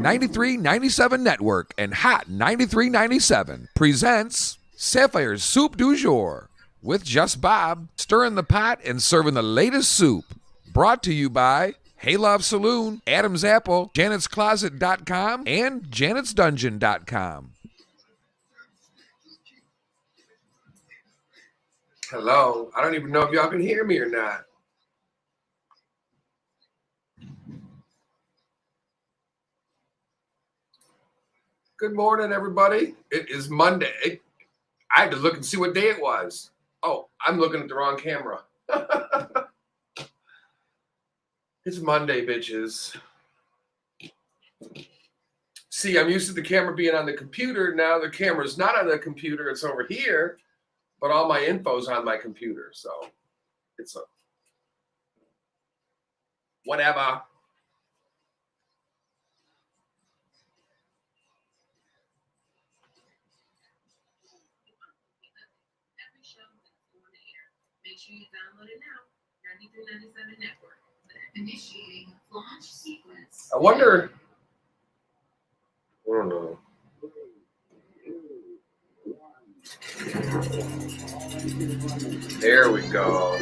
9397 Network and Hot 9397 presents Sapphire'S Soup du Jour with Just Bob, stirring the pot and serving the latest soup. Brought to you by Hey Love Saloon, Adam's Apple, Janet'sCloset.com, and Janet'sDungeon.com. Hello. I don't even know if y'all can hear me or not. Good morning, everybody. It is Monday. I had to look and see what day it was. Oh, I'm looking at the wrong camera. It's Monday, bitches. See, I'm used to the camera being on the computer. Now the camera's not on the computer. It's over here. But all my info's on my computer, so it's a whatever. Every show that's on the air. Make sure you download it now. 9397 Network. Initiating launch sequence. I wonder. I don't know. There we go.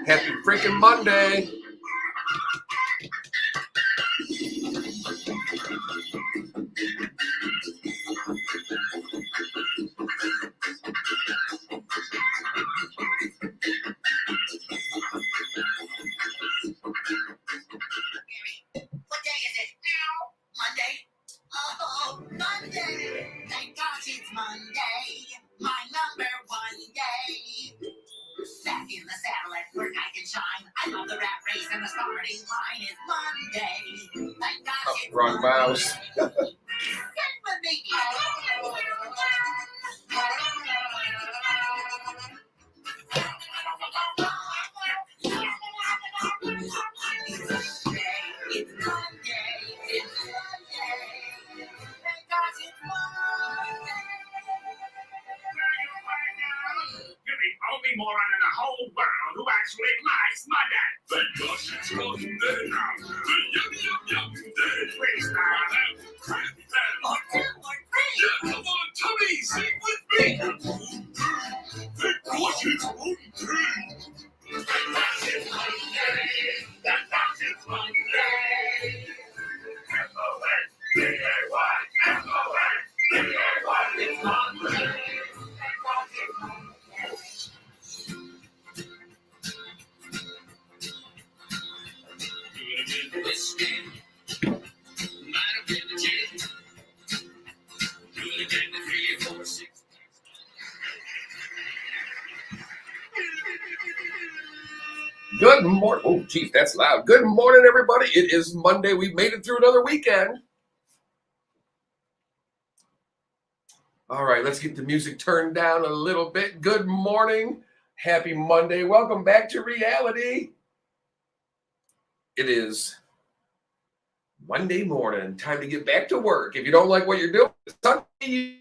Happy freaking Monday. Wrong mouse. Only moron in the whole world who actually likes Monday. Because it's Monday now. The yum day. Freestyle and crappy yeah, come on, Tommy, sing with me. Because it's Monday. Because it's Monday. Because it's Monday. M-O-N-D-A-Y. M-O-N-D-A-Y. It's Monday. Good morning. Oh, geez, that's loud. Good morning, everybody. It is Monday. We've made it through another weekend. All right, let's get the music turned down a little bit. Good morning. Happy Monday. Welcome back to reality. It is Monday morning. Time to get back to work. If you don't like what you're doing, it's up to you.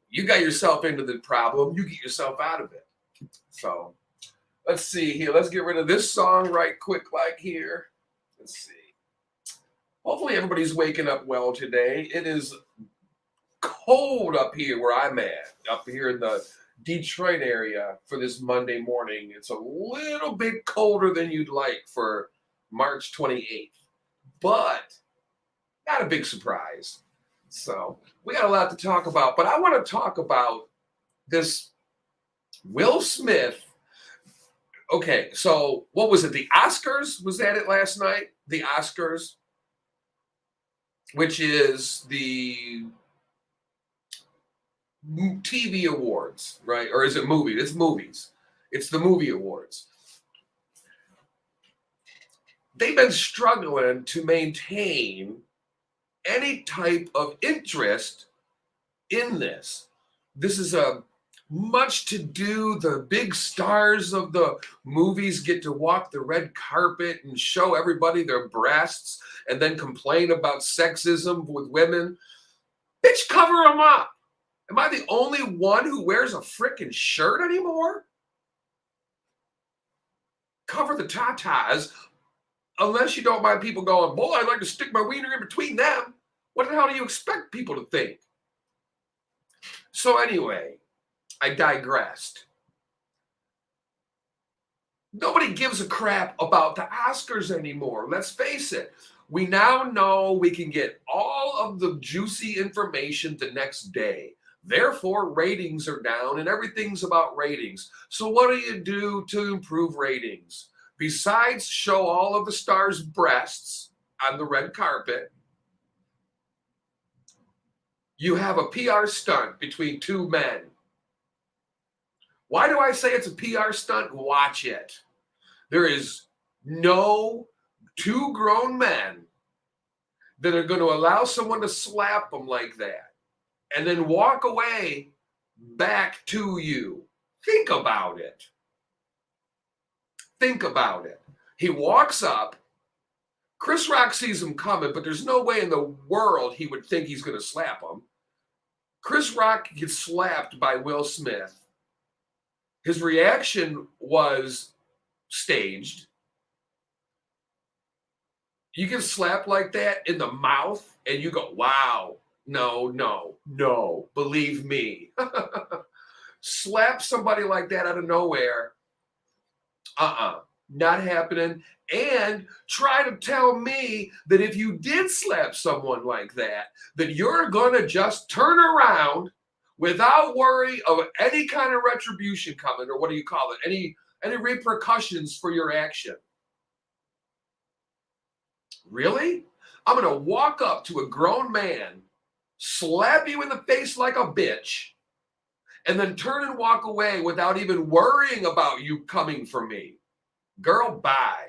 You got yourself into the problem. You get yourself out of it. So let's see here. Let's get rid of this song right quick like here. Let's see. Hopefully everybody's waking up well today. It is cold up here where I'm at, up here in the Detroit area for this Monday morning. It's a little bit colder than you'd like for March 28th, but not a big surprise. So we got a lot to talk about, but I want to talk about this Will Smith. Okay, so what was it? The Oscars? Was that it last night? The Oscars, which is the TV awards, right? Or is it movies? It's movies. It's the movie awards. They've been struggling to maintain any type of interest in this. This is a much to do. The big stars of the movies get to walk the red carpet and show everybody their breasts and then complain about sexism with women. Bitch, cover them up. Am I the only one who wears a frickin' shirt anymore? Cover the tatas, unless you don't mind people going, boy, I'd like to stick my wiener in between them. What the hell do you expect people to think? So anyway, I digressed. Nobody gives a crap about the Oscars anymore. Let's face it. We now know we can get all of the juicy information the next day. Therefore, ratings are down and everything's about ratings. So what do you do to improve ratings? Besides show all of the stars' breasts on the red carpet, you have a PR stunt between two men. Why do I say it's a PR stunt? Watch it. There is no two grown men that are going to allow someone to slap them like that and then walk away back to you. Think about it. Think about it. He walks up. Chris Rock sees him coming, but there's no way in the world he would think he's going to slap him. Chris Rock gets slapped by Will Smith. His reaction was staged. You get slapped like that in the mouth and you go, wow, no, believe me. Slap somebody like that out of nowhere. Not happening. And try to tell me that if you did slap someone like that you're going to just turn around without worry of any kind of retribution coming, or what do you call it? Any repercussions for your action. Really? I'm going to walk up to a grown man, slap you in the face like a bitch, and then turn and walk away without even worrying about you coming for me. Girl, bye.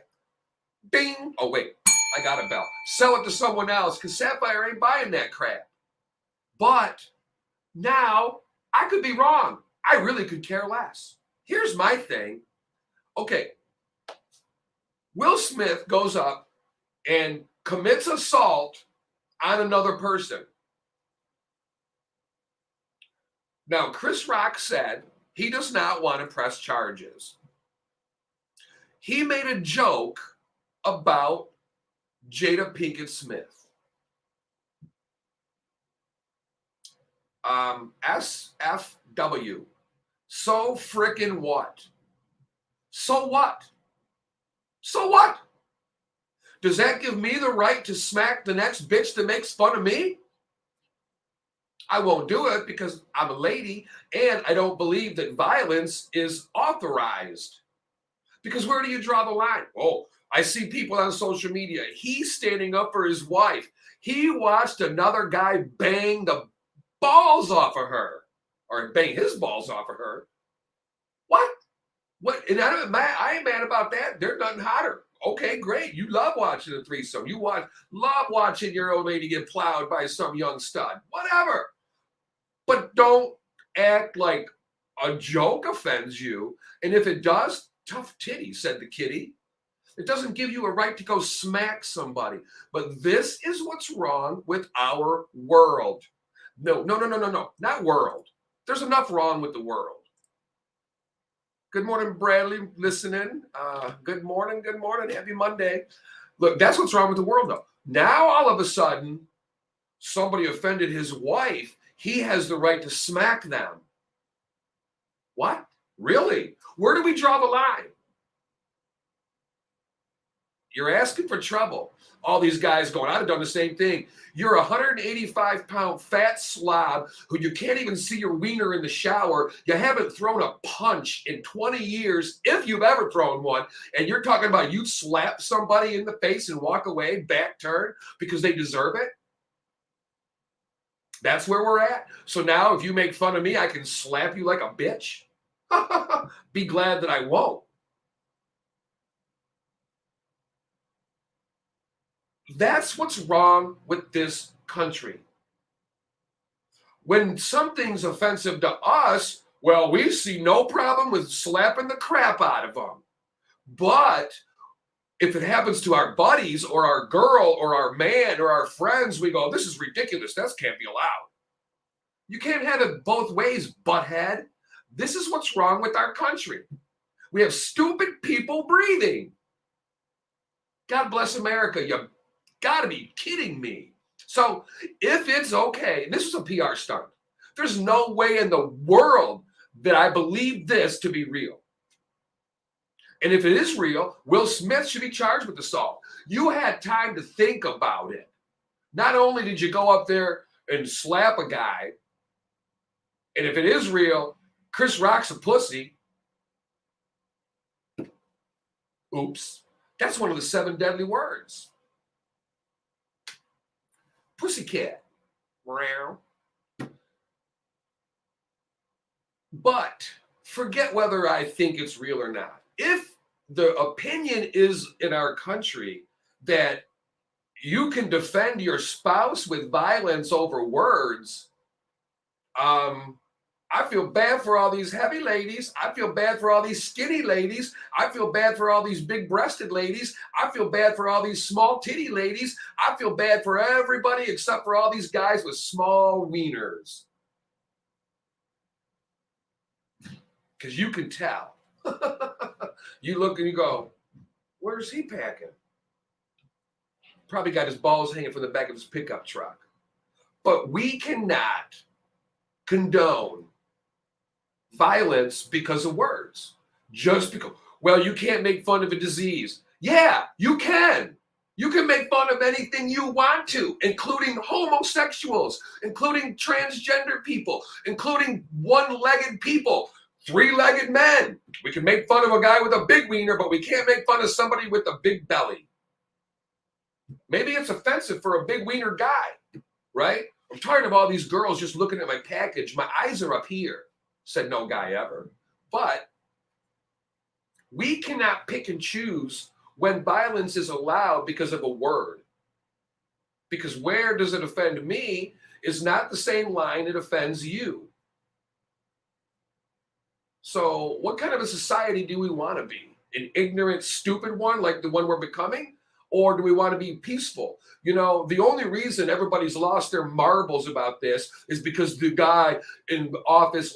Bing. Oh, wait. I got a bell. Sell it to someone else because Sapphire ain't buying that crap. But now I could be wrong. I really could care less. Here's my thing. Okay. Will Smith goes up and commits assault on another person. Now, Chris Rock said he does not want to press charges. He made a joke about Jada Pinkett Smith. SFW. So frickin' what? So what? So what? Does that give me the right to smack the next bitch that makes fun of me? I won't do it because I'm a lady and I don't believe that violence is authorized. Because where do you draw the line? Oh, I see people on social media. He's standing up for his wife. He watched another guy bang the balls off of her, or bang his balls off of her. What? And I ain't mad about that. There's nothing hotter. Okay, great. You love watching a threesome. You love watching your old lady get plowed by some young stud. Whatever. But don't act like a joke offends you. And if it does, tough titty, said the kitty. It doesn't give you a right to go smack somebody. But this is what's wrong with our world. No. Not world. There's enough wrong with the world. Good morning, Bradley, listening. Good morning. Happy Monday. Look, that's what's wrong with the world, though. Now, all of a sudden, somebody offended his wife. He has the right to smack them. What? Really? Where do we draw the line? You're asking for trouble. All these guys going, I'd have done the same thing. You're a 185-pound fat slob who you can't even see your wiener in the shower. You haven't thrown a punch in 20 years, if you've ever thrown one. And you're talking about you slap somebody in the face and walk away, back turn, because they deserve it? That's where we're at. So now if you make fun of me, I can slap you like a bitch? Be glad that I won't. That's what's wrong with this country. When something's offensive to us, well, we see no problem with slapping the crap out of them. But if it happens to our buddies or our girl or our man or our friends, we go, this is ridiculous. That can't be allowed. You can't have it both ways, butthead. This is what's wrong with our country. We have stupid people breathing. God bless America. You got to be kidding me. So if it's okay, this is a PR stunt. There's no way in the world that I believe this to be real. And if it is real, Will Smith should be charged with assault. You had time to think about it. Not only did you go up there and slap a guy, and if it is real, Chris Rock's a pussy. Oops. That's one of the 7 deadly words. Pussycat. But forget whether I think it's real or not. If the opinion is in our country that you can defend your spouse with violence over words, I feel bad for all these heavy ladies. I feel bad for all these skinny ladies. I feel bad for all these big-breasted ladies. I feel bad for all these small titty ladies. I feel bad for everybody except for all these guys with small wieners. Because you can tell. You look and you go, where's he packing? Probably got his balls hanging from the back of his pickup truck. But we cannot condone violence because of words. Just because, well, you can't make fun of a disease. Yeah, you can. You can make fun of anything you want to, including homosexuals, including transgender people, including one-legged people, 3-legged men. We can make fun of a guy with a big wiener, but we can't make fun of somebody with a big belly. Maybe it's offensive for a big wiener guy, right? I'm tired of all these girls just looking at my package. My eyes are up here, said no guy ever. But we cannot pick and choose when violence is allowed because of a word. Because where does it offend me is not the same line it offends you. So what kind of a society do we want to be? An ignorant, stupid one like the one we're becoming? Or do we want to be peaceful? You know, the only reason everybody's lost their marbles about this is because the guy in office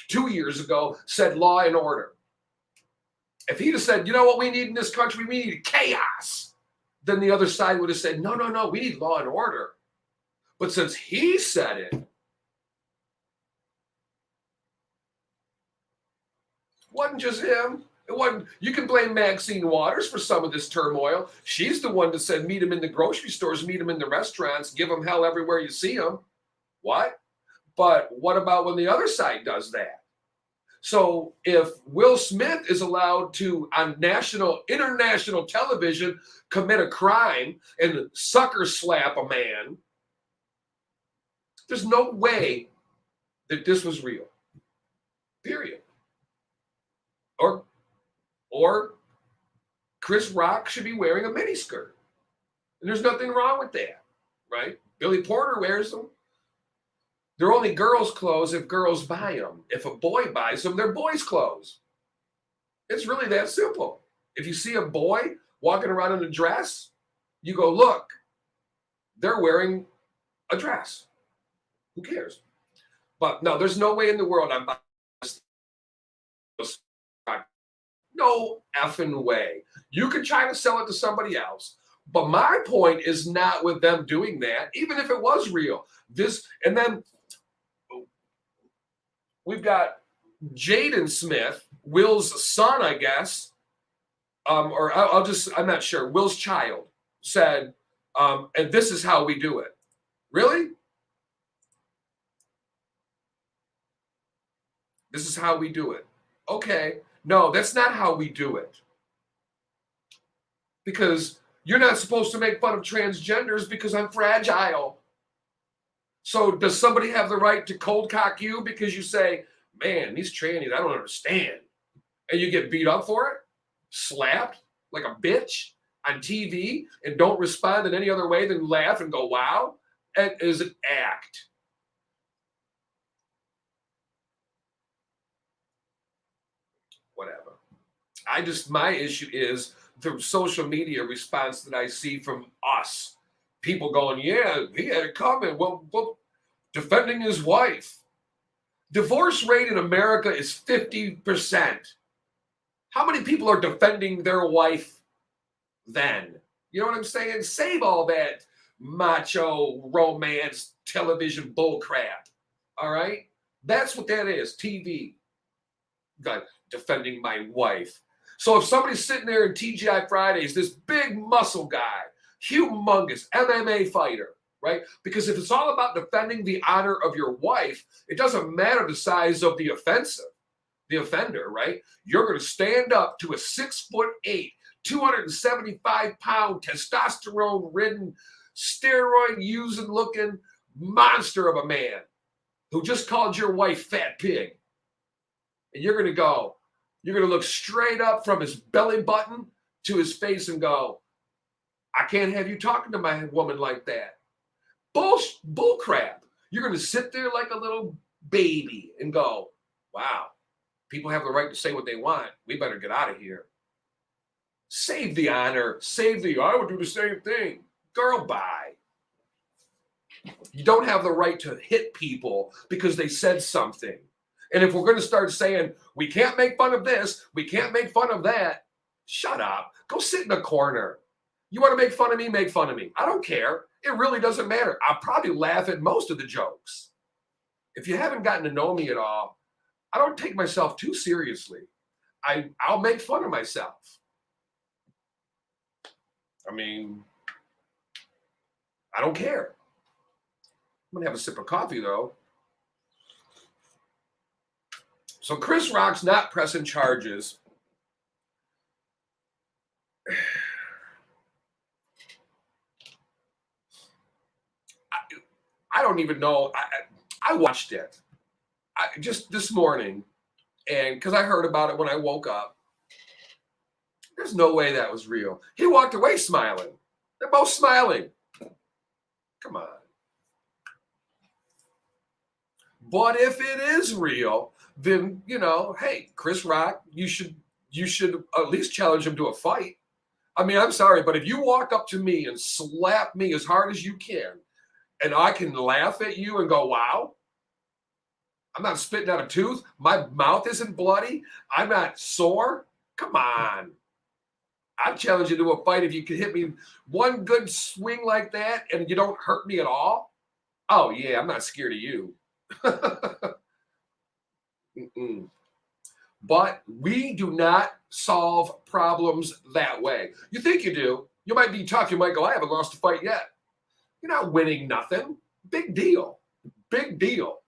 2 years ago said law and order. If he'd have said, you know what we need in this country? We need chaos. Then the other side would have said, no, we need law and order. But since he said it, wasn't just him. It wasn't. You can blame Maxine Waters for some of this turmoil. She's the one that said, meet him in the grocery stores, meet him in the restaurants, give him hell everywhere you see him. What? But what about when the other side does that? So if Will Smith is allowed to, on international television, commit a crime and sucker slap a man, there's no way that this was real. Period. Or Chris Rock should be wearing a miniskirt. And there's nothing wrong with that, right? Billy Porter wears them. They're only girls' clothes if girls buy them. If a boy buys them, they're boys' clothes. It's really that simple. If you see a boy walking around in a dress, you go, look, they're wearing a dress. Who cares? But no, there's no way in the world I'm buying this. No effing way. You can try to sell it to somebody else. But my point is not with them doing that, even if it was real. And then we've got Jaden Smith, Will's son, I guess, I'm not sure. Will's child said, and this is how we do it. Really? This is how we do it. Okay. No, that's not how we do it. Because you're not supposed to make fun of transgenders because I'm fragile. So does somebody have the right to cold cock you because you say, man, these trannies, I don't understand. And you get beat up for it, slapped like a bitch on TV, and don't respond in any other way than laugh and go, wow? It is an act. Whatever. My issue is the social media response that I see from us. People going, yeah, he had it coming. Well, defending his wife. Divorce rate in America is 50%. How many people are defending their wife then? You know what I'm saying? Save all that macho romance television bullcrap. All right? That's what that is. TV. God, defending my wife. So if somebody's sitting there in TGI Fridays, this big muscle guy, humongous MMA fighter, right? Because if it's all about defending the honor of your wife, it doesn't matter the size of the offender, right? You're going to stand up to a 6'8", 275-pound, testosterone-ridden, steroid-using looking monster of a man who just called your wife fat pig. And you're going to look straight up from his belly button to his face and go, I can't have you talking to my woman like that. Bull crap. You're going to sit there like a little baby and go, wow, people have the right to say what they want. We better get out of here. Save the honor. I would do the same thing. Girl, bye. You don't have the right to hit people because they said something. And if we're going to start saying, we can't make fun of this, we can't make fun of that, shut up. Go sit in a corner. You want to make fun of me? Make fun of me. I don't care. It really doesn't matter. I'll probably laugh at most of the jokes. If you haven't gotten to know me at all, I don't take myself too seriously. I'll make fun of myself. I mean, I don't care. I'm going to have a sip of coffee, though. So Chris Rock's not pressing charges. I don't even know. I watched it just this morning, and because I heard about it when I woke up. There's no way that was real. He walked away smiling. They're both smiling. Come on. But if it is real, then, hey, Chris Rock, you should at least challenge him to a fight. I mean, I'm sorry, but if you walk up to me and slap me as hard as you can, and I can laugh at you and go, wow, I'm not spitting out a tooth, my mouth isn't bloody, I'm not sore, come on. I'd challenge you to a fight if you could hit me one good swing like that and you don't hurt me at all. Oh, yeah, I'm not scared of you. But we do not solve problems that way. You think you do. You might be tough. You might go, I haven't lost a fight yet. You're not winning nothing. Big deal. Big deal.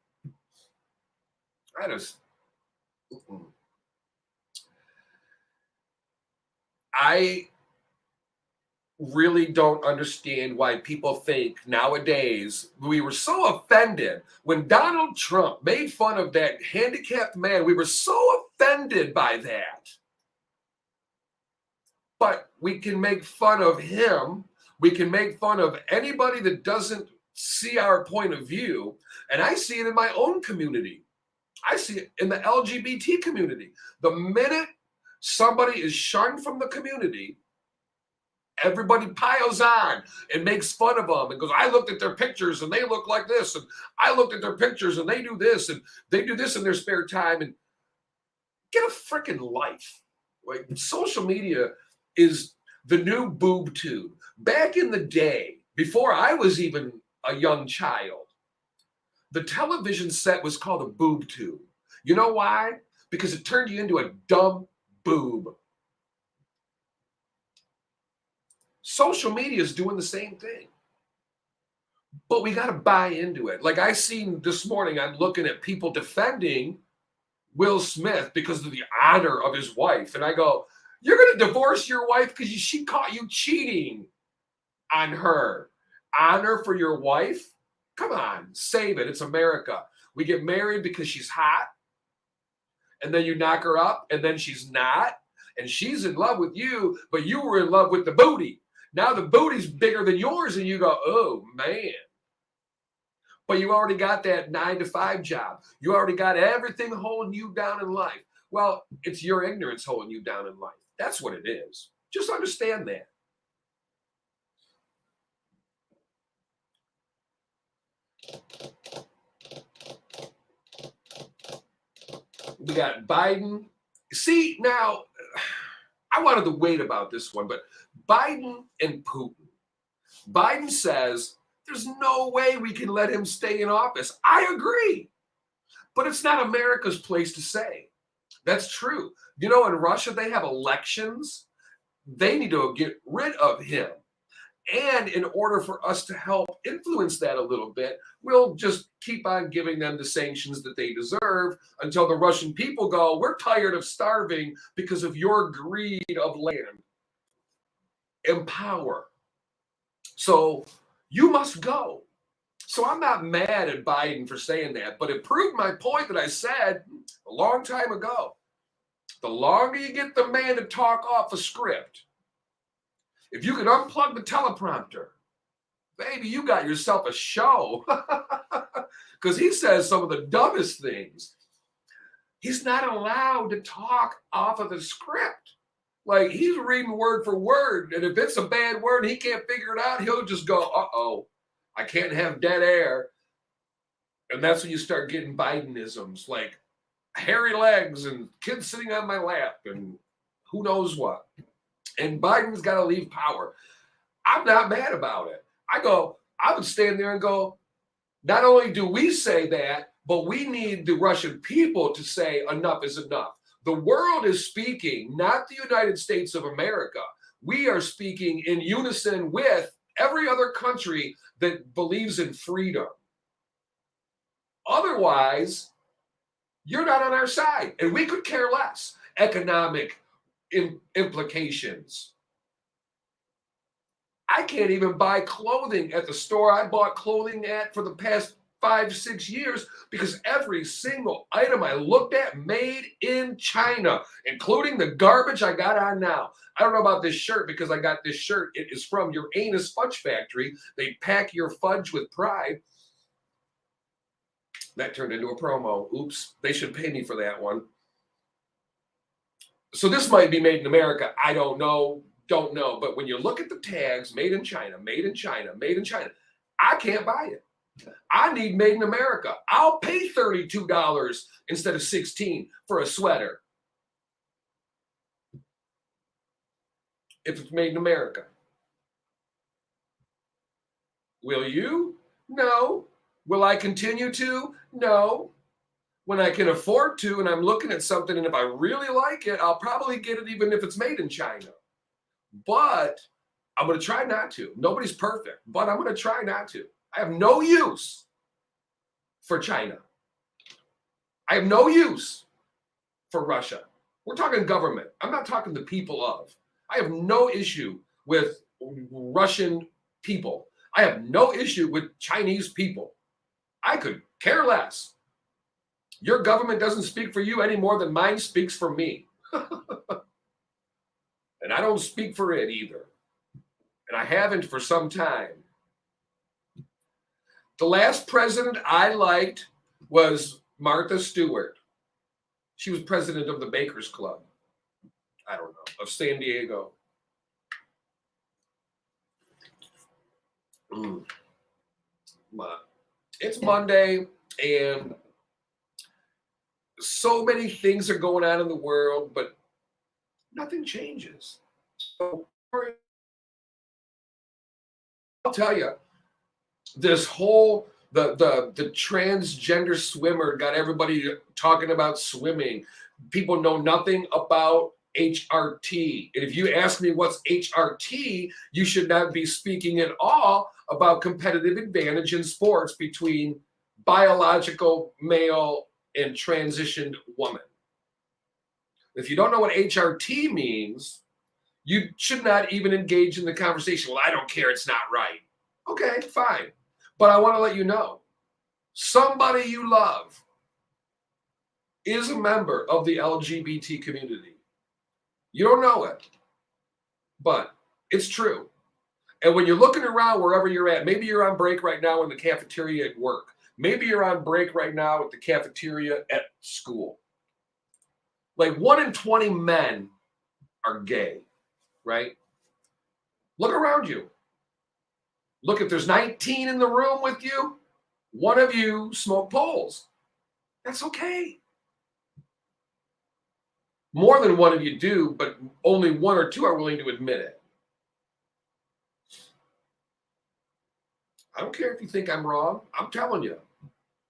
I really don't understand why people think nowadays. We were so offended when Donald Trump made fun of that handicapped man. We were so offended by that. But we can make fun of him. We can make fun of anybody that doesn't see our point of view. And I see it in my own community. I see it in the LGBT community. The minute somebody is shunned from the community, everybody piles on and makes fun of them and goes, I looked at their pictures and they look like this. And I looked at their pictures and they do this. And they do this in their spare time. And get a freaking life. Like, social media is the new boob tube. Back in the day, before I was even a young child, the television set was called a boob tube. You know why? Because it turned you into a dumb boob. Social media is doing the same thing. But we got to buy into it. Like I seen this morning, I'm looking at people defending Will Smith because of the honor of his wife. And I go, you're going to divorce your wife because she caught you cheating on her. Honor for your wife? Come on, save it. It's America. We get married because she's hot. And then you knock her up and then she's not. And she's in love with you, but you were in love with the booty. Now the booty's bigger than yours and you go, oh, man. But you already got that 9-to-5 job. You already got everything holding you down in life. Well, it's your ignorance holding you down in life. That's what it is. Just understand that. We got Biden. See, now, I wanted to wait about this one, but Biden and Putin. Biden says there's no way we can let him stay in office. I agree. But it's not America's place to say. That's true. You know, in Russia, they have elections. They need to get rid of him. And in order for us to help influence that a little bit, we'll just keep on giving them the sanctions that they deserve until the Russian people go, we're tired of starving because of your greed of land and power. So you must go. So I'm not mad at Biden for saying that, but it proved my point that I said a long time ago. The longer you get the man to talk off a script, if you can unplug the teleprompter, baby, you got yourself a show. Because he says some of the dumbest things. He's not allowed to talk off of the script. Like, he's reading word for word. And if it's a bad word and he can't figure it out, he'll just go, uh-oh, I can't have dead air. And that's when you start getting Bidenisms, like hairy legs and kids sitting on my lap and who knows what. And Biden's got to leave power. I'm not mad about it. I would stand there and go, not only do we say that, but we need the Russian people to say enough is enough. The world is speaking, not the United States of America. We are speaking in unison with every other country that believes in freedom. Otherwise, you're not on our side, and we could care less. Economic implications. I can't even buy clothing at the store I bought clothing at for the past 5-6 years because every single item I looked at made in China, including the garbage I got on now. I don't know about this shirt because I got this shirt. It is from your Anus Fudge Factory. They pack your fudge with pride. That turned into a promo. Oops, they should pay me for that one. So this might be made in America. I don't know. But when you look at the tags, made in China, made in China, made in China, I can't buy it. I need made in America. I'll pay $32 instead of $16 for a sweater if it's made in America. Will you? No. Will I continue to? No. When I can afford to and I'm looking at something and if I really like it, I'll probably get it even if it's made in China. But I'm going to try not to. Nobody's perfect, but I'm going to try not to. I have no use for China. I have no use for Russia. We're talking government. I'm not talking the people of. I have no issue with Russian people. I have no issue with Chinese people. I could care less. Your government doesn't speak for you any more than mine speaks for me. And I don't speak for it either. And I haven't for some time. The last president I liked was Martha Stewart. She was president of the Bakers Club. I don't know, of San Diego. But it's Monday, and so many things are going on in the world, but nothing changes. So I'll tell you, this whole the transgender swimmer got everybody talking about swimming. People know nothing about HRT. And if you ask me what's HRT, you should not be speaking at all about competitive advantage in sports between biological male and transitioned woman. If you don't know what HRT means, you should not even engage in the conversation. Well, I don't care. It's not right. Okay, fine. But I want to let you know, somebody you love is a member of the LGBT community. You don't know it, but it's true. And when you're looking around wherever you're at, maybe you're on break right now in the cafeteria at work. Maybe you're on break right now at the cafeteria at school. Like 1 in 20 men are gay, right? Look around you. Look, if there's 19 in the room with you, one of you smoke poles. That's okay. More than one of you do, but only one or two are willing to admit it. I don't care if you think I'm wrong. I'm telling you.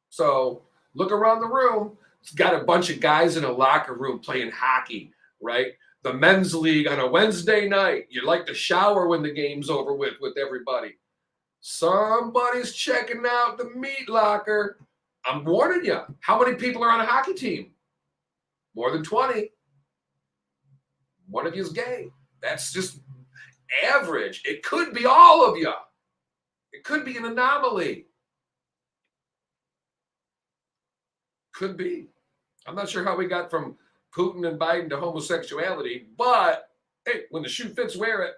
So look around the room. It's got a bunch of guys in a locker room playing hockey, right? The men's league on a Wednesday night. You like to shower when the game's over with everybody. Somebody's checking out the meat locker. I'm warning you. How many people are on a hockey team? More than 20. One of you's gay. That's just average. It could be all of you. It could be an anomaly. Could be. I'm not sure how we got from Putin and Biden to homosexuality, but hey, when the shoe fits, wear it.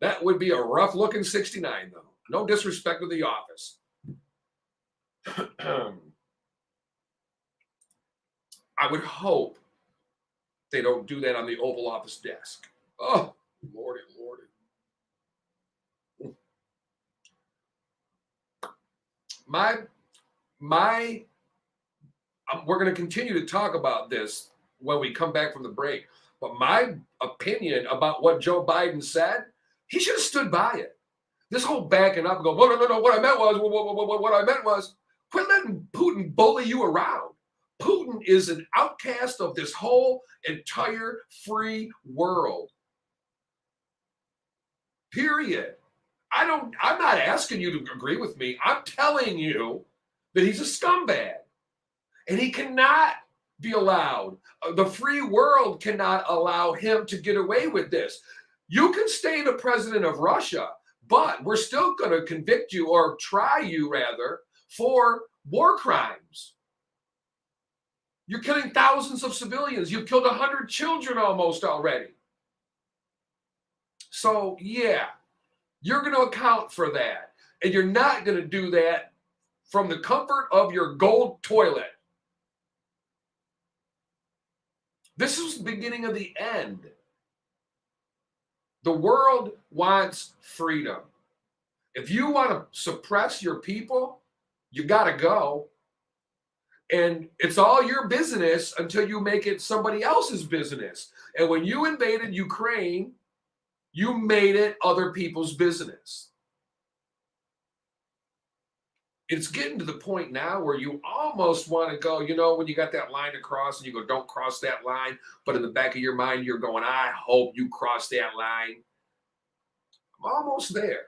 That would be a rough-looking 69, though. No disrespect to the office. I would hope they don't do that on the Oval Office desk. Oh, Lordy, Lordy. We're going to continue to talk about this when we come back from the break. But my opinion about what Joe Biden said, he should have stood by it. This whole backing up and go, no, what I meant was, quit letting Putin bully you around. Putin is an outcast of this whole entire free world. Period. I'm not asking you to agree with me. I'm telling you that he's a scumbag. And he cannot be allowed. The free world cannot allow him to get away with this. You can stay the president of Russia, but we're still going to convict you, or try you rather, for war crimes. You're killing thousands of civilians. You've killed 100 children almost already. So, yeah, you're going to account for that. And you're not going to do that from the comfort of your gold toilet. This is the beginning of the end. The world wants freedom. If you want to suppress your people, you got to go. And it's all your business until you make it somebody else's business. And when you invaded Ukraine, you made it other people's business. It's getting to the point now where you almost want to go, when you got that line to cross and you go, don't cross that line. But in the back of your mind, you're going, I hope you cross that line. I'm almost there.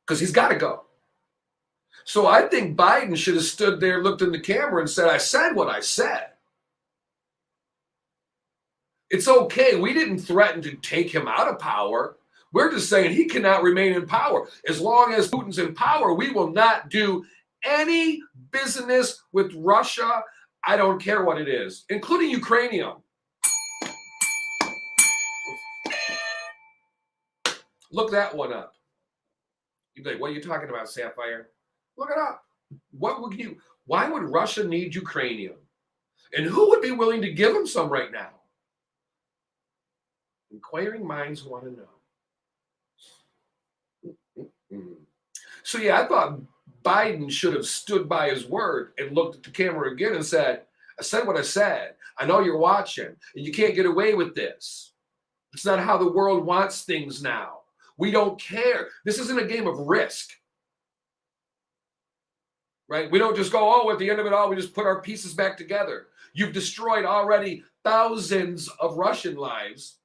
Because he's got to go. So I think Biden should have stood there, looked in the camera and said, I said what I said. It's okay. We didn't threaten to take him out of power. We're just saying he cannot remain in power. As long as Putin's in power, we will not do any business with Russia. I don't care what it is, including Ukrainian. Look that one up. You'd be like, what are you talking about, Sapphire? Look it up. Why would Russia need Ukrainian? And who would be willing to give them some right now? Inquiring minds want to know. So yeah, I thought Biden should have stood by his word and looked at the camera again and said, I said what I said. I know you're watching, and you can't get away with this. It's not how the world wants things now. We don't care. This isn't a game of Risk. Right? We don't just go, at the end of it all, we just put our pieces back together. You've destroyed already thousands of Russian lives,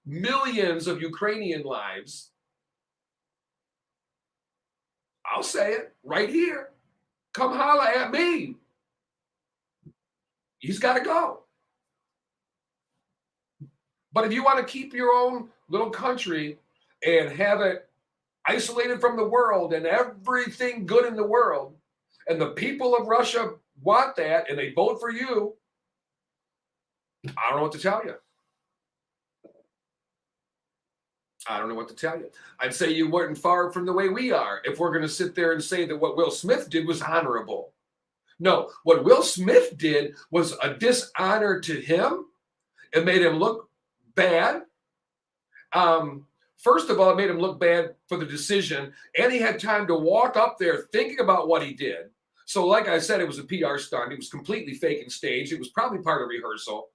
millions of Ukrainian lives. I'll say it right here. Come holler at me. He's got to go. But if you want to keep your own little country and have it isolated from the world and everything good in the world, and the people of Russia want that and they vote for you, I don't know what to tell you. I don't know what to tell you. I'd say you weren't far from the way we are if we're going to sit there and say that what Will Smith did was honorable. No, what Will Smith did was a dishonor to him. It made him look bad. First of all, it made him look bad for the decision, and he had time to walk up there thinking about what he did. So like I said, it was a PR stunt. It was completely fake and staged. It was probably part of rehearsal.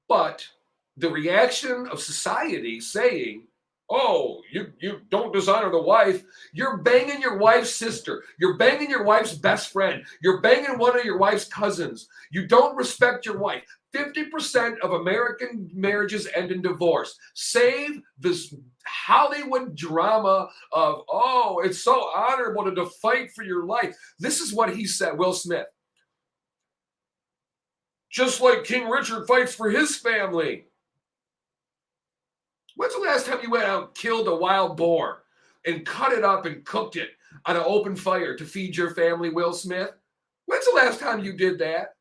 But the reaction of society saying, oh, you don't dishonor the wife. You're banging your wife's sister. You're banging your wife's best friend. You're banging one of your wife's cousins. You don't respect your wife. 50% of American marriages end in divorce. Save this Hollywood drama of, oh, it's so honorable to fight for your life. This is what he said, Will Smith. Just like King Richard fights for his family. When's the last time you went out and killed a wild boar and cut it up and cooked it on an open fire to feed your family, Will Smith? When's the last time you did that?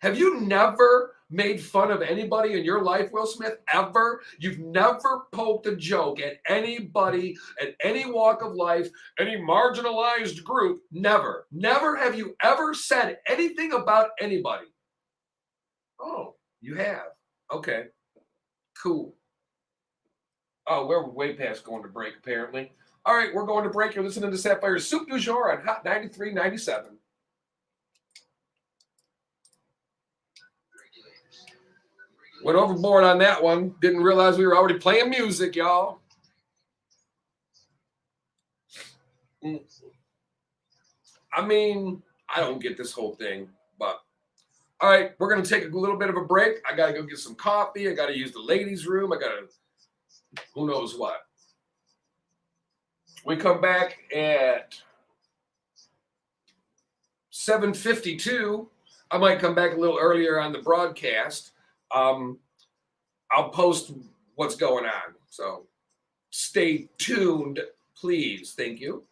Have you never made fun of anybody in your life, Will Smith? Ever? You've never poked a joke at anybody, at any walk of life, any marginalized group? Never. Never have you ever said anything about anybody. Oh, you have. Okay. Cool. Oh, we're way past going to break, apparently. All right, we're going to break. You're listening to Sapphire's Soup du Jour on Hot 93.97. Went overboard on that one. Didn't realize we were already playing music, y'all. I mean, I don't get this whole thing, but all right, we're going to take a little bit of a break. I got to go get some coffee. I got to use the ladies' room. I got to, who knows what. We come back at 7:52. I might come back a little earlier on the broadcast. I'll post what's going on. So stay tuned, please. Thank you.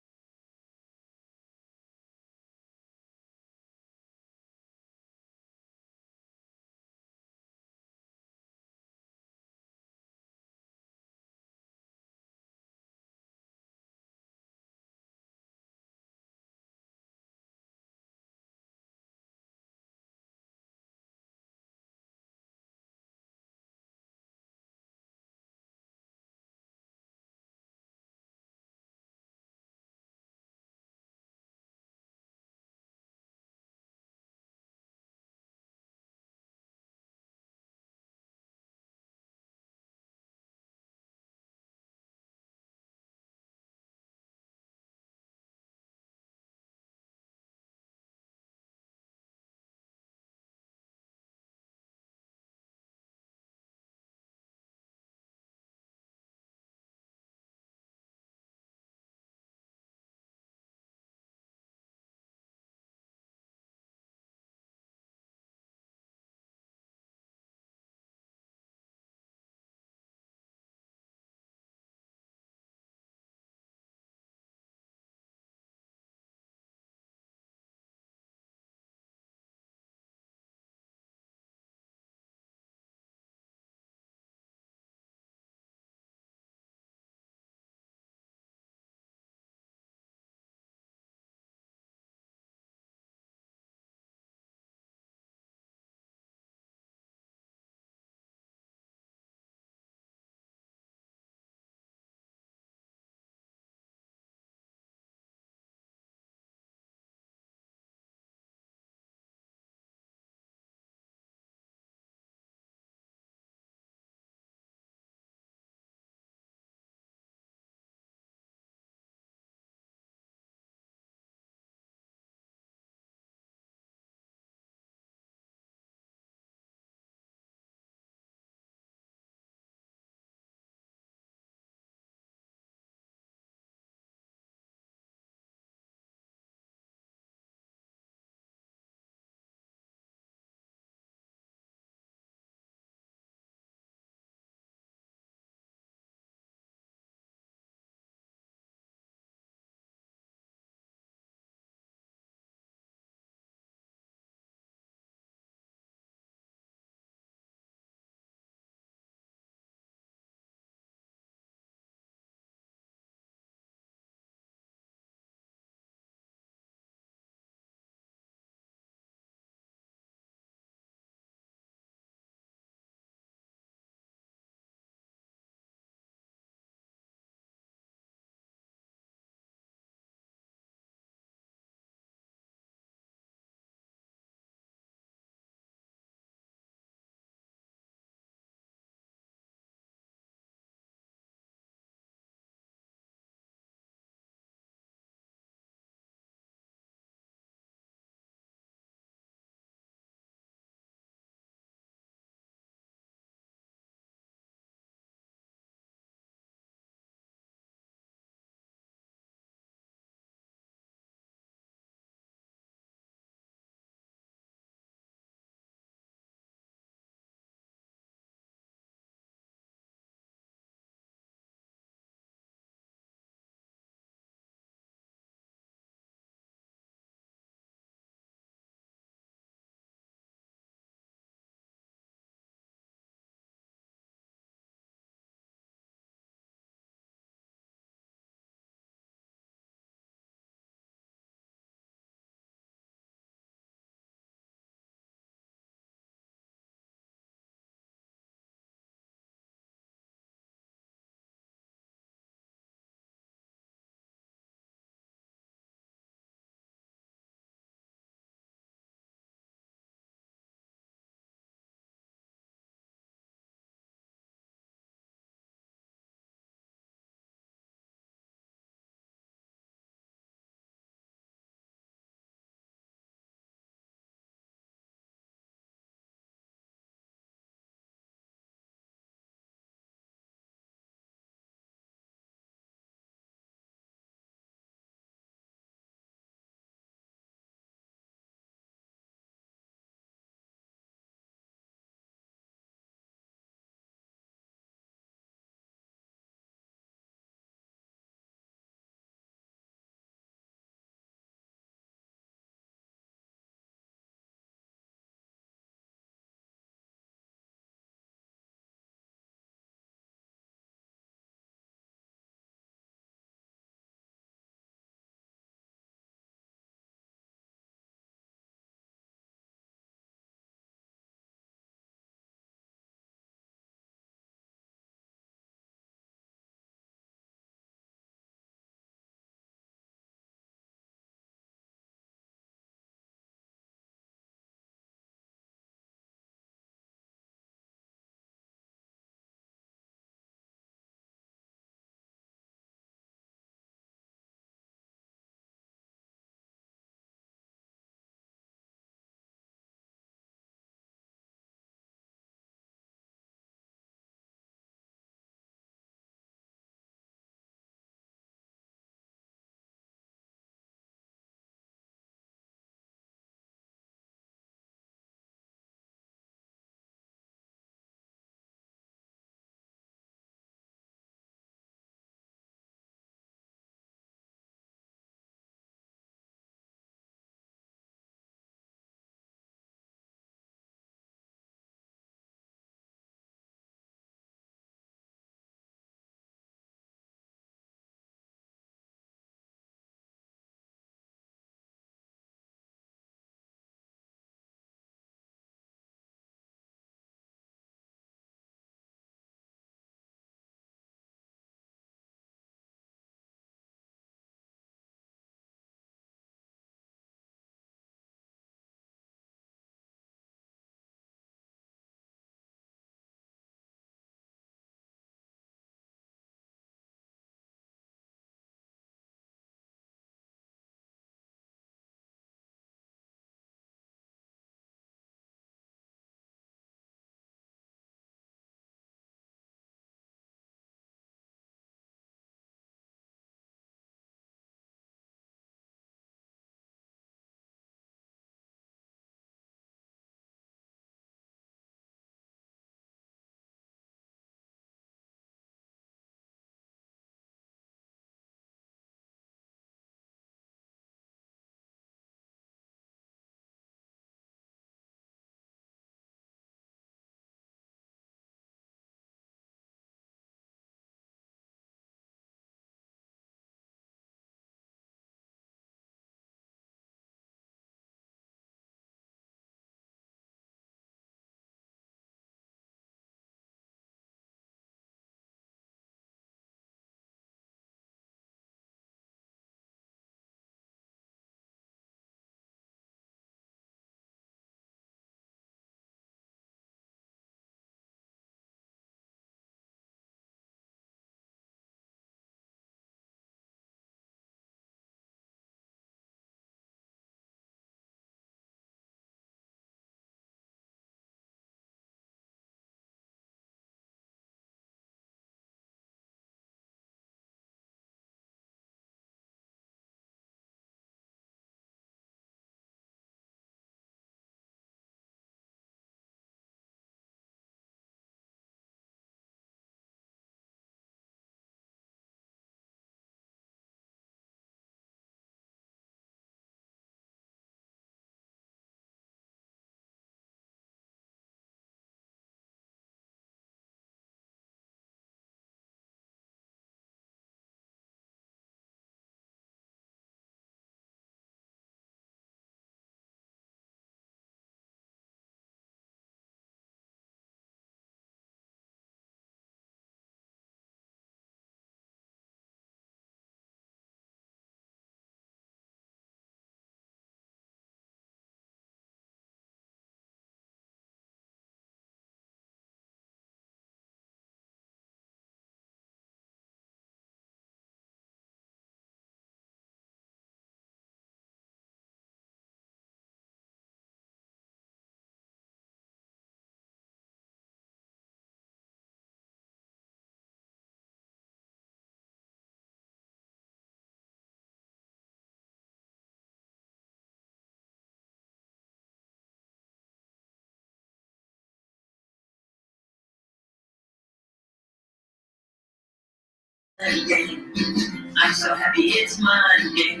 I'm so happy it's Monday.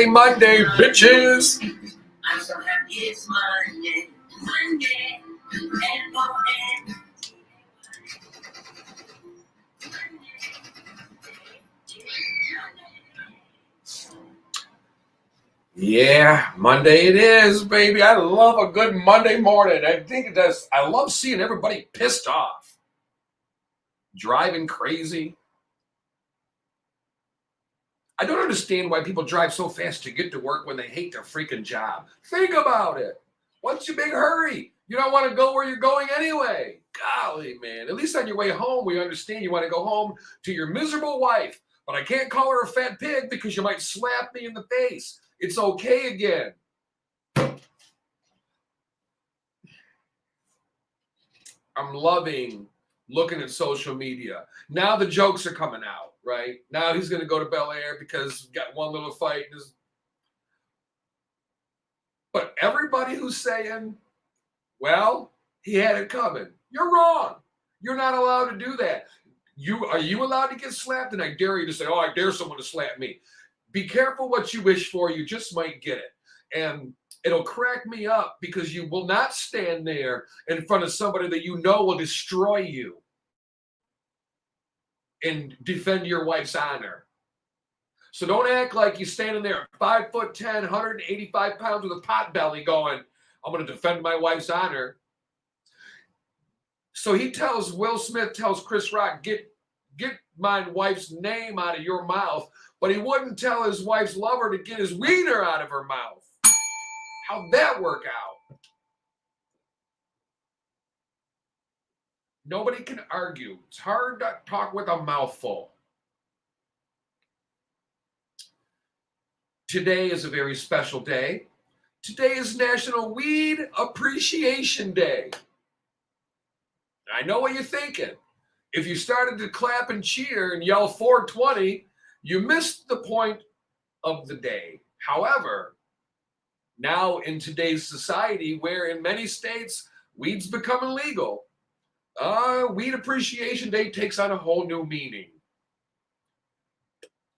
Monday, bitches. I'm so happy it's Monday. Monday. M-O-N. Yeah, Monday it is, baby. I love a good Monday morning. I think it does. I love seeing everybody pissed off, driving crazy. I don't understand why people drive so fast to get to work when they hate their freaking job. Think about it. What's your big hurry? You don't want to go where you're going anyway. Golly, man. At least on your way home, we understand you want to go home to your miserable wife. But I can't call her a fat pig because you might slap me in the face. It's okay again. I'm loving looking at social media. Now the jokes are coming out, right? Now he's going to go to Bel Air because he got one little fight. But everybody who's saying, well, he had it coming, you're wrong. You're not allowed to do that. Are you allowed to get slapped? And I dare you to say, oh, I dare someone to slap me. Be careful what you wish for. You just might get it. And it'll crack me up because you will not stand there in front of somebody that you know will destroy you and defend your wife's honor. So don't act like you're standing there 5'10", 185 pounds with a pot belly going, I'm going to defend my wife's honor. So Will Smith tells Chris Rock, get my wife's name out of your mouth, but he wouldn't tell his wife's lover to get his wiener out of her mouth. How'd that work out? Nobody can argue. It's hard to talk with a mouthful. Today is a very special day. Today is National Weed Appreciation Day. I know what you're thinking. If you started to clap and cheer and yell 420, you missed the point of the day. However, now in today's society, where in many states weed's become illegal, Weed Appreciation Day takes on a whole new meaning.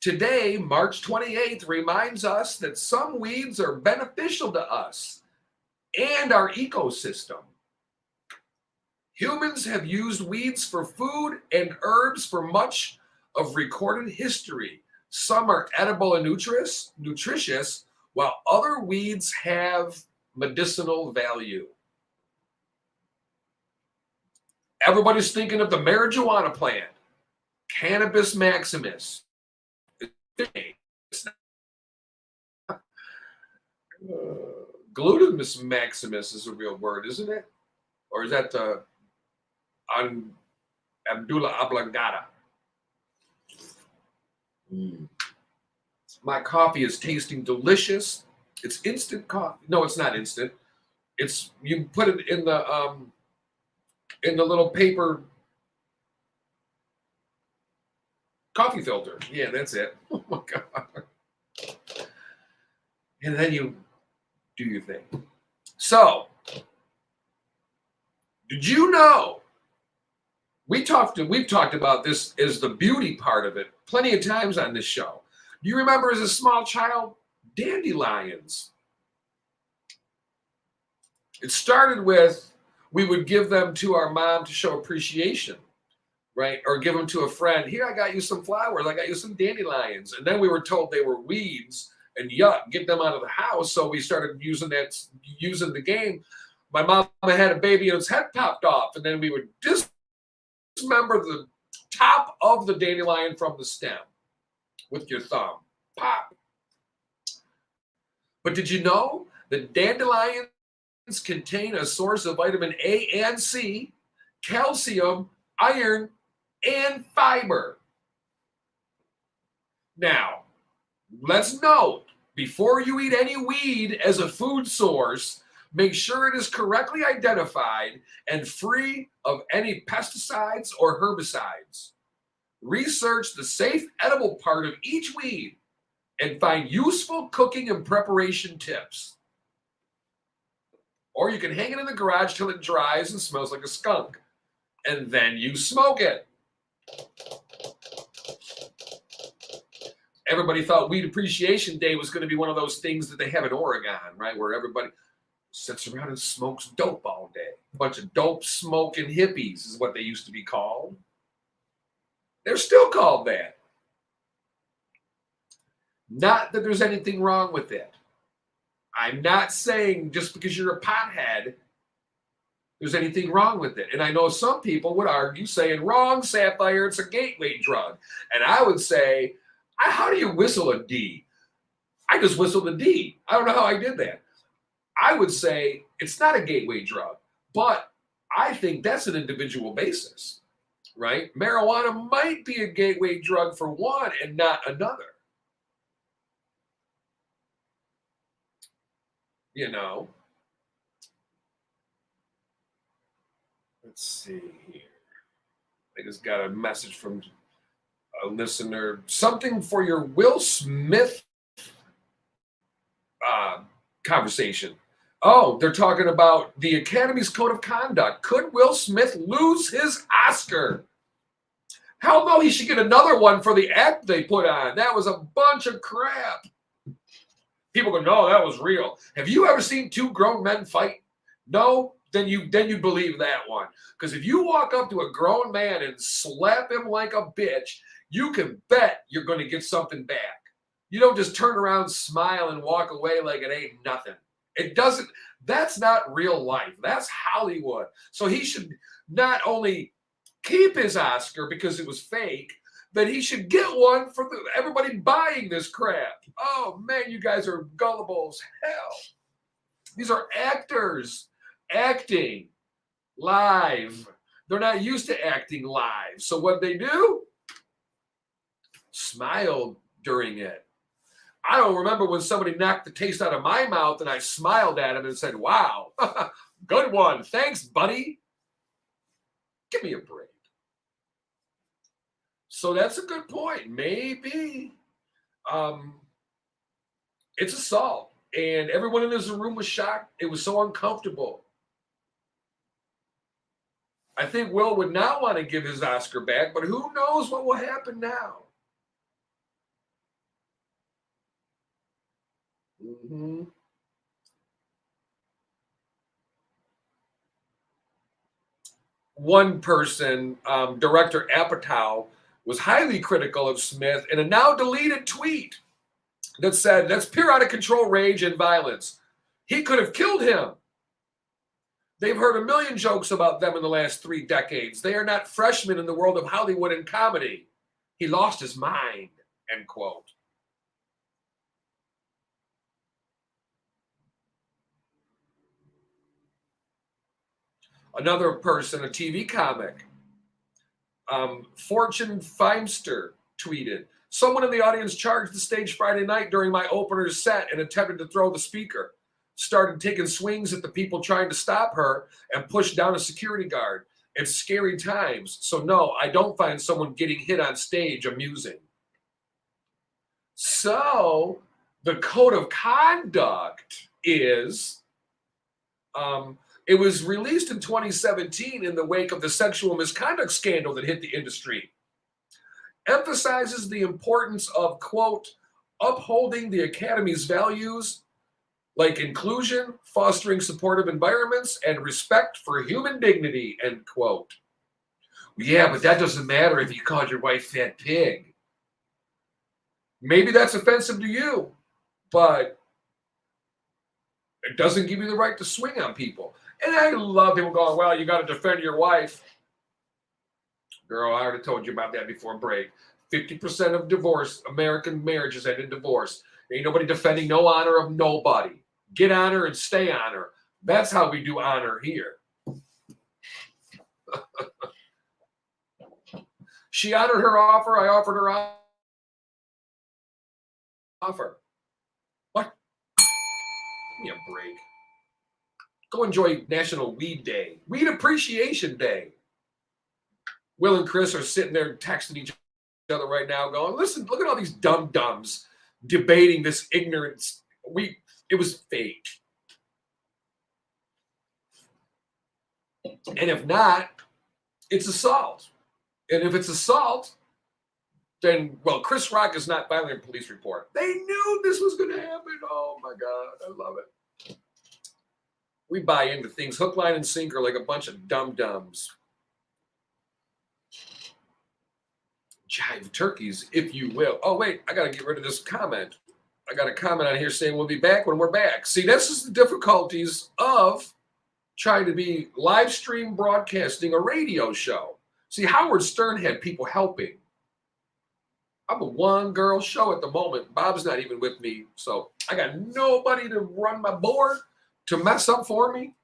Today, March 28th, reminds us that some weeds are beneficial to us and our ecosystem. Humans have used weeds for food and herbs for much of recorded history. Some are edible and nutritious, while other weeds have medicinal value. Everybody's thinking of the marijuana plant, Cannabis maximus. Glutamous maximus is a real word, isn't it? Or is that Abdullah Oblongata? My coffee is tasting delicious. It's instant coffee. No, it's not instant. It's you put it in the little paper coffee filter. Yeah, that's it. Oh my God. And then you do your thing. So, did you know? We've talked about this as the beauty part of it plenty of times on this show. Do you remember as a small child, dandelions? It started with we would give them to our mom to show appreciation, right? Or give them to a friend. Here, I got you some flowers. I got you some dandelions. And then we were told they were weeds and yuck, get them out of the house. So we started using the game. My mom had a baby and its head popped off. And then we would dismember the top of the dandelion from the stem with your thumb. Pop. But did you know that dandelions contain a source of vitamin A and C, calcium, iron, and fiber? Now, let's note, before you eat any weed as a food source, make sure it is correctly identified and free of any pesticides or herbicides. Research the safe edible part of each weed and find useful cooking and preparation tips. Or you can hang it in the garage till it dries and smells like a skunk. And then you smoke it. everybody thought Weed Appreciation Day was going to be one of those things that they have in Oregon, right? Where everybody sits around and smokes dope all day. A bunch of dope smoking hippies is what they used to be called. They're still called that. Not that there's anything wrong with it. I'm not saying just because you're a pothead, there's anything wrong with it. And I know some people would argue saying, wrong, Sapphire, it's a gateway drug. And I would say, how do you whistle a D? I just whistled a D. I don't know how I did that. I would say it's not a gateway drug, but I think that's an individual basis, right? Marijuana might be a gateway drug for one and not another. You know, let's see here. I just got a message from a listener. Something for your Will Smith conversation. Oh, they're talking about the Academy's Code of Conduct. Could Will Smith lose his Oscar? Hell no, he should get another one for the act they put on. That was a bunch of crap. People go, no, that was real. Have you ever seen two grown men fight? No? Then you believe that one. Because if you walk up to a grown man and slap him like a bitch, you can bet you're going to get something back. You don't just turn around, smile, and walk away like it ain't nothing. It doesn't. That's not real life. That's Hollywood. So he should not only keep his Oscar because it was fake, but he should get one for everybody buying this crap. Oh, man, you guys are gullible as hell. These are actors acting live. They're not used to acting live. So what they do? Smile during it. I don't remember when somebody knocked the taste out of my mouth and I smiled at him and said, wow, good one. Thanks, buddy. Give me a break. So that's a good point. Maybe it's assault. And everyone in this room was shocked. It was so uncomfortable. I think Will would not want to give his Oscar back, but who knows what will happen now? Mm-hmm. One person, Director Apatow, was highly critical of Smith in a now deleted tweet that said, that's pure out of control rage and violence. He could have killed him. They've heard a million jokes about them in the last 3 decades. They are not freshmen in the world of Hollywood and comedy. He lost his mind, end quote. Another person, a TV comic, Fortune Feimster, tweeted, someone in the audience charged the stage Friday night during my opener's set and attempted to throw the speaker. Started taking swings at the people trying to stop her and pushed down a security guard. It's scary times. So no, I don't find someone getting hit on stage amusing. So the code of conduct is, it was released in 2017 in the wake of the sexual misconduct scandal that hit the industry. Emphasizes the importance of, quote, upholding the Academy's values like inclusion, fostering supportive environments, and respect for human dignity, end quote. Yeah, but that doesn't matter if you called your wife fat pig. Maybe that's offensive to you, but it doesn't give you the right to swing on people. And I love people going, well, you got to defend your wife. Girl, I already told you about that before break. 50% of divorce, American marriages end in divorce. Ain't nobody defending no honor of nobody. Get honor and stay honor. That's how we do honor here. She honored her offer. I offered her offer. What? Give me a break. Go enjoy National Weed Day. Weed Appreciation Day. Will and Chris are sitting there texting each other right now going, listen, look at all these dum-dums debating this ignorance. It was fake. And if not, it's assault. And if it's assault, then, well, Chris Rock is not filing a police report. They knew this was going to happen. Oh, my God. I love it. We buy into things hook, line, and sinker like a bunch of dum-dums. Jive turkeys, if you will. Oh, wait, I got to get rid of this comment. I got a comment on here saying we'll be back when we're back. See, this is the difficulties of trying to be live stream broadcasting a radio show. See, Howard Stern had people helping. I'm a one-girl show at the moment. Bob's not even with me, so I got nobody to run my board to mess up for me.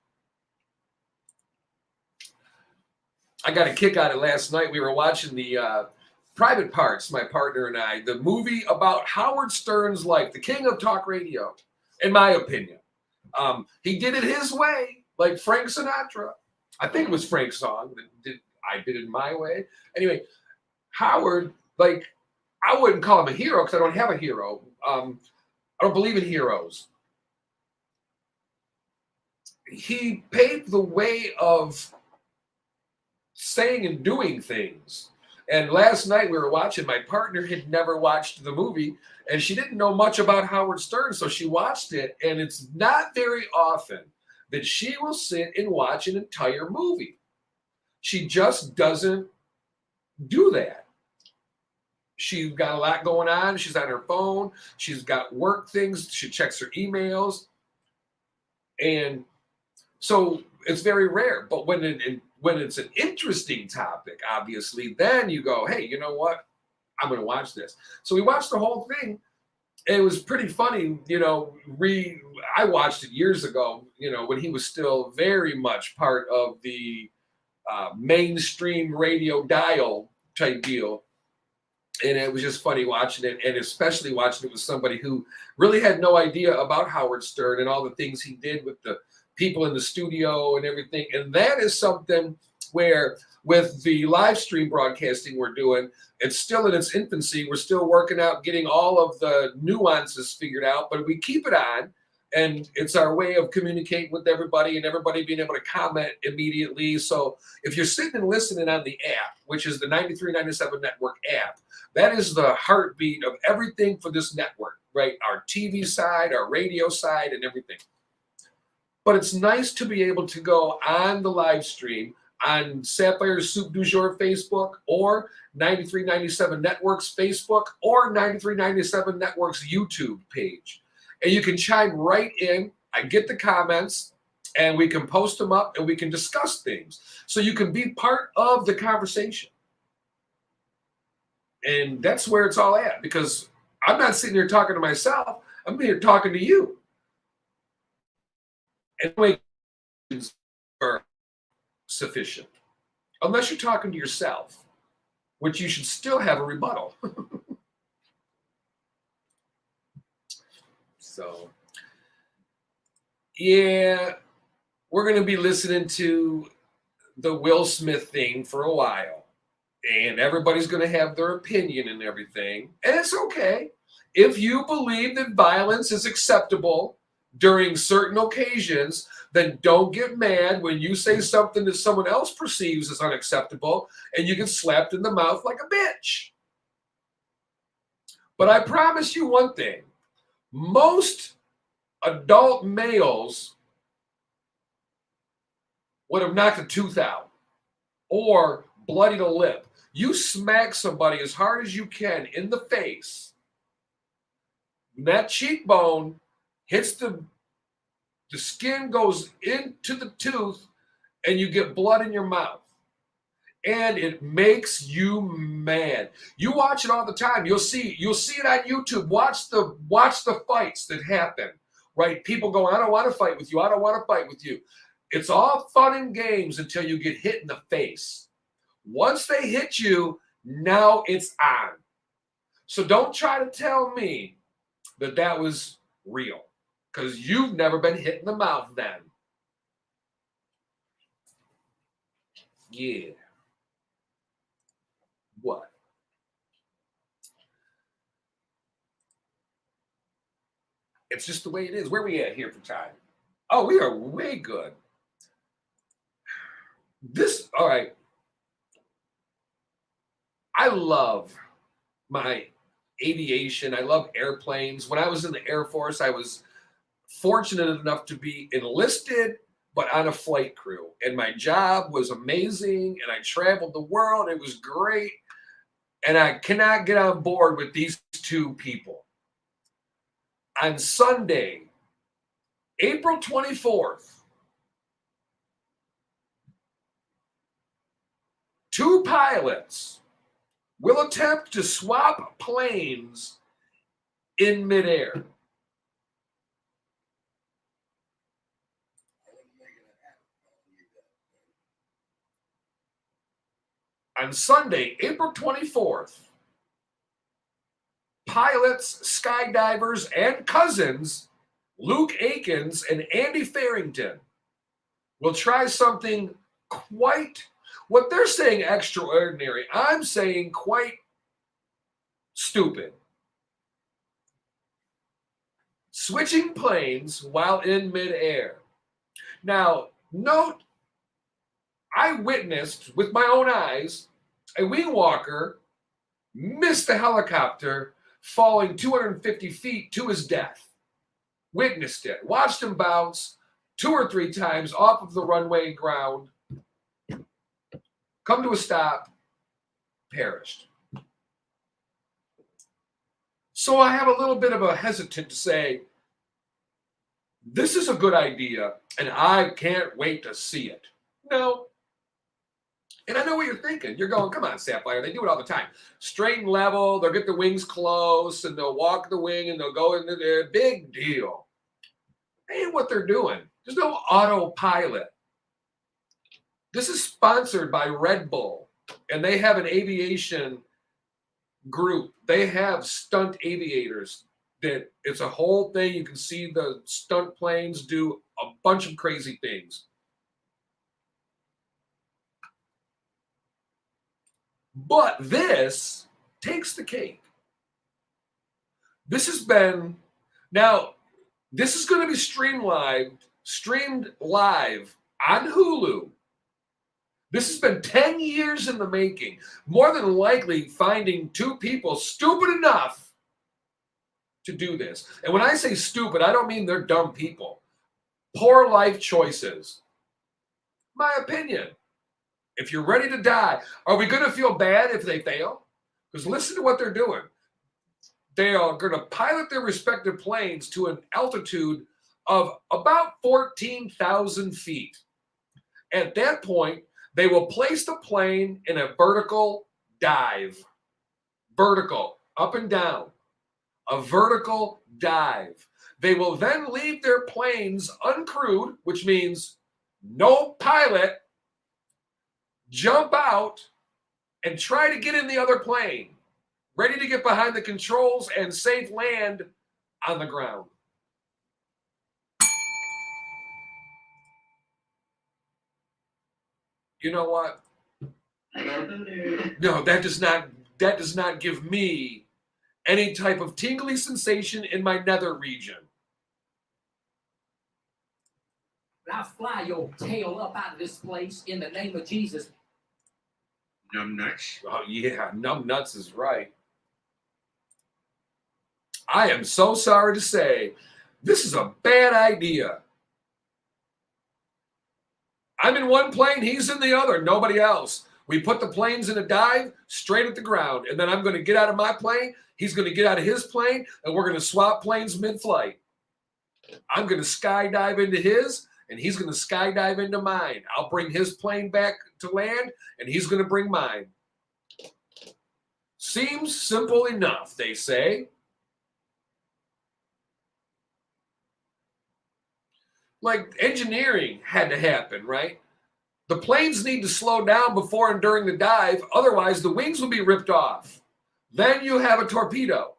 I got a kick out of it last night. We were watching the Private Parts, my partner and I, the movie about Howard Stern's life, the king of talk radio, in my opinion. He did it his way, like Frank Sinatra. I think it was Frank's song that I did it my way. Anyway, Howard, like, I wouldn't call him a hero because I don't have a hero. I don't believe in heroes. He paved the way of saying and doing things. And last night we were watching, my partner had never watched the movie and she didn't know much about Howard Stern. So she watched it, and it's not very often that she will sit and watch an entire movie. She just doesn't do that. She's got a lot going on. She's on her phone. She's got work things. She checks her emails. And so it's very rare. But when it's an interesting topic, obviously, then you go, hey, you know what? I'm going to watch this. So we watched the whole thing. And it was pretty funny. You know, I watched it years ago, you know, when he was still very much part of the mainstream radio dial type deal. And it was just funny watching it, and especially watching it with somebody who really had no idea about Howard Stern and all the things he did with the people in the studio and everything. And that is something where with the live stream broadcasting we're doing, it's still in its infancy. We're still working out getting all of the nuances figured out, but we keep it on. And it's our way of communicating with everybody and everybody being able to comment immediately. So if you're sitting and listening on the app, which is the 93.97 Network app, that is the heartbeat of everything for this network, right? Our TV side, our radio side, and everything. But it's nice to be able to go on the live stream on Sapphire's Soup du Jour Facebook or 93.97 Network's Facebook or 93.97 Network's YouTube page. And you can chime right in. I get the comments, and we can post them up, and we can discuss things. So you can be part of the conversation. And that's where it's all at, because I'm not sitting here talking to myself. I'm here talking to you. And questions are sufficient. Unless you're talking to yourself, which you should still have a rebuttal. So, yeah, we're going to be listening to the Will Smith thing for a while. And everybody's going to have their opinion and everything. And it's okay. If you believe that violence is acceptable during certain occasions, then don't get mad when you say something that someone else perceives as unacceptable and you get slapped in the mouth like a bitch. But I promise you one thing. Most adult males would have knocked a tooth out or bloodied a lip. You smack somebody as hard as you can in the face. That cheekbone hits the skin goes into the tooth, and you get blood in your mouth. And it makes you mad. You watch it all the time. You'll see it on YouTube. Watch the fights that happen. Right? People go, I don't want to fight with you. I don't want to fight with you. It's all fun and games until you get hit in the face. Once they hit you, now it's on. So don't try to tell me that was real, because you've never been hit in the mouth then. Yeah. What? It's just the way it is. Where are we at here for time? Oh, we are way good. All right. I love my aviation. I love airplanes. When I was in the Air Force, I was fortunate enough to be enlisted, but on a flight crew. And my job was amazing, and I traveled the world. It was great. And I cannot get on board with these two people. On Sunday, April 24th, two pilots will attempt to swap planes in midair. On Sunday, April 24th, pilots, skydivers, and cousins, Luke Akins and Andy Farrington, will try something quite, what they're saying extraordinary, I'm saying quite stupid. Switching planes while in midair. Now, note, I witnessed with my own eyes a wing walker miss the helicopter falling 250 feet to his death. Witnessed it. Watched him bounce 2 or 3 times off of the runway ground. Come to a stop. Perished. So I have a little bit of a hesitant to say, this is a good idea, and I can't wait to see it. No. And I know what you're thinking. You're going, come on, Sapphire. They do it all the time. Straight and level. They'll get the wings close, and they'll walk the wing, and they'll go into there. Big deal. Ain't what they're doing. There's no autopilot. This is sponsored by Red Bull, and they have an aviation group. They have stunt aviators. That it's a whole thing. You can see the stunt planes do a bunch of crazy things. But this takes the cake. This has been, now, this is going to be streamed live on Hulu. This has been 10 years in the making. More than likely finding two people stupid enough to do this. And when I say stupid, I don't mean they're dumb people. Poor life choices. My opinion. If you're ready to die, are we going to feel bad if they fail? Because listen to what they're doing. They are going to pilot their respective planes to an altitude of about 14,000 feet. At that point, they will place the plane in a vertical dive. Vertical, up and down. A vertical dive. They will then leave their planes uncrewed, which means no pilot, jump out and try to get in the other plane, ready to get behind the controls and safe land on the ground. You know what? No, that does not give me any type of tingly sensation in my nether region. I'll fly your tail up out of this place in the name of Jesus. Numbnuts. Oh, yeah, numbnuts is right. I am so sorry to say, this is a bad idea. I'm in one plane, he's in the other, nobody else. We put the planes in a dive straight at the ground, and then I'm going to get out of my plane, he's going to get out of his plane, and we're going to swap planes mid-flight. I'm going to skydive into his, and he's going to skydive into mine. I'll bring his plane back to land, and he's going to bring mine. Seems simple enough, they say. Like engineering had to happen, right? The planes need to slow down before and during the dive, otherwise the wings will be ripped off. Then you have a torpedo.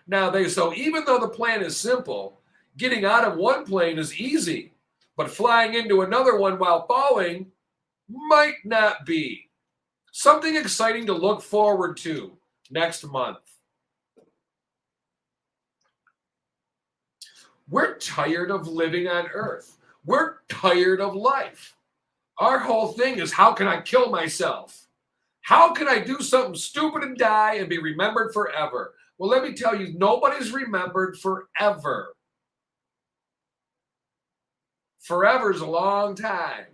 Now, so even though the plan is simple, getting out of one plane is easy, but flying into another one while falling might not be. Something exciting to look forward to next month. We're tired of living on Earth. We're tired of life. Our whole thing is, how can I kill myself? How can I do something stupid and die and be remembered forever? Well, let me tell you, nobody's remembered forever. Forever is a long time.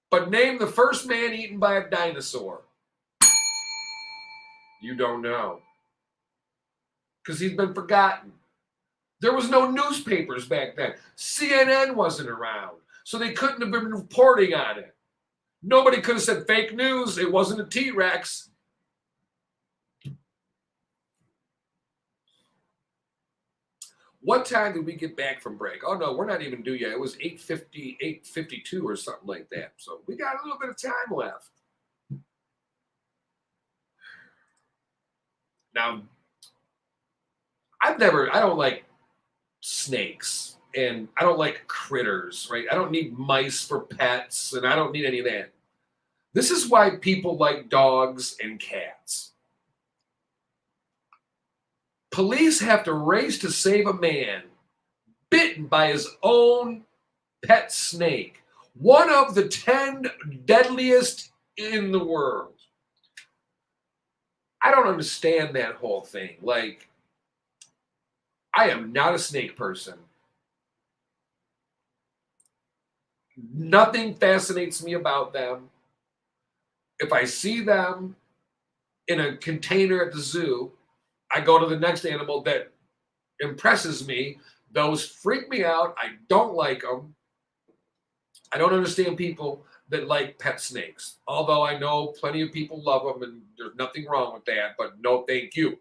But name the first man eaten by a dinosaur. You don't know. Because he's been forgotten. There was no newspapers back then. CNN wasn't around. So they couldn't have been reporting on it. Nobody could have said fake news. It wasn't a T-Rex. What time did we get back from break? Oh, no, we're not even due yet. It was 8:50, 8:52 or something like that. So we got a little bit of time left. Now, I don't like snakes, and I don't like critters, right? I don't need mice for pets, and I don't need any of that. This is why people like dogs and cats. Police have to race to save a man bitten by his own pet snake, one of the 10 deadliest in the world. I don't understand that whole thing. Like, I am not a snake person. Nothing fascinates me about them. If I see them in a container at the zoo, I go to the next animal that impresses me. Those freak me out. I don't like them. I don't understand people that like pet snakes, although I know plenty of people love them, and there's nothing wrong with that, but no thank you.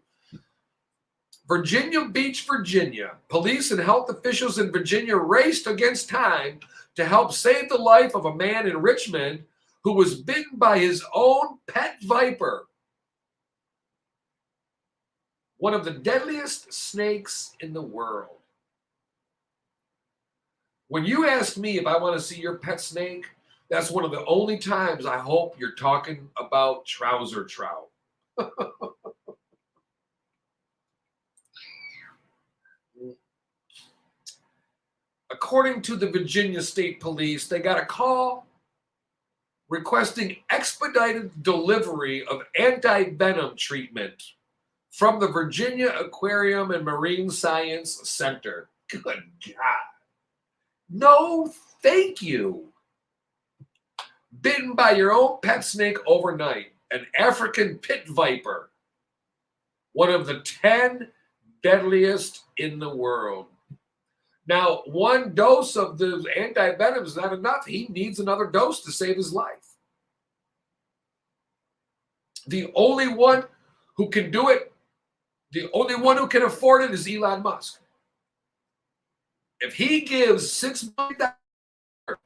Virginia Beach, Virginia. Police and health officials in Virginia raced against time to help save the life of a man in Richmond who was bitten by his own pet viper, one of the deadliest snakes in the world. When you ask me if I want to see your pet snake, that's one of the only times I hope you're talking about trouser trout. According to the Virginia State Police, they got a call requesting expedited delivery of anti-venom treatment from the Virginia Aquarium and Marine Science Center. Good God. No, thank you. Bitten by your own pet snake overnight, an African pit viper, one of the 10 deadliest in the world. Now, one dose of the anti-venom is not enough. He needs another dose to save his life. The only one who can do it, the only one who can afford it is Elon Musk. If he gives $6 million to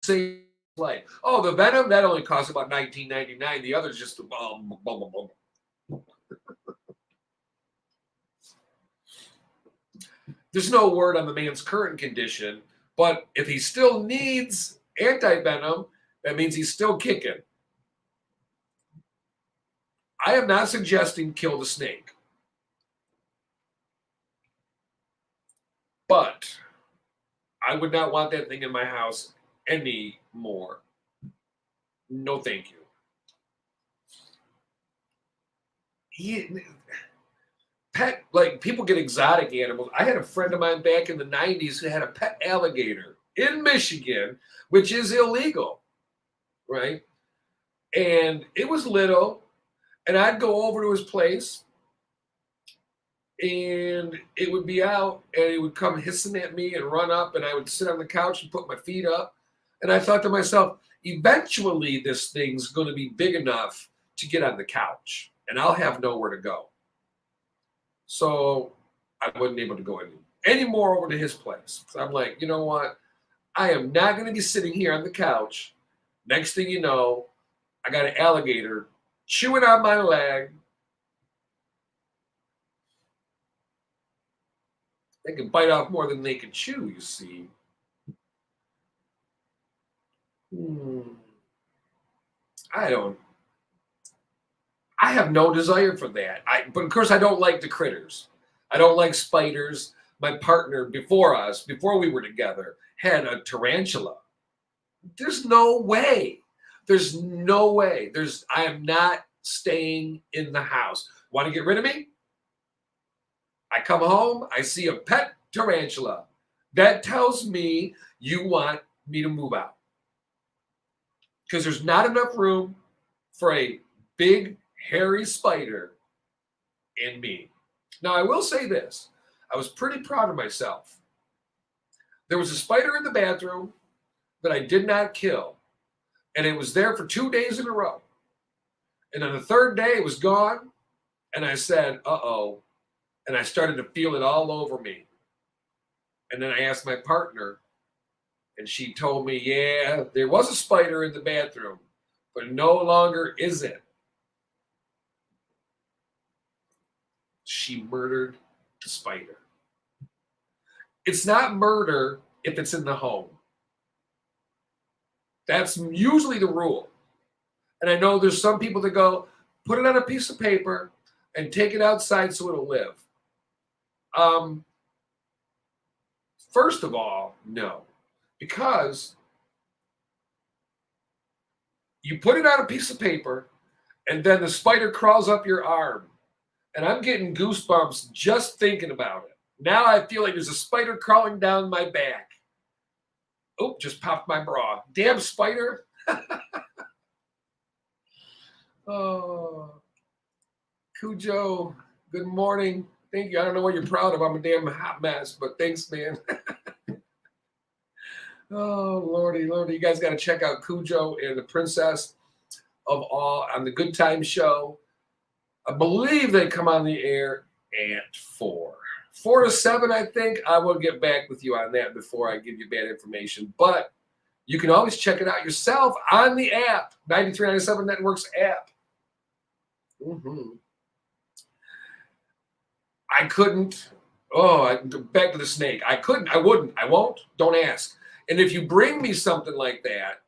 save his life. Oh, the venom, that only costs about $19.99. The other's just There's no word on the man's current condition, but if he still needs anti-venom, that means he's still kicking. I am not suggesting kill the snake. But I would not want that thing in my house anymore. No, thank you. Pet, like, people get exotic animals. I had a friend of mine back in the 90s who had a pet alligator in Michigan, which is illegal, right? And it was little, and I'd go over to his place, and it would be out, and it would come hissing at me and run up, and I would sit on the couch and put my feet up. And I thought to myself, eventually this thing's going to be big enough to get on the couch, and I'll have nowhere to go. So I wasn't able to go any more over to his place. So I'm like, you know what? I am not going to be sitting here on the couch. Next thing you know, I got an alligator chewing on my leg. They can bite off more than they can chew, you see. I have no desire for that. But of course, I don't like the critters. I don't like spiders. My partner before we were together, had a tarantula. There's no way. There's no way. I am not staying in the house. Want to get rid of me? I come home, I see a pet tarantula. That tells me you want me to move out. Because there's not enough room for a big, hairy spider in me. Now, I will say this. I was pretty proud of myself. There was a spider in the bathroom that I did not kill. And it was there for 2 days in a row. And on the third day, it was gone. And I said, uh-oh. And I started to feel it all over me. And then I asked my partner, and she told me, yeah, there was a spider in the bathroom, but no longer is it. She murdered the spider. It's not murder if it's in the home. That's usually the rule. And I know there's some people that go, put it on a piece of paper and take it outside so it'll live. First of all, no. Because you put it on a piece of paper and then the spider crawls up your arm. And I'm getting goosebumps just thinking about it. Now I feel like there's a spider crawling down my back. Oh, just popped my bra. Damn spider. Oh, Cujo, good morning. Thank you. I don't know what you're proud of. I'm a damn hot mess, but thanks, man. Oh, Lordy. You guys got to check out Cujo and the Princess of All on the Good Time Show. I believe they come on the air at 4 to 7, I think. I will get back with you on that before I give you bad information. But you can always check it out yourself on the app, 9397 Networks app. I couldn't. Back to the snake. I couldn't. I wouldn't. I won't. Don't ask. And if you bring me something like that,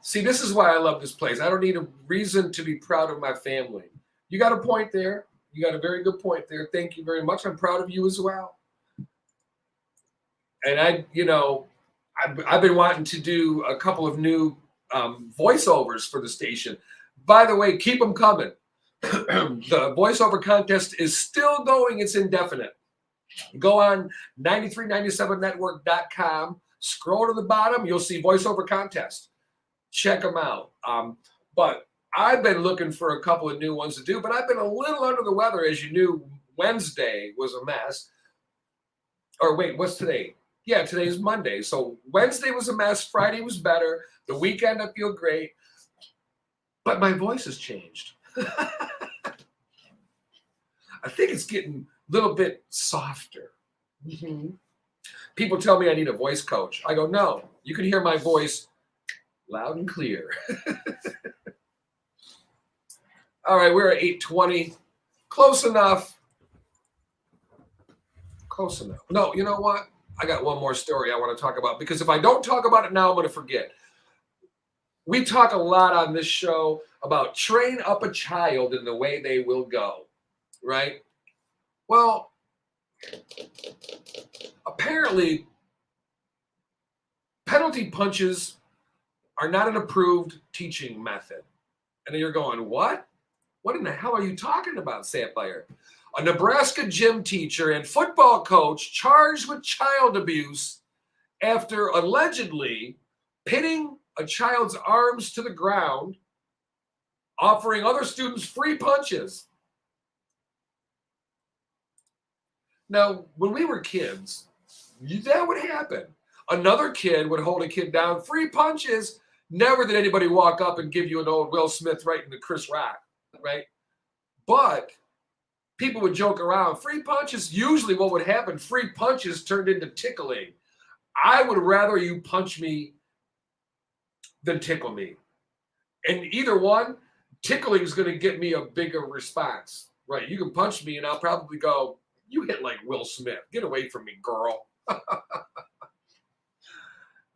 see, this is why I love this place. I don't need a reason to be proud of my family. You got a point there. You got a very good point there. Thank you very much. I'm proud of you as well. And I've been wanting to do a couple of new voiceovers for the station. By the way, keep them coming. The voiceover contest is still going. It's indefinite. Go on 9397network.com. Scroll to the bottom. You'll see voiceover contest. Check them out. But I've been looking for a couple of new ones to do, but I've been a little under the weather. As you knew, Wednesday was a mess. Or wait, what's today? Yeah, today's Monday. So Wednesday was a mess. Friday was better. The weekend, I feel great. But my voice has changed. I think it's getting a little bit softer. People tell me I need a voice coach. I go, no, you can hear my voice loud and clear. All right, we're at 8:20. Close enough. No, you know what? I got one more story I want to talk about, because if I don't talk about it now, I'm going to forget. We talk a lot on this show about train up a child in the way they will go, right? Well, apparently, penalty punches are not an approved teaching method. And you're going, what? What in the hell are you talking about, Sapphire? A Nebraska gym teacher and football coach charged with child abuse after allegedly pinning a child's arms to the ground, offering other students free punches. Now, when we were kids, that would happen. Another kid would hold a kid down, free punches. Never did anybody walk up and give you an old Will Smith right into Chris Rock, right? But people would joke around. Free punches, usually what would happen, free punches turned into tickling. I would rather you punch me than tickle me. And either one, tickling is going to get me a bigger response, right? You can punch me and I'll probably go, you hit like Will Smith. Get away from me, girl.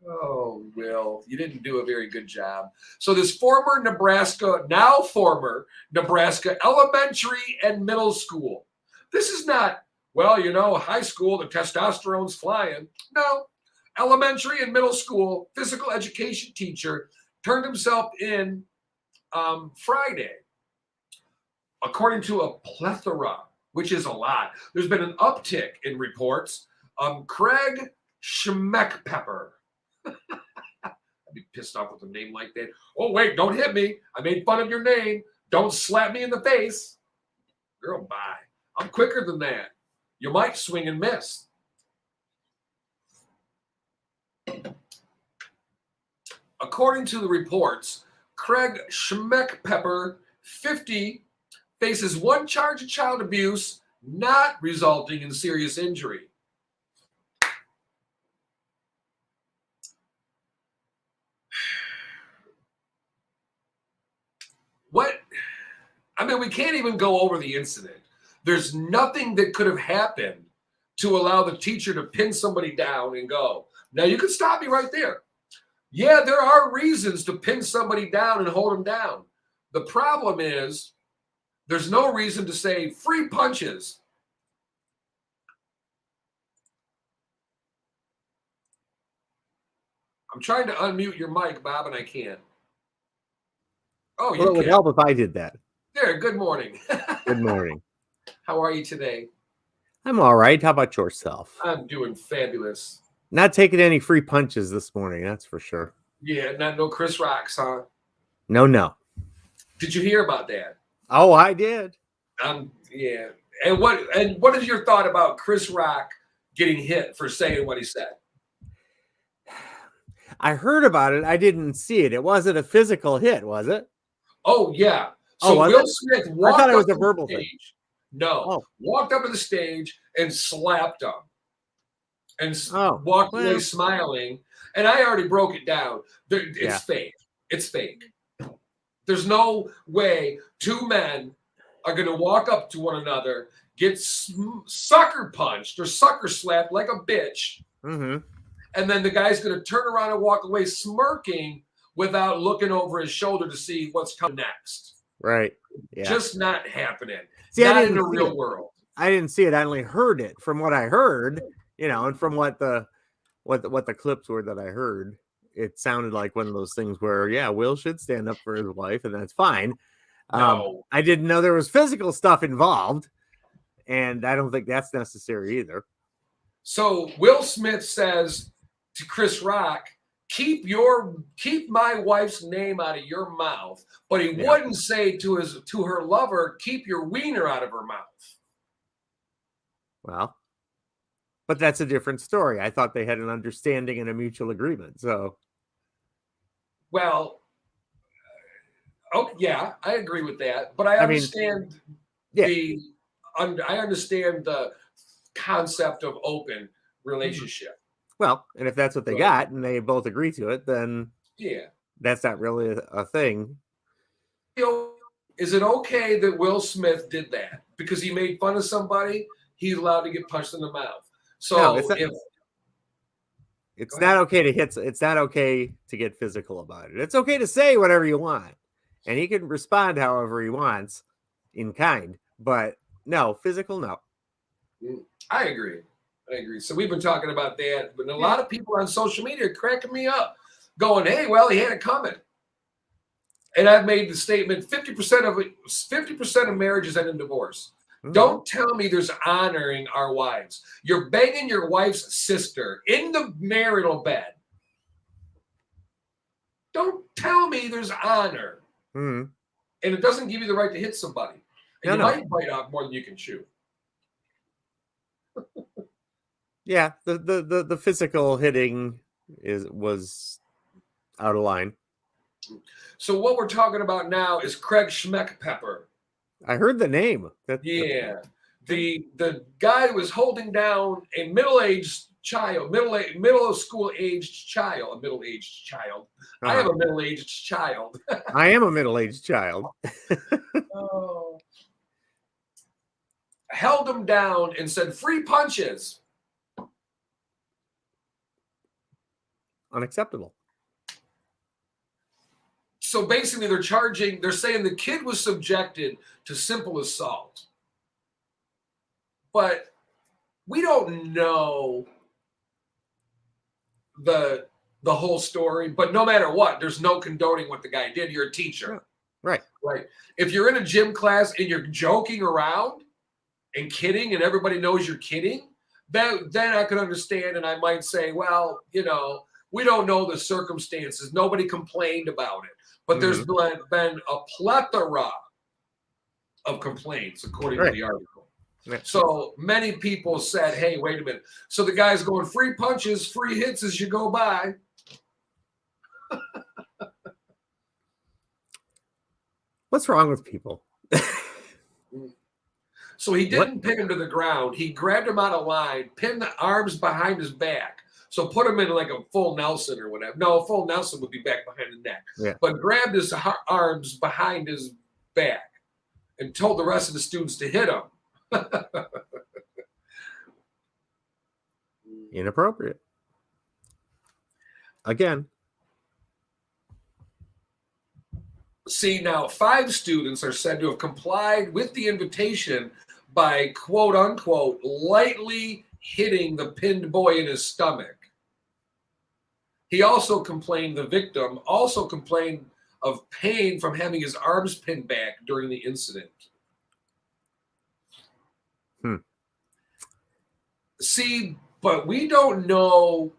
Oh, Will, you didn't do a very good job. So this now former Nebraska elementary and middle school. This is not, high school, the testosterone's flying. No, elementary and middle school physical education teacher turned himself in Friday. According to a plethora, which is a lot, there's been an uptick in reports. Craig Schmeckpepper. I'd be pissed off with a name like that. Oh, wait, don't hit me. I made fun of your name. Don't slap me in the face. Girl, bye. I'm quicker than that. You might swing and miss. According to the reports, Craig Schmeckpepper, 50, faces one charge of child abuse, not resulting in serious injury. What? I mean, we can't even go over the incident. There's nothing that could have happened to allow the teacher to pin somebody down and go. Now, you can stop me right there. Yeah, there are reasons to pin somebody down and hold them down. The problem is there's no reason to say free punches. I'm trying to unmute your mic, Bob, and I can't. Oh, you Well, it would can. help if I did that. There, good morning. Good morning. How are you today? I'm all right. How about yourself? I'm doing fabulous. Not taking any free punches this morning, that's for sure. Yeah, not no Chris Rocks, huh? No. Did you hear about that? Oh, I did. Yeah. And what is your thought about Chris Rock getting hit for saying what he said? I heard about it. I didn't see it. It wasn't a physical hit, was it? Oh, yeah. Oh, So was Will it? Smith I walked thought it up was a to verbal the thing. stage. No. Oh. Walked up to the stage and slapped him. And Oh, walked away well. smiling. And I already broke it down. It's Yeah. fake. It's fake. There's no way two men are going to walk up to one another, get sucker punched or sucker slapped like a bitch, Mm-hmm. and then the guy's going to turn around and walk away smirking without looking over his shoulder to see what's coming next. Right. Yeah. Just not happening. See, I Not in didn't the see real it. world. I didn't see it. I only heard it. From what I heard, and from what the clips were that I heard, it sounded like one of those things where, yeah, Will should stand up for his wife, and that's fine. No. I didn't know there was physical stuff involved, and I don't think that's necessary either. So Will Smith says to Chris Rock, keep my wife's name out of your mouth, but he wouldn't say to her lover, keep your wiener out of her mouth. Well, but that's a different story. I thought they had an understanding and a mutual agreement. So, oh yeah, I agree with that. But I understand I understand the concept of open relationship. Well, and if that's what they got and they both agree to it, then that's not really a thing. Is it okay that Will Smith did that because he made fun of somebody? He's allowed to get punched in the mouth. So no, it's not okay to hit. It's not okay to get physical about it. It's okay to say whatever you want, and he can respond however he wants, in kind. But no, physical, no. I agree. So we've been talking about that, but a lot of people on social media are cracking me up, going, "Hey, well, he had it coming." And I've made the statement: 50% of marriages end in divorce. Mm-hmm. Don't tell me there's honoring our wives. You're banging your wife's sister in the marital bed. Don't tell me there's honor. Mm-hmm. And it doesn't give you the right to hit somebody. And you might bite off more than you can chew. Yeah, the physical hitting was out of line. So what we're talking about now is Craig Schmeckpepper. I heard the name. The guy was holding down a middle-aged child, middle school aged child, a middle-aged child. I have a middle-aged child. I am a middle-aged child. Held him down and said, "Free punches." Unacceptable. So basically they're saying the kid was subjected to simple assault. But we don't know the whole story. But no matter what, there's no condoning what the guy did. You're a teacher. Right. Right. If you're in a gym class and you're joking around and kidding and everybody knows you're kidding, then I could understand and I might say, well, we don't know the circumstances. Nobody complained about it. But there's been a plethora of complaints, according to the article. Yeah. So many people said, hey, wait a minute. So the guy's going free punches, free hits as you go by. What's wrong with people? So he didn't pin him to the ground. He grabbed him out of line, pinned the arms behind his back. So put him in like a full Nelson or whatever. No, a full Nelson would be back behind the neck. Yeah. But grabbed his arms behind his back and told the rest of the students to hit him. Inappropriate. Again. See, now 5 students are said to have complied with the invitation by, quote unquote, lightly hitting the pinned boy in his stomach. The victim also complained of pain from having his arms pinned back during the incident. See, but we don't know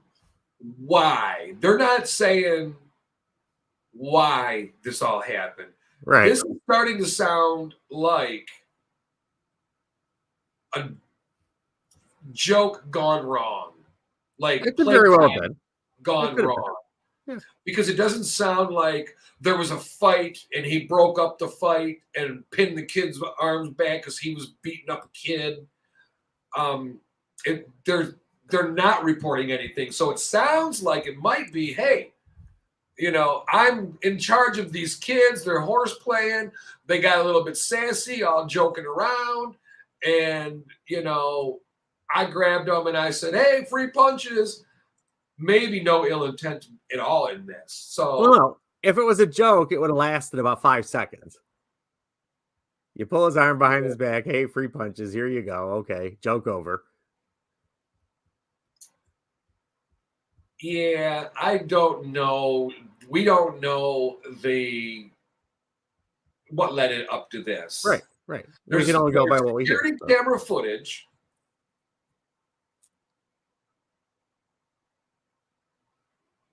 why. They're not saying why this all happened. Right. This is starting to sound like a joke gone wrong. Like it could very well have been gone wrong. Yeah. Because it doesn't sound like there was a fight and he broke up the fight and pinned the kid's arms back because he was beating up a kid. They're not reporting anything. So it sounds like it might be, hey, I'm in charge of these kids. They're horse playing. They got a little bit sassy, all joking around. And, I grabbed them and I said, hey, free punches. Maybe no ill intent at all in this. So, well, no. If it was a joke, it would have lasted about 5 seconds. You pull his arm behind his back. Hey, free punches. Here you go. Okay. Joke over. Yeah, I don't know. We don't know what led it up to this. Right. We can only go by what we hear. Security camera footage.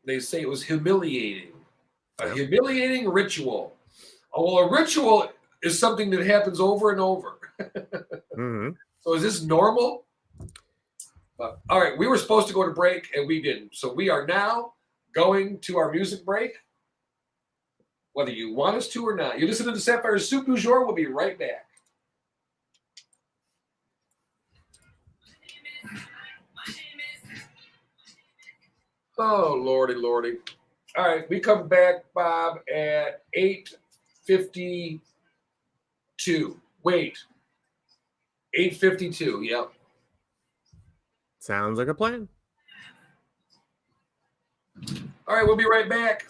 They say it was humiliating. A humiliating ritual. Oh, well, a ritual is something that happens over and over. So is this normal? All right, we were supposed to go to break and we didn't. So we are now going to our music break. Whether you want us to or not. You're listening to Sapphire's Soup du Jour. We'll be right back. Oh, Lordy. All right, we come back, Bob, at 8:52. Wait. 8:52, yep. Sounds like a plan. All right, we'll be right back.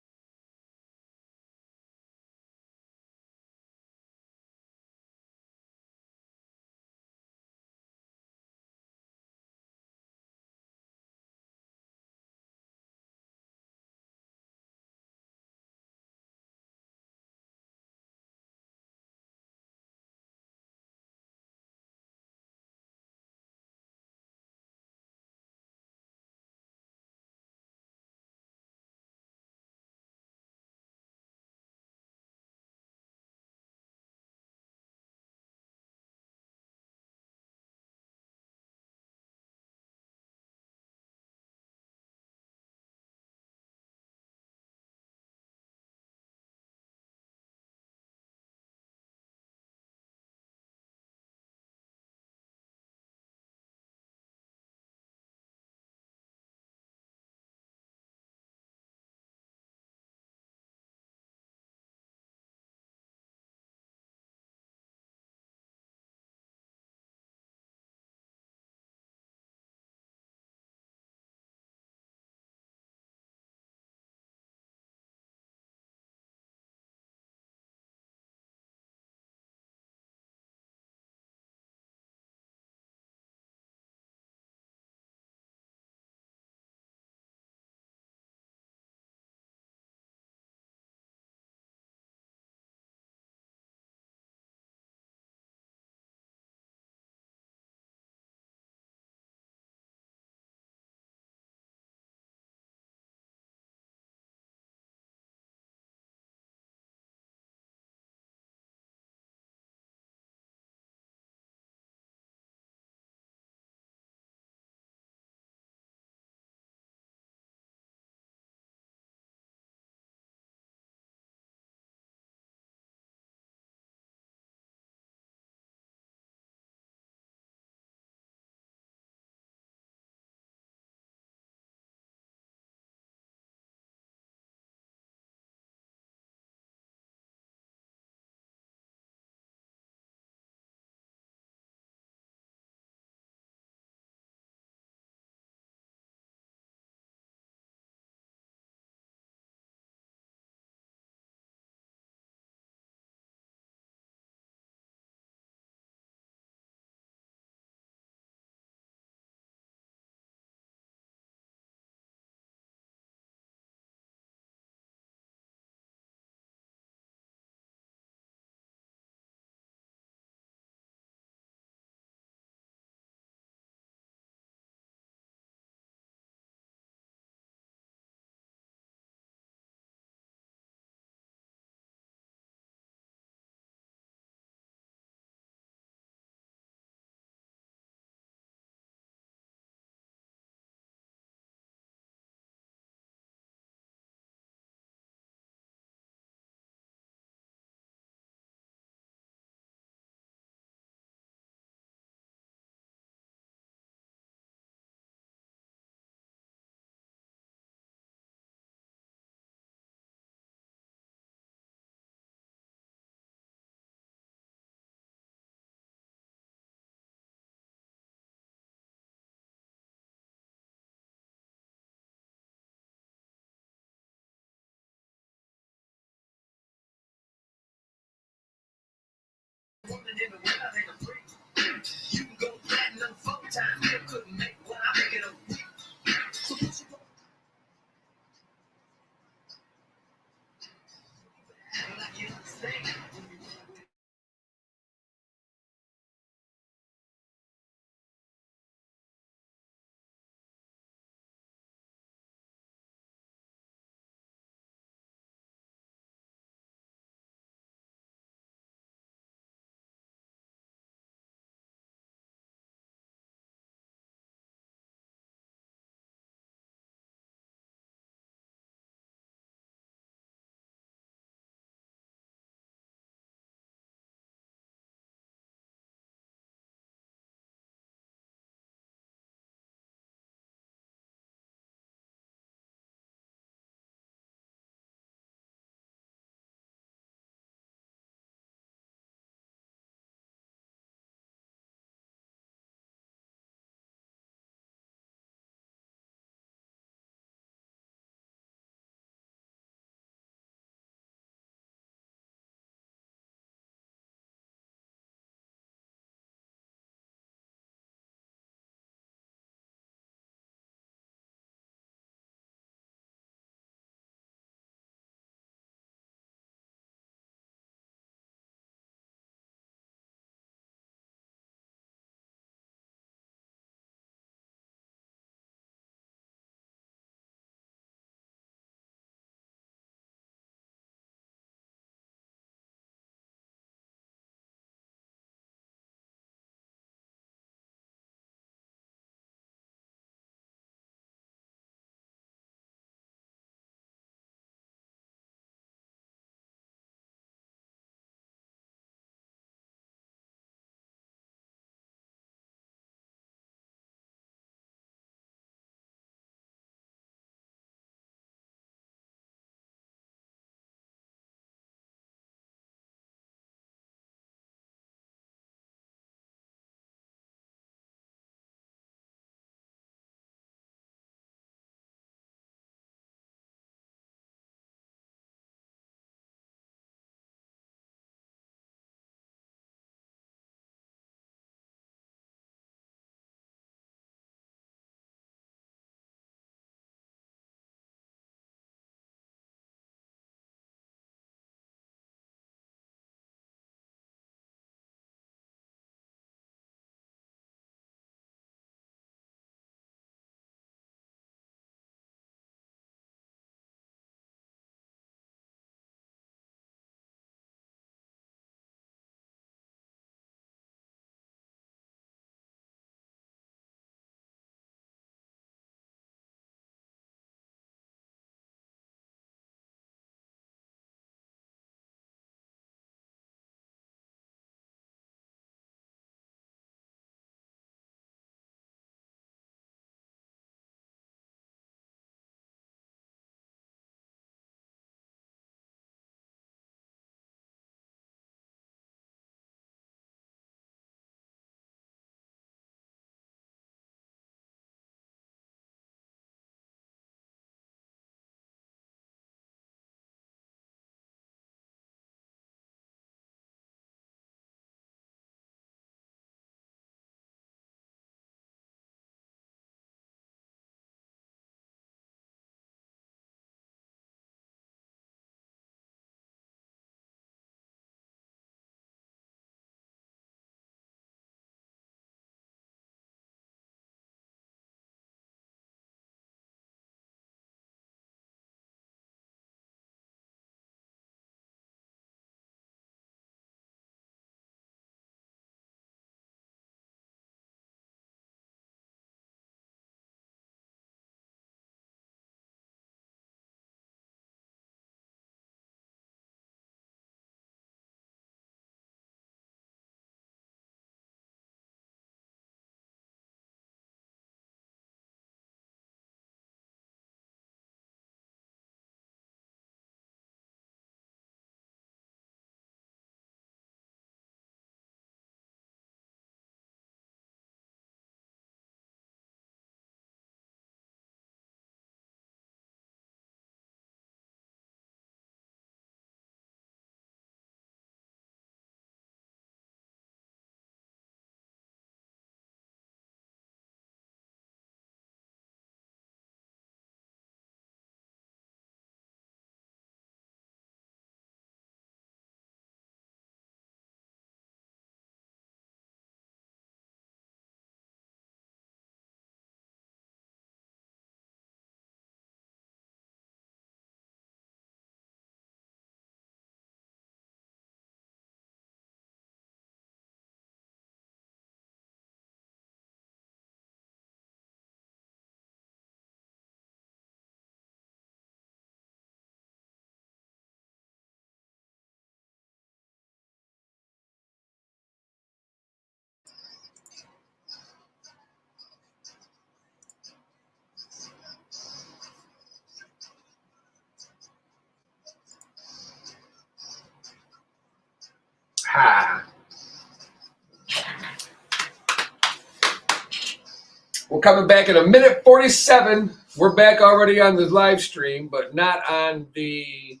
We're coming back in a minute 47. We're back already on the live stream, but not on the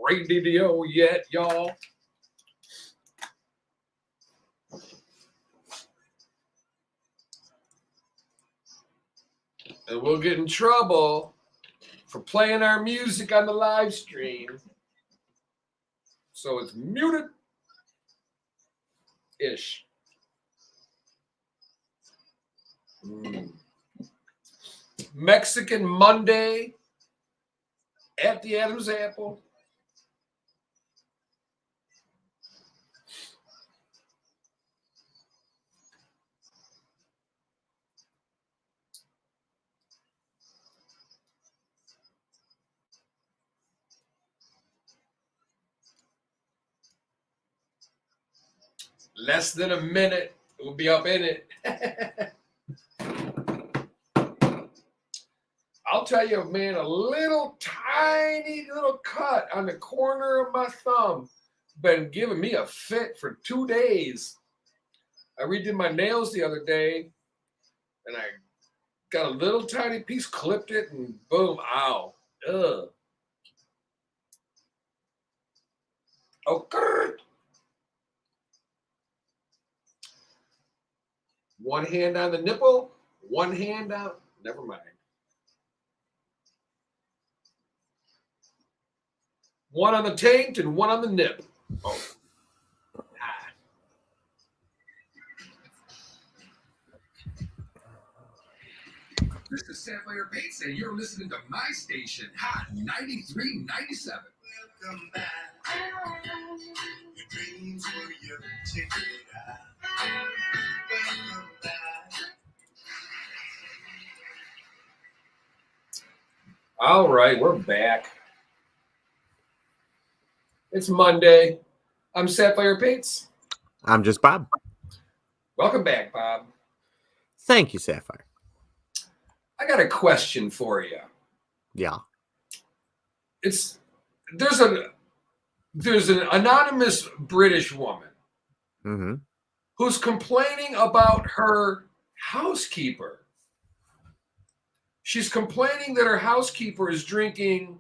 radio yet, y'all. And we'll get in trouble for playing our music on the live stream. So it's muted-ish. Mexican Monday at the Adam's Apple. Less than a minute, we'll be up in it. I'll tell you, man, a little tiny little cut on the corner of my thumb been giving me a fit for 2 days. I redid my nails the other day, and I got a little tiny piece, clipped it, and boom, ow. Ugh. Oh, grrr. One hand on the nipple, one hand out. Never mind. One on the taint and one on the nip. Oh. This is Sapphire Bates, and you're listening to my station, Hot 93.97. Welcome back. Your dreams were your ticket out. Welcome back. All right, we're back. It's Monday. I'm Sapphire Bates. I'm just Bob. Welcome back, Bob. Thank you, Sapphire. I got a question for you. Yeah. There's an anonymous British woman Mm-hmm. who's complaining about her housekeeper. She's complaining that her housekeeper is drinking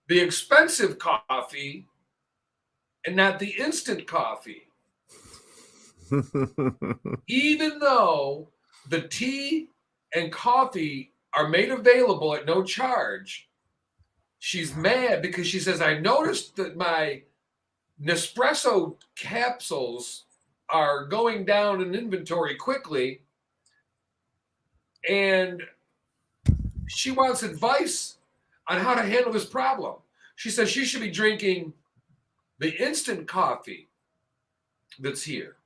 the expensive coffee and not the instant coffee, even though the tea and coffee are made available at no charge. She's mad because she says, I noticed that my Nespresso capsules are going down in inventory quickly, and she wants advice on how to handle this problem. She says she should be drinking the instant coffee that's here.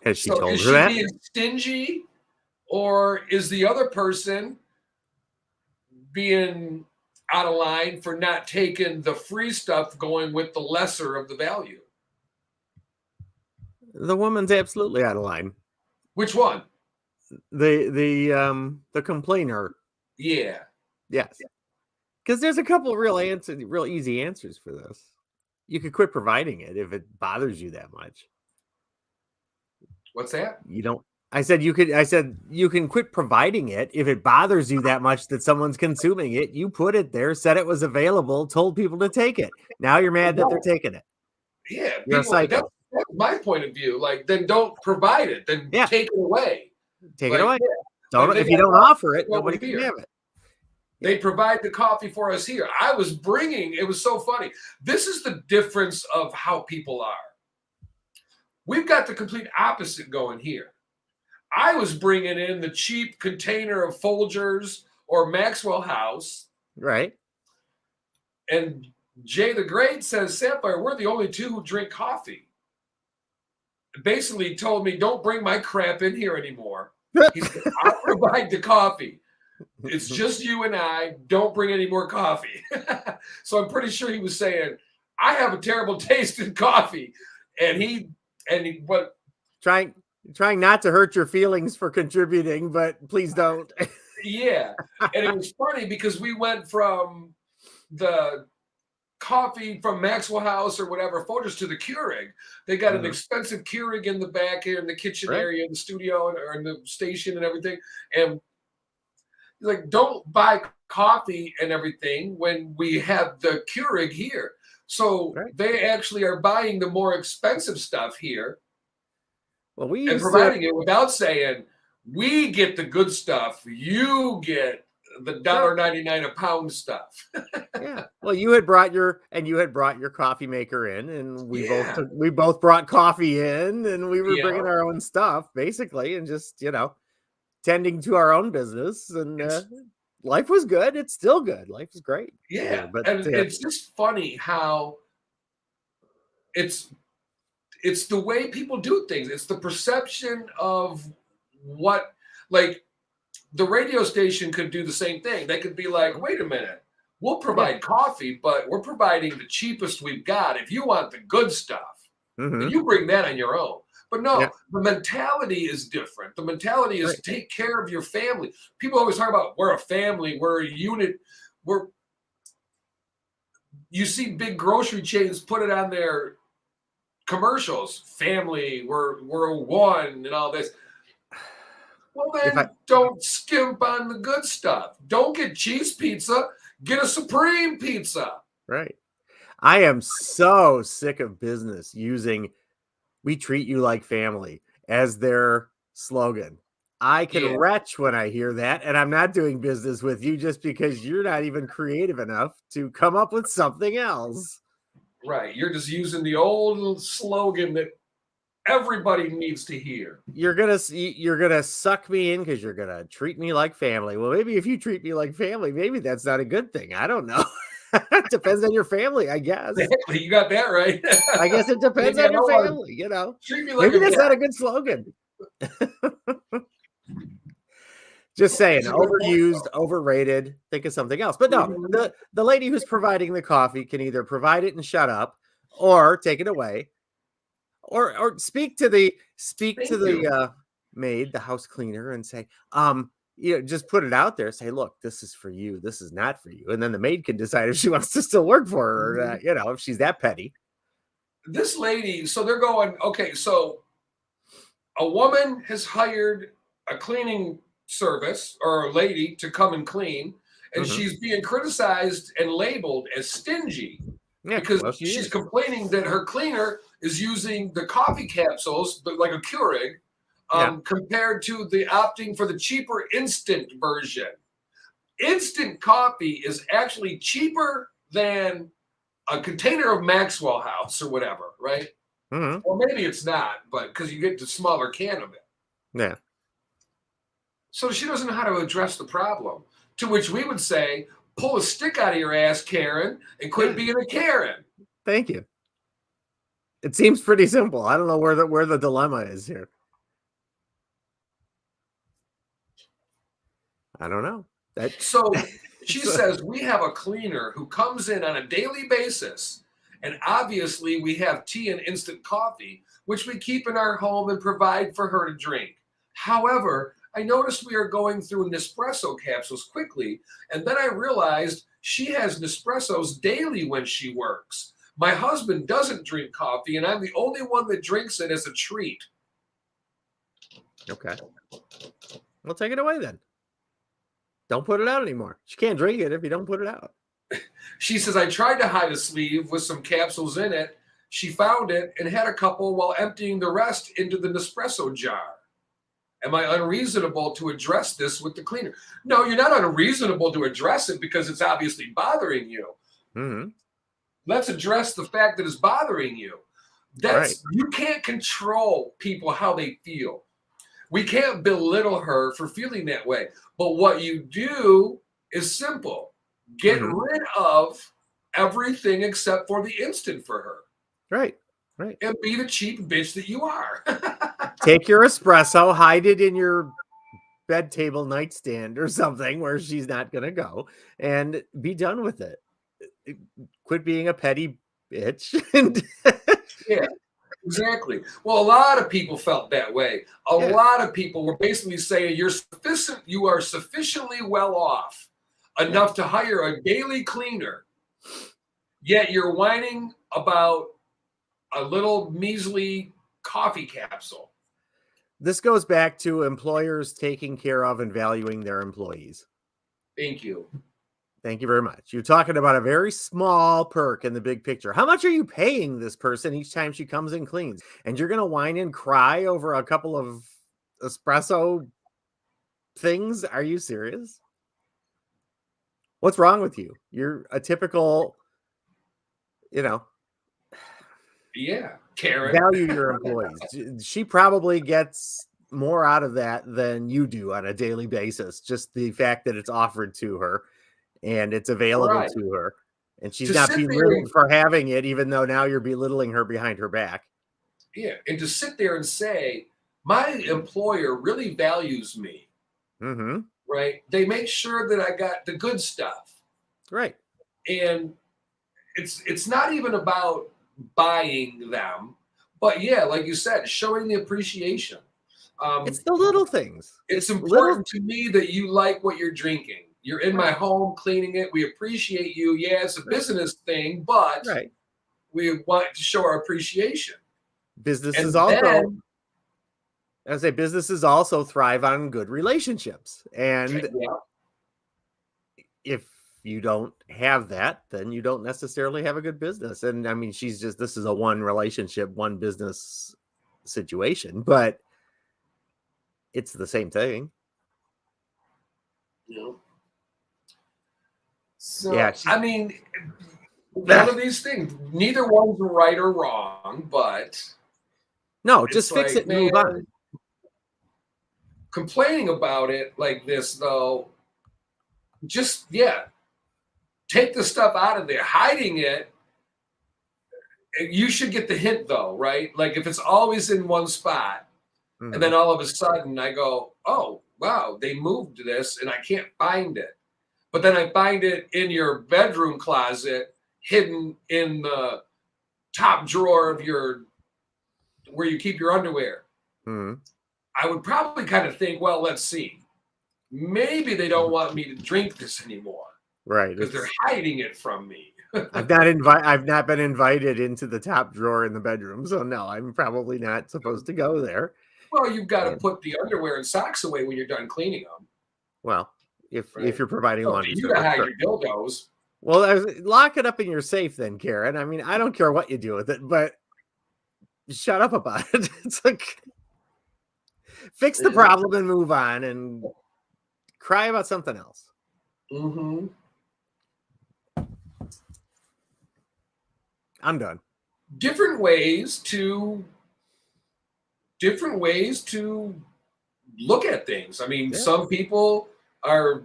Has she So told is her she that? being stingy, or is the other person being out of line for not taking the free stuff going with the lesser of the value? The woman's absolutely out of line. Which one? The complainer. Yeah. Yes. Because there's a couple of real easy answers for this. You could quit providing it if it bothers you that much. What's that? You don't. I said you can quit providing it if it bothers you that much that someone's consuming it. You put it there, said it was available, told people to take it. Now you're mad that they're taking it. Yeah. You're a psycho. That's my point of view. Like, then don't provide it. Then take it away. Take Like, it away. yeah. Don't Like, if you don't offer it, over nobody can here. have it. They provide the coffee for us here. I was bringing, it was so funny. This is the difference of how people are. We've got the complete opposite going here. I was bringing in the cheap container of Folgers or Maxwell House. Right. And Jay the Great says, Sapphire, we're the only two who drink coffee. Basically told me, don't bring my crap in here anymore. He said, I'll provide the coffee. It's just you and I. Don't bring any more coffee. So I'm pretty sure he was saying, I have a terrible taste in coffee. And he what Trying not to hurt your feelings for contributing, but please don't. yeah. And it was funny because we went from the coffee from Maxwell House or whatever, Folgers to the Keurig. They got an expensive Keurig in the back here in the kitchen area, in the studio, or in the station and everything. And like, don't buy coffee and everything when we have the Keurig here. So they actually are buying the more expensive stuff here. Well, we and providing it without saying, we get the good stuff, you get the $1.99 a pound stuff. Yeah. Well, you had brought your coffee maker in, and we both brought coffee in, and we were bringing our own stuff basically, and just tending to our own business, and life was good. It's still good. Life is great. Yeah, but and it's just funny how it's the way people do things. It's the perception of what, like, the radio station could do the same thing. They could be like, wait a minute, we'll provide coffee, but we're providing the cheapest we've got. If you want the good stuff, then you bring that on your own. But no, the mentality is different. The mentality is take care of your family. People always talk about we're a family, we're a unit. You see big grocery chains put it on their commercials, family, we're one, and all this. Well, then don't skimp on the good stuff. Don't get cheese pizza. Get a Supreme pizza. Right. I am so sick of business using "we treat you like family" as their slogan. I can retch when I hear that, and I'm not doing business with you just because you're not even creative enough to come up with something else. Right. You're just using the old slogan that everybody needs to hear. You're gonna suck me in because you're gonna treat me like family. Well, maybe if you treat me like family, maybe that's not a good thing. I don't know. It depends on your family, I guess. Exactly. You got that right. I guess it depends on your family. Treat me like maybe that's not a good slogan. Just saying, overused, overrated. Think of something else. But no, the lady who's providing the coffee can either provide it and shut up, or take it away, or speak to the maid, the house cleaner, and say, just put it out there. Say, look, this is for you. This is not for you. And then the maid can decide if she wants to still work for her, or if she's that petty. This lady, so they're going, okay, so a woman has hired a cleaning service or a lady to come and clean, and she's being criticized and labeled as stingy because she's complaining that her cleaner is using the coffee capsules, like a Keurig, compared to the opting for the cheaper instant version. Instant coffee is actually cheaper than a container of Maxwell House or whatever, right? Or maybe it's not, but because you get the smaller can of it. Yeah. So she doesn't know how to address the problem, to which we would say, pull a stick out of your ass, Karen, and quit being a Karen. Thank you. It seems pretty simple. I don't know where the dilemma is here. I don't know. So she says, we have a cleaner who comes in on a daily basis, and obviously we have tea and instant coffee, which we keep in our home and provide for her to drink. However, I noticed we are going through Nespresso capsules quickly, and then I realized she has Nespressos daily when she works. My husband doesn't drink coffee, and I'm the only one that drinks it as a treat. Okay. Well, take it away then. Don't put it out anymore. She can't drink it if you don't put it out. She says, I tried to hide a sleeve with some capsules in it. She found it and had a couple while emptying the rest into the Nespresso jar. Am I unreasonable to address this with the cleaner? No, you're not unreasonable to address it because it's obviously bothering you. Let's address the fact that it's bothering you. You can't control people how they feel. We can't belittle her for feeling that way. But what you do is simple. Get rid of everything except for the instant for her. Right. And be the cheap bitch that you are. Take your espresso, hide it in your bed table nightstand or something where she's not going to go, and be done with it. Quit being a petty bitch. Yeah, exactly. Well, a lot of people felt that way. A lot of people were basically saying you are sufficiently well off enough to hire a daily cleaner yet you're whining about a little measly coffee capsule. This goes back to employers taking care of and valuing their employees. Thank you. Thank you very much. You're talking about a very small perk in the big picture. How much are you paying this person each time she comes and cleans? And you're going to whine and cry over a couple of espresso things? Are you serious? What's wrong with you? You're a typical, Yeah, Karen. value your employees. She probably gets more out of that than you do on a daily basis. Just the fact that it's offered to her and it's available Right. to her. And she's To not sit there belittled and- for having it, even though now you're belittling her behind her back. Yeah, and to sit there and say, my employer really values me, Mm-hmm. right? They make sure that I got the good stuff. Right. And it's not even about buying them, but yeah, like you said, showing the appreciation. It's the little things. It's little- important to me that you like what you're drinking. You're in my home cleaning it. We appreciate you. Yeah, it's a business thing, but Right. we want to show our appreciation. Businesses And also, then- I say, businesses also thrive on good relationships. And Yeah. if you don't have that, then you don't necessarily have a good business. And I mean, this is a one relationship, one business situation, but it's the same thing. Yeah. So, Yeah, I mean, one of these things, neither one's right or wrong, but No, it's just fix like, it and move man, on. complaining about it like this, though, just, take the stuff out of there. Hiding it, you should get the hint, though, right? Like, if it's always in one spot, Mhm. and then all of a sudden I go, oh, wow, they moved this, and I can't find it. But then I find it in your bedroom closet, hidden in the top drawer of where you keep your underwear. Mhm. I would probably kind of think, well, let's see. Maybe they don't want me to drink this anymore Right. because they're hiding it from me. I've not been invited into the top drawer in the bedroom, so no, I'm probably not supposed to go there. Well, you've got to Yeah. put the underwear and socks away when you're done cleaning them. Well, if Right. you're providing Oh, laundry you service, to hide sure. your dildos. Well, lock it up in your safe then, Karen. I mean, I don't care what you do with it, but shut up about it. It's like, fix the Yeah. problem and move on and cry about something else. Mm-hmm. I'm done. Different ways to look at things. I mean, Yeah. some people are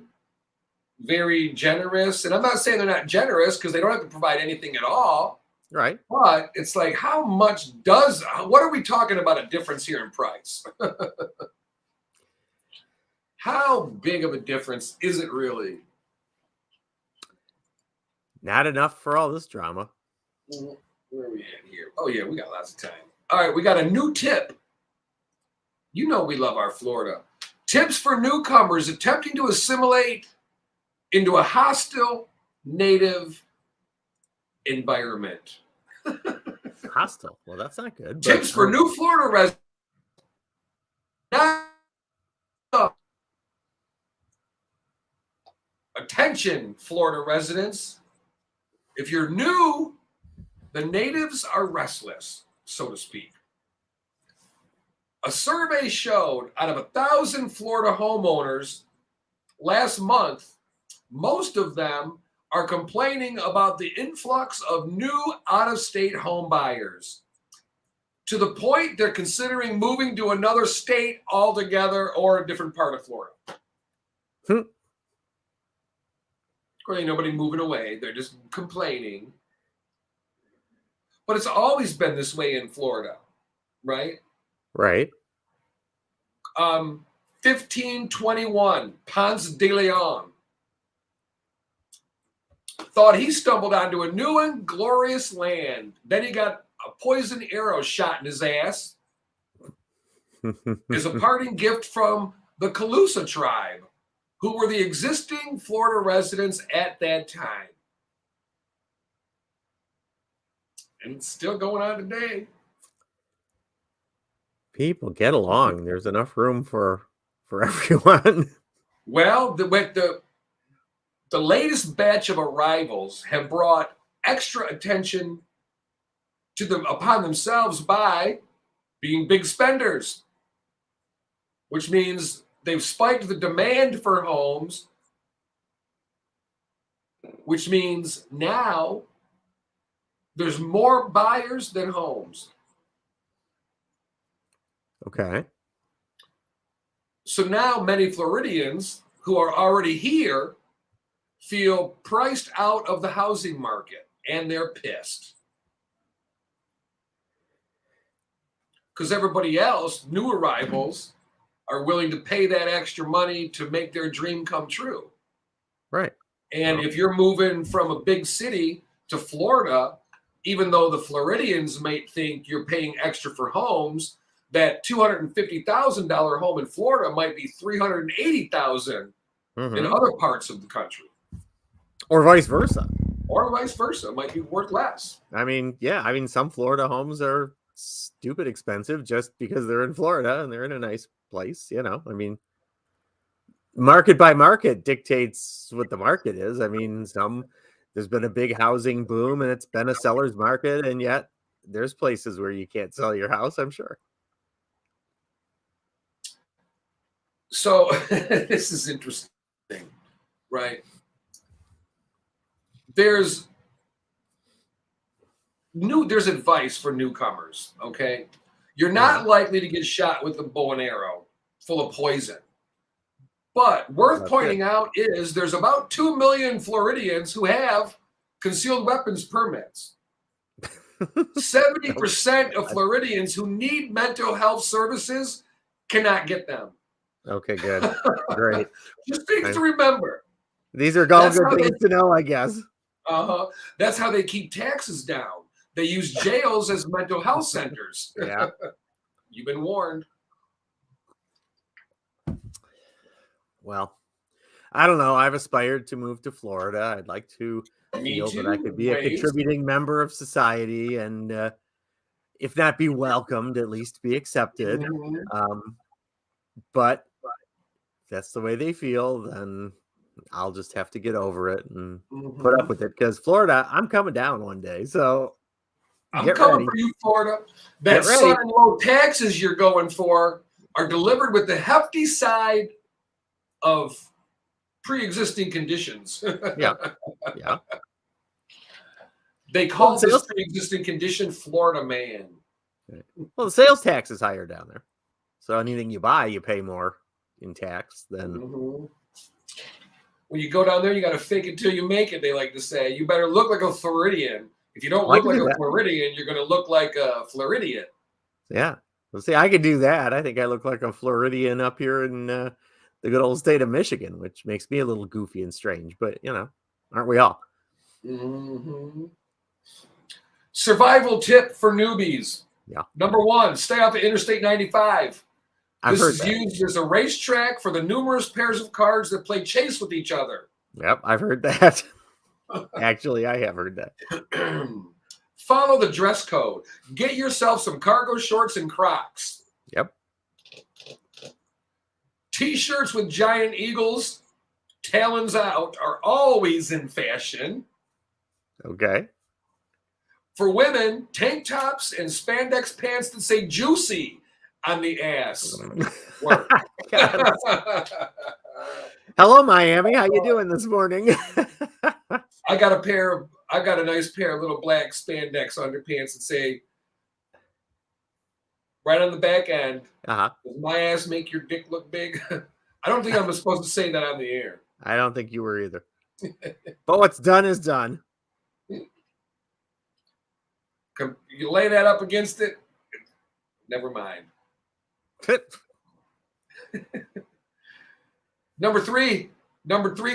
very generous, and I'm not saying they're not generous because they don't have to provide anything at all. Right. But it's like, how much what are we talking about a difference here in price? How big of a difference is it really? Not enough for all this drama. Where are we at here? Oh, yeah, we got lots of time. All right, we got a new tip. You know we love our Florida. Tips for newcomers attempting to assimilate into a hostile native environment. Hostile. Well, that's not good. Tips for new Florida residents. Attention, Florida residents. If you're new, the natives are restless, so to speak. A survey showed out of 1,000 Florida homeowners last month, most of them are complaining about the influx of new out-of-state home buyers, to the point they're considering moving to another state altogether or a different part of Florida. Of course, ain't nobody moving away. They're just complaining. But it's always been this way in Florida, right? Right. 1521, Ponce de Leon thought he stumbled onto a new and glorious land. Then he got a poison arrow shot in his ass as a parting gift from the Calusa tribe, who were the existing Florida residents at that time. And it's still going on today. People get along. There's enough room for everyone. Well, the latest batch of arrivals have brought extra attention to them upon themselves by being big spenders, which means they've spiked the demand for homes, which means now there's more buyers than homes. Okay. So now many Floridians who are already here feel priced out of the housing market, and they're pissed. Because everybody else, new arrivals, are willing to pay that extra money to make their dream come true. Right. And if you're moving from a big city to Florida, even though the Floridians might think you're paying extra for homes, that $250,000 home in Florida might be $380,000 in other parts of the country. Or vice versa. Or vice versa. It might be worth less. I mean, yeah. I mean, some Florida homes are stupid expensive just because they're in Florida and they're in a nice place. You know, I mean, market by market dictates what the market is. I mean, there's been a big housing boom and it's been a seller's market, and yet there's places where you can't sell your house, I'm sure. So this is interesting, right? There's advice for newcomers, okay? You're not likely to get shot with a bow and arrow full of poison. But worth pointing out is there's about 2 million Floridians who have concealed weapons permits. 70% of Floridians who need mental health services cannot get them. Okay, good. Great. Just things to remember. These are all good things to know, I guess. That's how they keep taxes down. They use jails as mental health centers. Yeah. You've been warned. Well, I don't know. I've aspired to move to Florida. I'd like to feel that I could be a contributing member of society and, if not be welcomed, at least be accepted. But if that's the way they feel, then I'll just have to get over it and put up with it. Because Florida, I'm coming down one day. So I'm coming for you, Florida. That son and low taxes you're going for are delivered with the hefty side of pre-existing conditions. Yeah. They call this pre-existing condition Florida man. Well, the sales tax is higher down there. So anything you buy, you pay more in tax than. When you go down there, you got to fake it till you make it, they like to say. You better look like a Floridian. If you don't look like a Floridian, you're going to look like a Floridian. Yeah. Well, see, I could do that. I think I look like a Floridian up here in the good old state of Michigan, which makes me a little goofy and strange. But, you know, aren't we all? Survival tip for newbies. Yeah. Number 1, stay off of Interstate 95. This is used as a racetrack for the numerous pairs of cars that play chase with each other. Yep, I've heard that. Actually, I have heard that. Follow the dress code. Get yourself some cargo shorts and Crocs. Yep. T-shirts with giant eagles, talons out, are always in fashion. Okay. For women, tank tops and spandex pants that say juicy on the ass. Hello, Miami. How you doing this morning? I got a nice pair of little black spandex underpants that say right on the back end, does my ass make your dick look big? I don't think I'm supposed to say that on the air. I don't think you were either. But what's done is done. You lay that up against it, never mind. Number three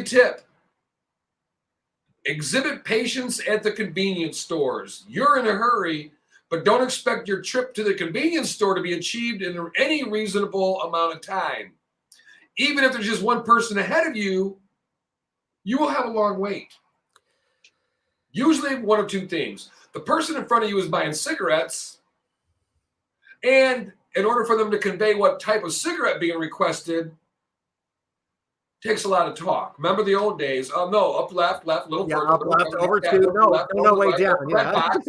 tip. Exhibit patience at the convenience stores. You're in a hurry, but don't expect your trip to the convenience store to be achieved in any reasonable amount of time. Even if there's just one person ahead of you, you will have a long wait. Usually one of two things. The person in front of you is buying cigarettes, and in order for them to convey what type of cigarette being requested, takes a lot of talk. Remember the old days? Oh, no, up left, little Yeah, further. up left, over left, 2. No, left, no, over way right, down. red Yeah. box.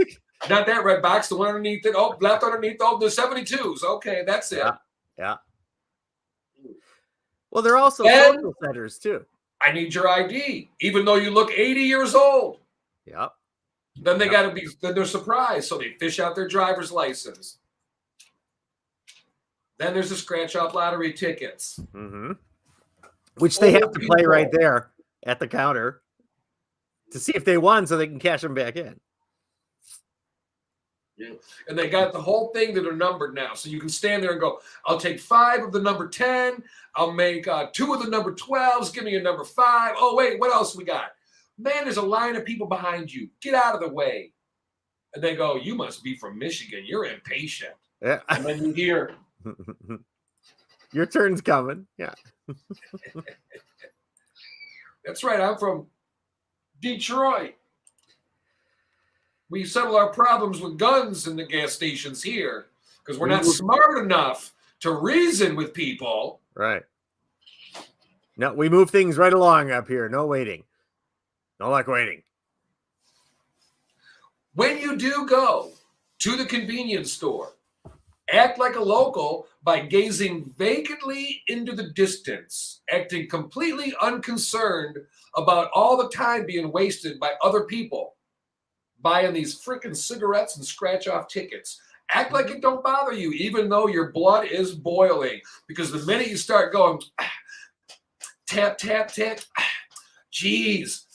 Not that red box, the one underneath it. Oh, left underneath. Oh, the 72s. Okay, that's it. Yeah. Well, they're also And social centers too. I need your ID, even though you look 80 years old. Yep. Then they got to be, then they're surprised. So they fish out their driver's license. Then there's the scratch off lottery tickets. Mm-hmm. Which they have to play right there at the counter to see if they won so they can cash them back in. Yeah. And they got the whole thing that are numbered now. So you can stand there and go, I'll take 5 of the number 10. I'll make 2 of the number 12s. Give me a number 5. Oh, wait, what else we got? Man, there's a line of people behind you. Get out of the way. And they go, you must be from Michigan. You're impatient. Yeah. And then you hear, your turn's coming. Yeah. that's right. I'm from Detroit. We settle our problems with guns in the gas stations here because we're not smart enough to reason with people. Right. No, we move things right along up here. No waiting. No like waiting. When you do go to the convenience store, act like a local by gazing vacantly into the distance, acting completely unconcerned about all the time being wasted by other people buying these freaking cigarettes and scratch-off tickets. Act like it don't bother you, even though your blood is boiling. Because the minute you start going, tap, tap, tap, geez,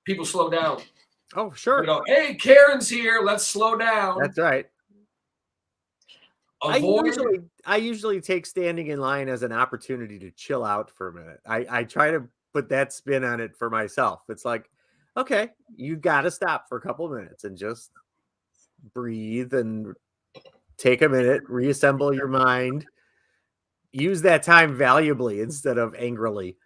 people slow down. Oh, sure. You know, hey, Karen's here. Let's slow down. That's right. Avoid. I usually take standing in line as an opportunity to chill out for a minute. I try to put that spin on it for myself. It's like, okay, you got to stop for a couple of minutes and just breathe and take a minute, reassemble your mind, use that time valuably instead of angrily.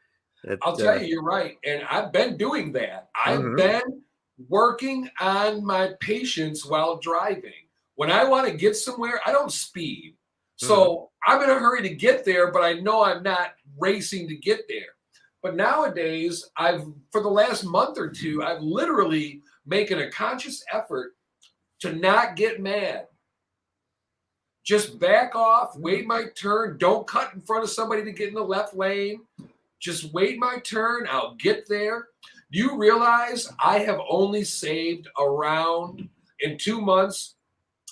I'll tell you, you're right. And I've been doing that. I've been working on my patience while driving. When I want to get somewhere, I don't speed. So I'm in a hurry to get there, but I know I'm not racing to get there. But nowadays, for the last month or two, I've literally making a conscious effort to not get mad. Just back off, wait my turn. Don't cut in front of somebody to get in the left lane. Just wait my turn. I'll get there. Do you realize I have only saved around, in 2 months,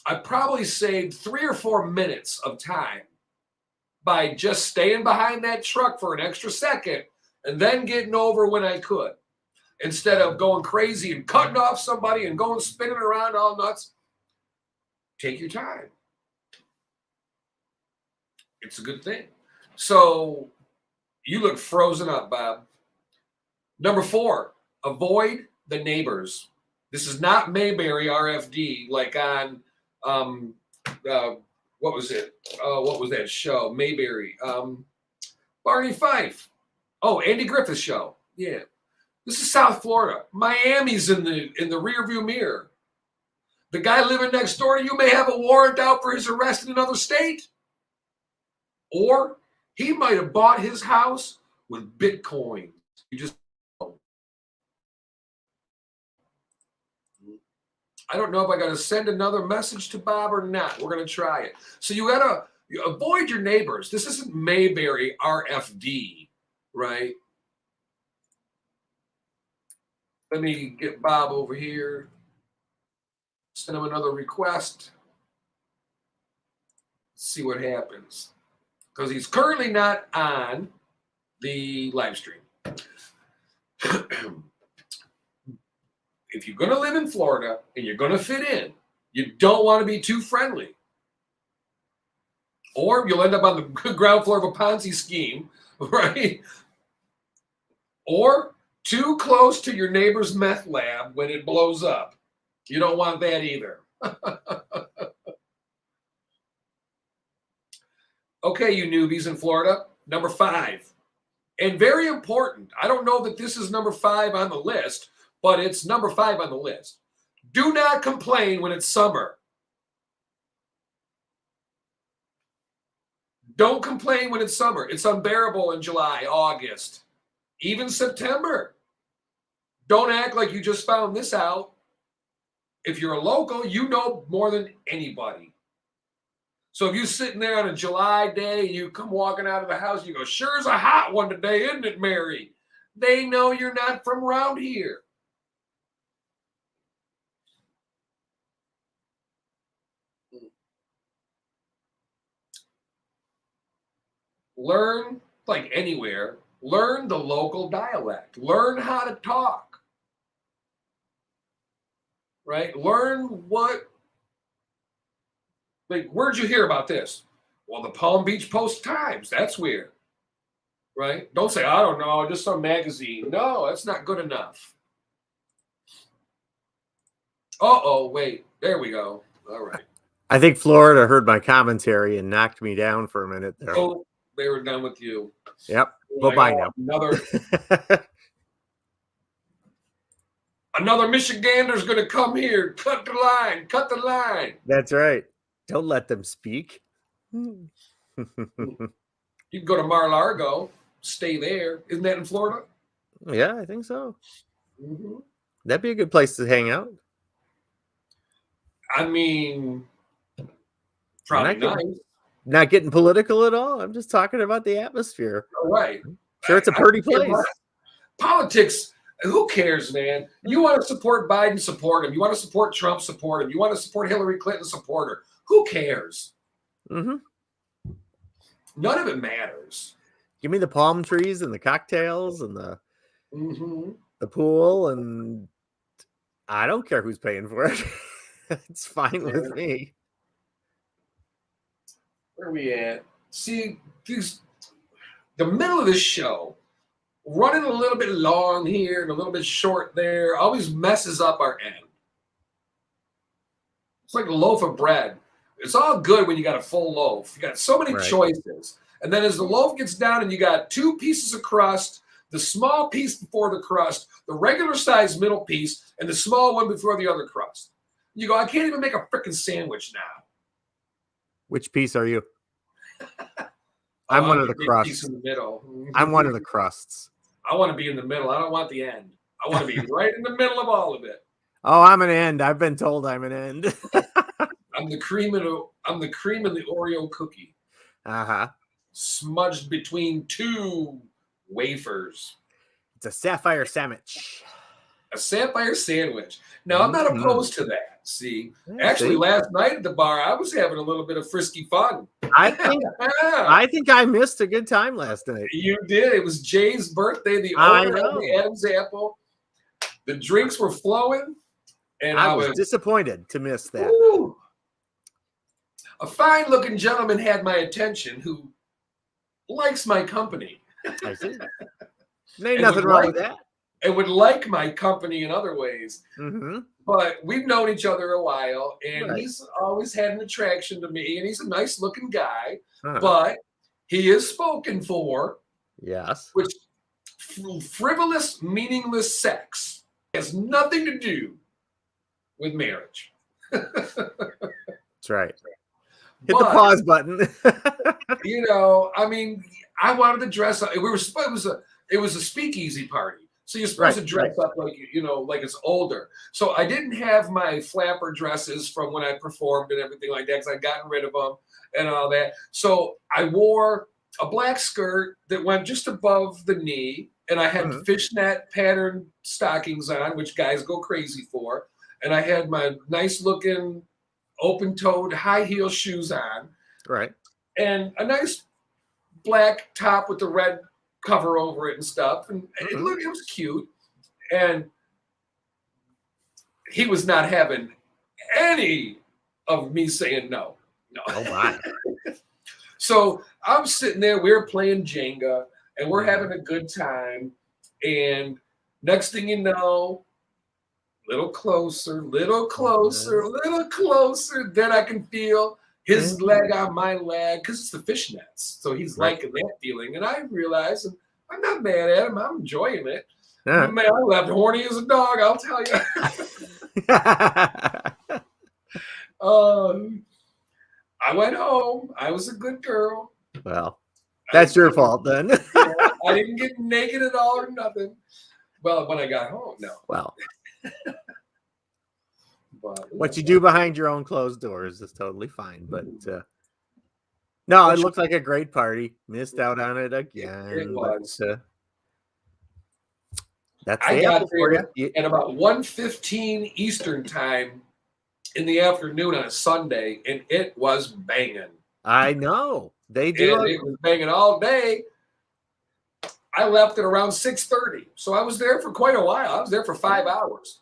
I probably saved 3 or 4 minutes of time by just staying behind that truck for an extra second and then getting over when I could, instead of going crazy and cutting off somebody and going spinning around all nuts. Take your time. It's a good thing. So you look frozen up, Bob. Number 4, avoid the neighbors. This is not Mayberry RFD like on what was it? What was that show? Mayberry. Barney Fife. Oh, Andy Griffith's show. Yeah. This is South Florida. Miami's in the rear view mirror. The guy living next door to you may have a warrant out for his arrest in another state. Or he might have bought his house with Bitcoin. You just I don't know if I got to send another message to Bob or not. We're going to try it. So you got to avoid your neighbors. This isn't Mayberry RFD, right? Let me get Bob over here. Send him another request. See what happens. Because he's currently not on the live stream. If you're going to live in Florida and you're going to fit in, you don't want to be too friendly. Or you'll end up on the ground floor of a Ponzi scheme, right? Or too close to your neighbor's meth lab when it blows up. You don't want that either. Okay, you newbies in Florida, number 5. And very important. I don't know that this is number 5 on the list, but it's number 5 on the list. Do not complain when it's summer. Don't complain when it's summer. It's unbearable in July, August, even September. Don't act like you just found this out. If you're a local, you know more than anybody. So if you're sitting there on a July day, you come walking out of the house, you go, sure is a hot one today, isn't it, Mary? They know you're not from around here. Learn, like anywhere, learn the local dialect. Learn how to talk. Right? Learn what, like, where'd you hear about this? Well, the Palm Beach Post-Times. That's weird. Right? Don't say, I don't know, just some magazine. No, that's not good enough. Uh-oh, wait. There we go. All right. I think Florida heard my commentary and knocked me down for a minute there. Oh, they were done with you. Yep. Like, Bye-bye oh, now. Another Michigander's going to come here. Cut the line. Cut the line. That's right. Don't let them speak. You can go to Mar-a-Lago. Stay there. Isn't that in Florida? Yeah, I think so. Mm-hmm. That'd be a good place to hang out. I mean, probably nice. Not getting political at all. I'm just talking about the atmosphere. All right. Sure, it's a pretty place. Politics, who cares, man? You want to support Biden, support him. You want to support Trump, support him. You want to support Hillary Clinton, support her. Who cares? Mm-hmm. None of it matters. Give me the palm trees and the cocktails and the pool, and I don't care who's paying for it. It's fine with me. Where are we at? See, the middle of this show, running a little bit long here and a little bit short there, always messes up our end. It's like a loaf of bread. It's all good when you got a full loaf. You got so many choices. And then as the loaf gets down and you got 2 pieces of crust, the small piece before the crust, the regular size middle piece, and the small one before the other crust. You go, I can't even make a freaking sandwich now. Which piece are you? I'm one of the crusts. Piece in the middle. I'm one of the crusts. I want to be in the middle. I don't want the end. I want to be right in the middle of all of it. Oh, I'm an end. I've been told I'm an end. I'm the cream in the Oreo cookie. Uh-huh. Smudged between 2 wafers. It's a Sapphire Sandwich. A Sapphire Sandwich. Now, I'm not opposed to that. See, actually, last night at the bar, I was having a little bit of frisky fun. I think I missed a good time last night. You did. It was Jay's birthday, the owner of the Adam's Apple. The drinks were flowing. And I was disappointed to miss that. Ooh, a fine-looking gentleman had my attention who likes my company. I see. Ain't nothing wrong with that. And would like my company in other ways. Mm-hmm. But we've known each other a while, and he's always had an attraction to me, and he's a nice-looking guy, but he is spoken for. Yes. Which frivolous, meaningless sex has nothing to do with marriage. That's right. Hit the pause button. You know, I mean, I wanted to dress up. It was a speakeasy party. So you're supposed to dress up like, you know, like it's older. So I didn't have my flapper dresses from when I performed and everything like that because I'd gotten rid of them and all that. So I wore a black skirt that went just above the knee, and I had fishnet pattern stockings on, which guys go crazy for. And I had my nice-looking open-toed high heel shoes on. Right. And a nice black top with the red cover over it and stuff, and it was cute, and he was not having any of me saying no. Oh my. So I'm sitting there, we're playing Jenga, and we're having a good time, and next thing you know, little closer, then I can feel his leg on my leg, because it's the fishnets. So he's liking that feeling. And I realize, and I'm not mad at him, I'm enjoying it. Yeah. Man, I left horny as a dog, I'll tell you. I went home. I was a good girl. Well, that's your fault then. I didn't get naked at all or nothing. Well, when I got home, no. Well, But what you do behind your own closed doors is totally fine. But no, it looked like a great party. Missed out on it again. It was. But, that's I the got apple for there you. at about 1:15 Eastern time in the afternoon on a Sunday, and it was banging. I know they do. And it was banging all day. I left at around 6:30, so I was there for quite a while. I was there for 5 hours.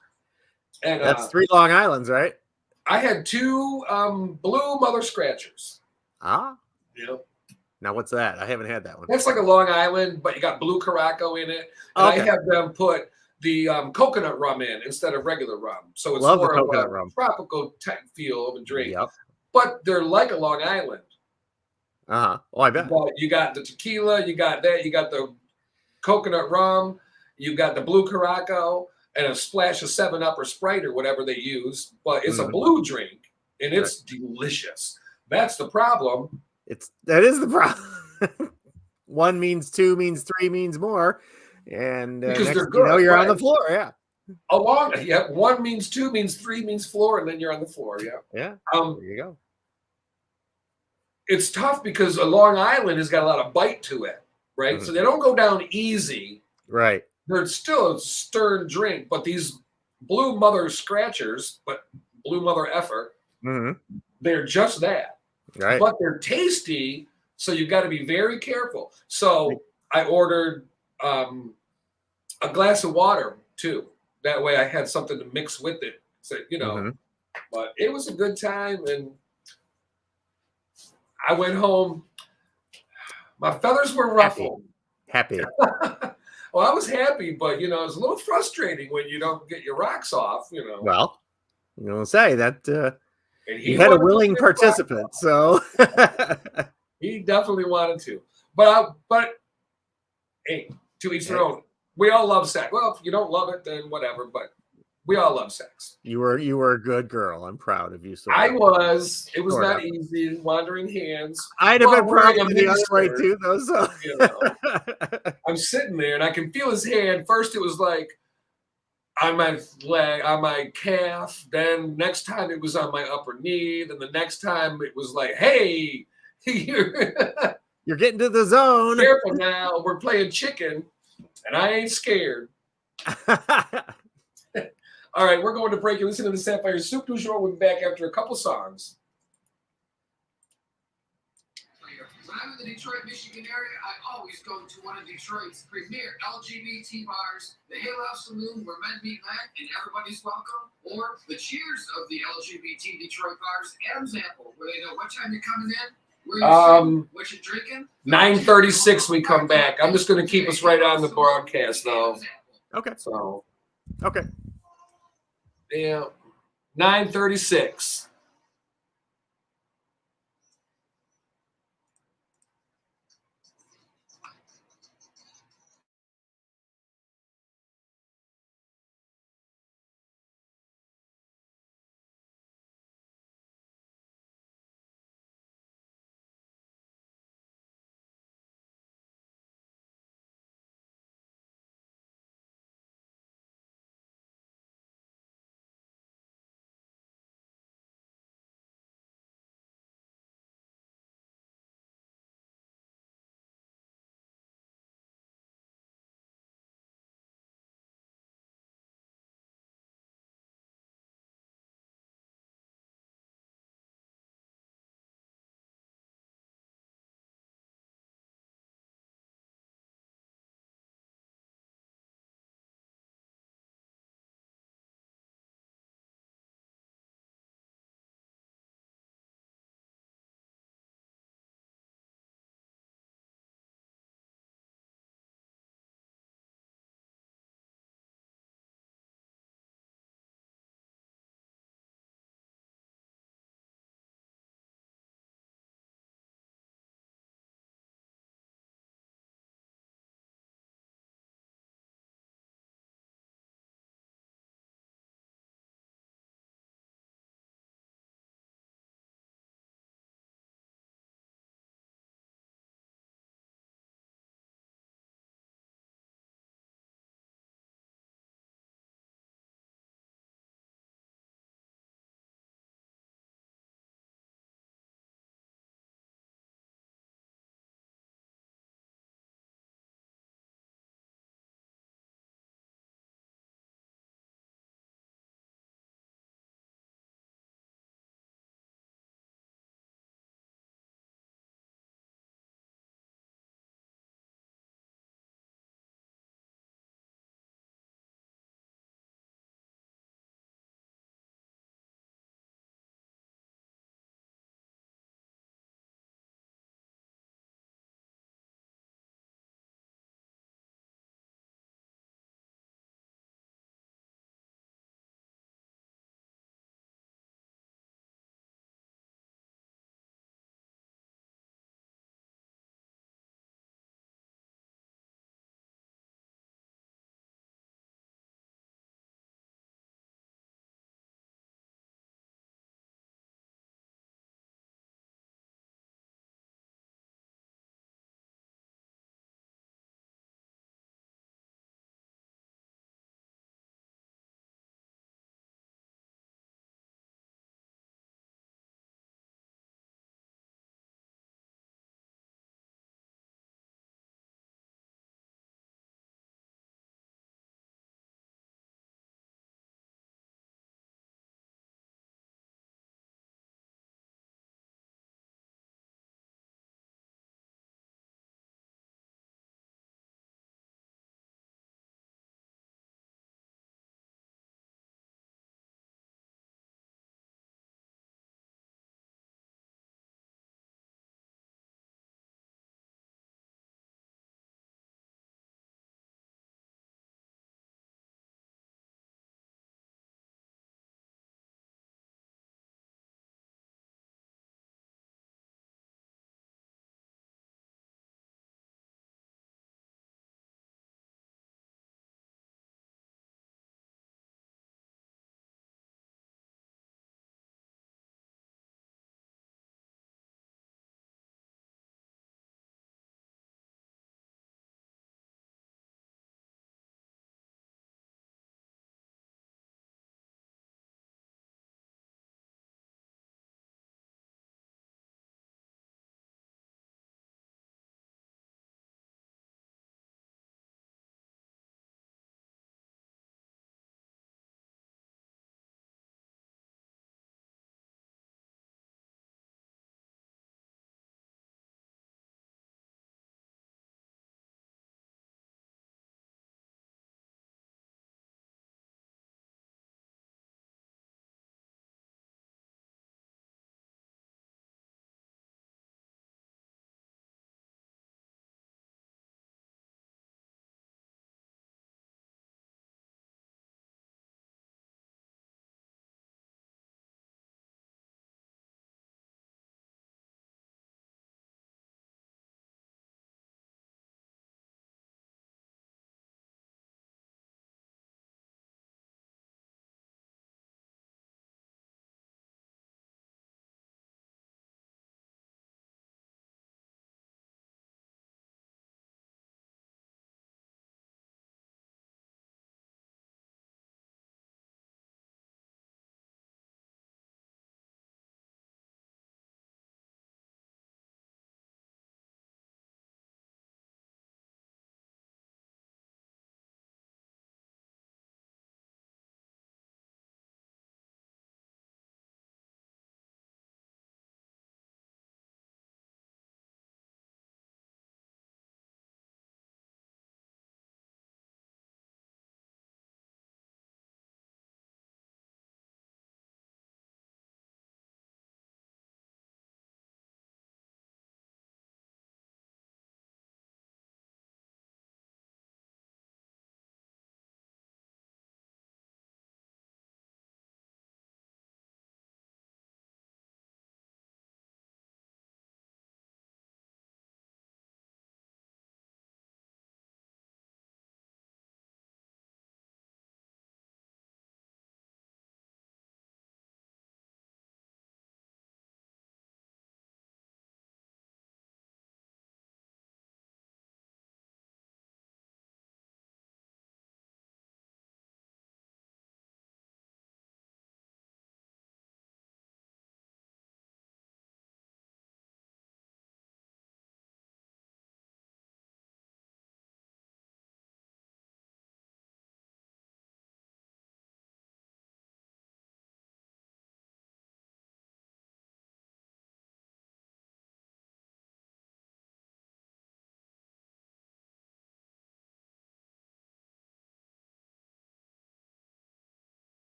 And That's 3 Long Islands, right? I had 2 blue mother scratchers. Ah. Yep. Now what's that? I haven't had that one. That's like a Long Island, but you got blue Caraco in it. And Okay. I have them put the coconut rum in instead of regular rum. So it's Love the more of coconut a rum. tropical type feel of a drink. Yep. But they're like a Long Island. Uh-huh. Oh, I bet. But you got the tequila, you got that, you got the coconut rum, you got the blue Caraco, and a splash of 7-Up or Sprite or whatever they use. But it's a blue drink, and it's delicious. That's the problem. That is the problem. 1 means 2 means 3 means more, and Because next they're you know good, you're on the right? floor. Yeah. 1 means 2 means 3 means floor, and then you're on the floor. Yeah. Yeah. There you go. It's tough because a Long Island has got a lot of bite to it, right? So they don't go down easy. Right. They're still a stern drink, but these blue mother scratchers, but blue mother effer, they're just that. Right. But they're tasty, so you've got to be very careful. So I ordered a glass of water too. That way I had something to mix with it. So, but it was a good time, and I went home. My feathers were ruffled. Happy. Well, I was happy, but it's a little frustrating when you don't get your rocks off. Well, I'm gonna say that And you had a willing participant, so he definitely wanted to. But hey, to each their own. We all love sex. Well, if you don't love it, then whatever. But we all love sex. You were a good girl. I'm proud of you. I was. It was Sort not of. easy. Wandering hands. I'd have been proud wearing of a the other way miniskirt, too, though. So I'm sitting there and I can feel his hand. First, it was like on my leg, on my calf. Then next time it was on my upper knee. Then the next time it was like, hey, you're getting to the zone. Careful now. We're playing chicken, and I ain't scared. All right, we're going to break. You listen to the Sapphire'S Soup du Jour. We'll be back after a couple songs. When I'm in the Detroit, Michigan area, I always go to one of Detroit's premier LGBT bars, the Halo Saloon, where men meet men and everybody's welcome, or the Cheers of the LGBT Detroit bars, Adam's Apple, where they know what time you're coming in, where you're sitting, what you're drinking. 9:36 we come back. I'm just going to keep us right on the broadcast, though. Okay. So. Okay. Yeah. 9:36.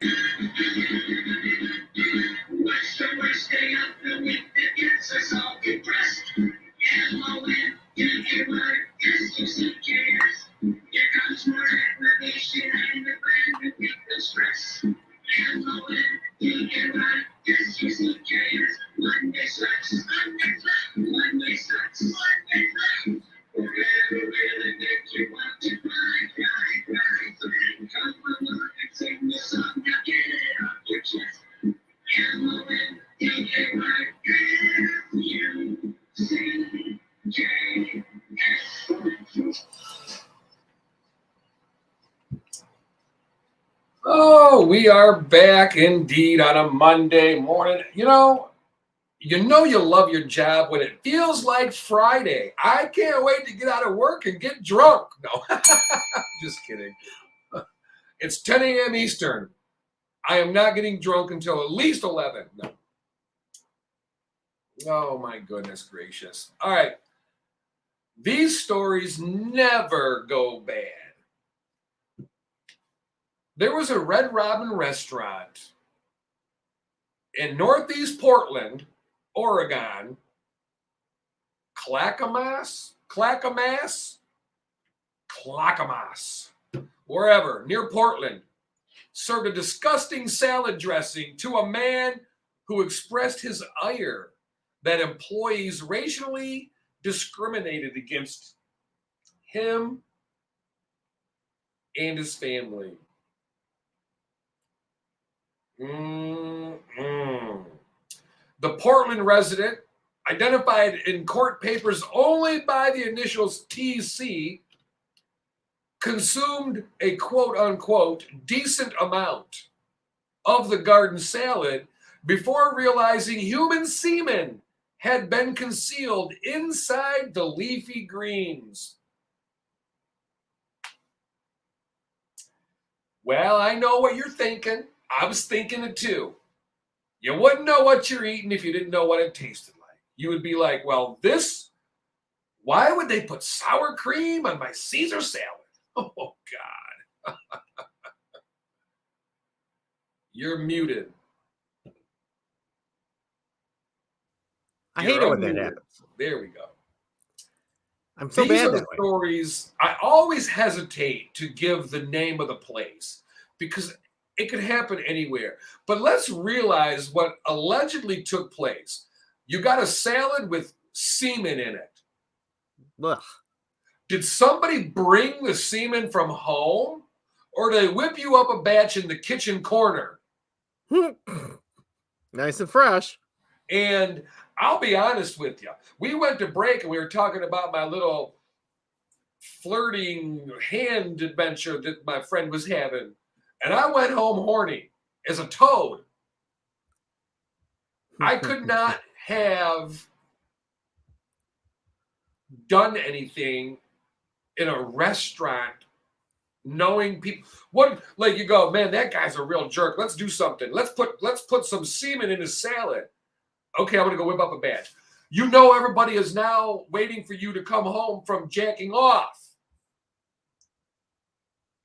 What's the worst day of the week that gets us all depressed? M-O-N-D-A-Y-S-U-C-K-S. Here comes more aggravation and the brand new week of stress. M-O-N-D-A-Y-S-U-C-K-S. Monday sucks. Monday sucks. Monday sucks. Monday sucks. Whatever really makes you want to cry, cry, cry. So then come along and sing the song. Now get it off your chest. Oh, we are back indeed on a Monday morning. You know you love your job when it feels like Friday. I can't wait to get out of work and get drunk. No, just kidding. It's 10 a.m. Eastern. I am not getting drunk until at least 11. No. Oh, my goodness gracious. All right. These stories never go bad. There was a Red Robin restaurant in Northeast Portland, Oregon, Clackamas, wherever, near Portland, served a disgusting salad dressing to a man who expressed his ire that employees racially discriminated against him and his family. The Portland resident, identified in court papers only by the initials TC, consumed a quote-unquote decent amount of the garden salad before realizing human semen had been concealed inside the leafy greens. Well, I know what you're thinking. I was thinking it too. You wouldn't know what you're eating if you didn't know what it tasted like. You would be like, well, why would they put sour cream on my Caesar salad? Oh, God. You're muted. I hate it when that happens. There we go. I'm so These bad are the that way. stories. I always hesitate to give the name of the place because it could happen anywhere. But let's realize what allegedly took place. You got a salad with semen in it. Ugh. Did somebody bring the semen from home? Or did they whip you up a batch in the kitchen corner? Nice and fresh. And I'll be honest with you. We went to break and we were talking about my little flirting hand adventure that my friend was having. And I went home horny as a toad. I could not have done anything in a restaurant knowing people. What, like, you go, man, that guy's a real jerk. Let's do something. Let's put some semen in his salad. Okay, I'm gonna go whip up a batch. You know, everybody is now waiting for you to come home from jacking off.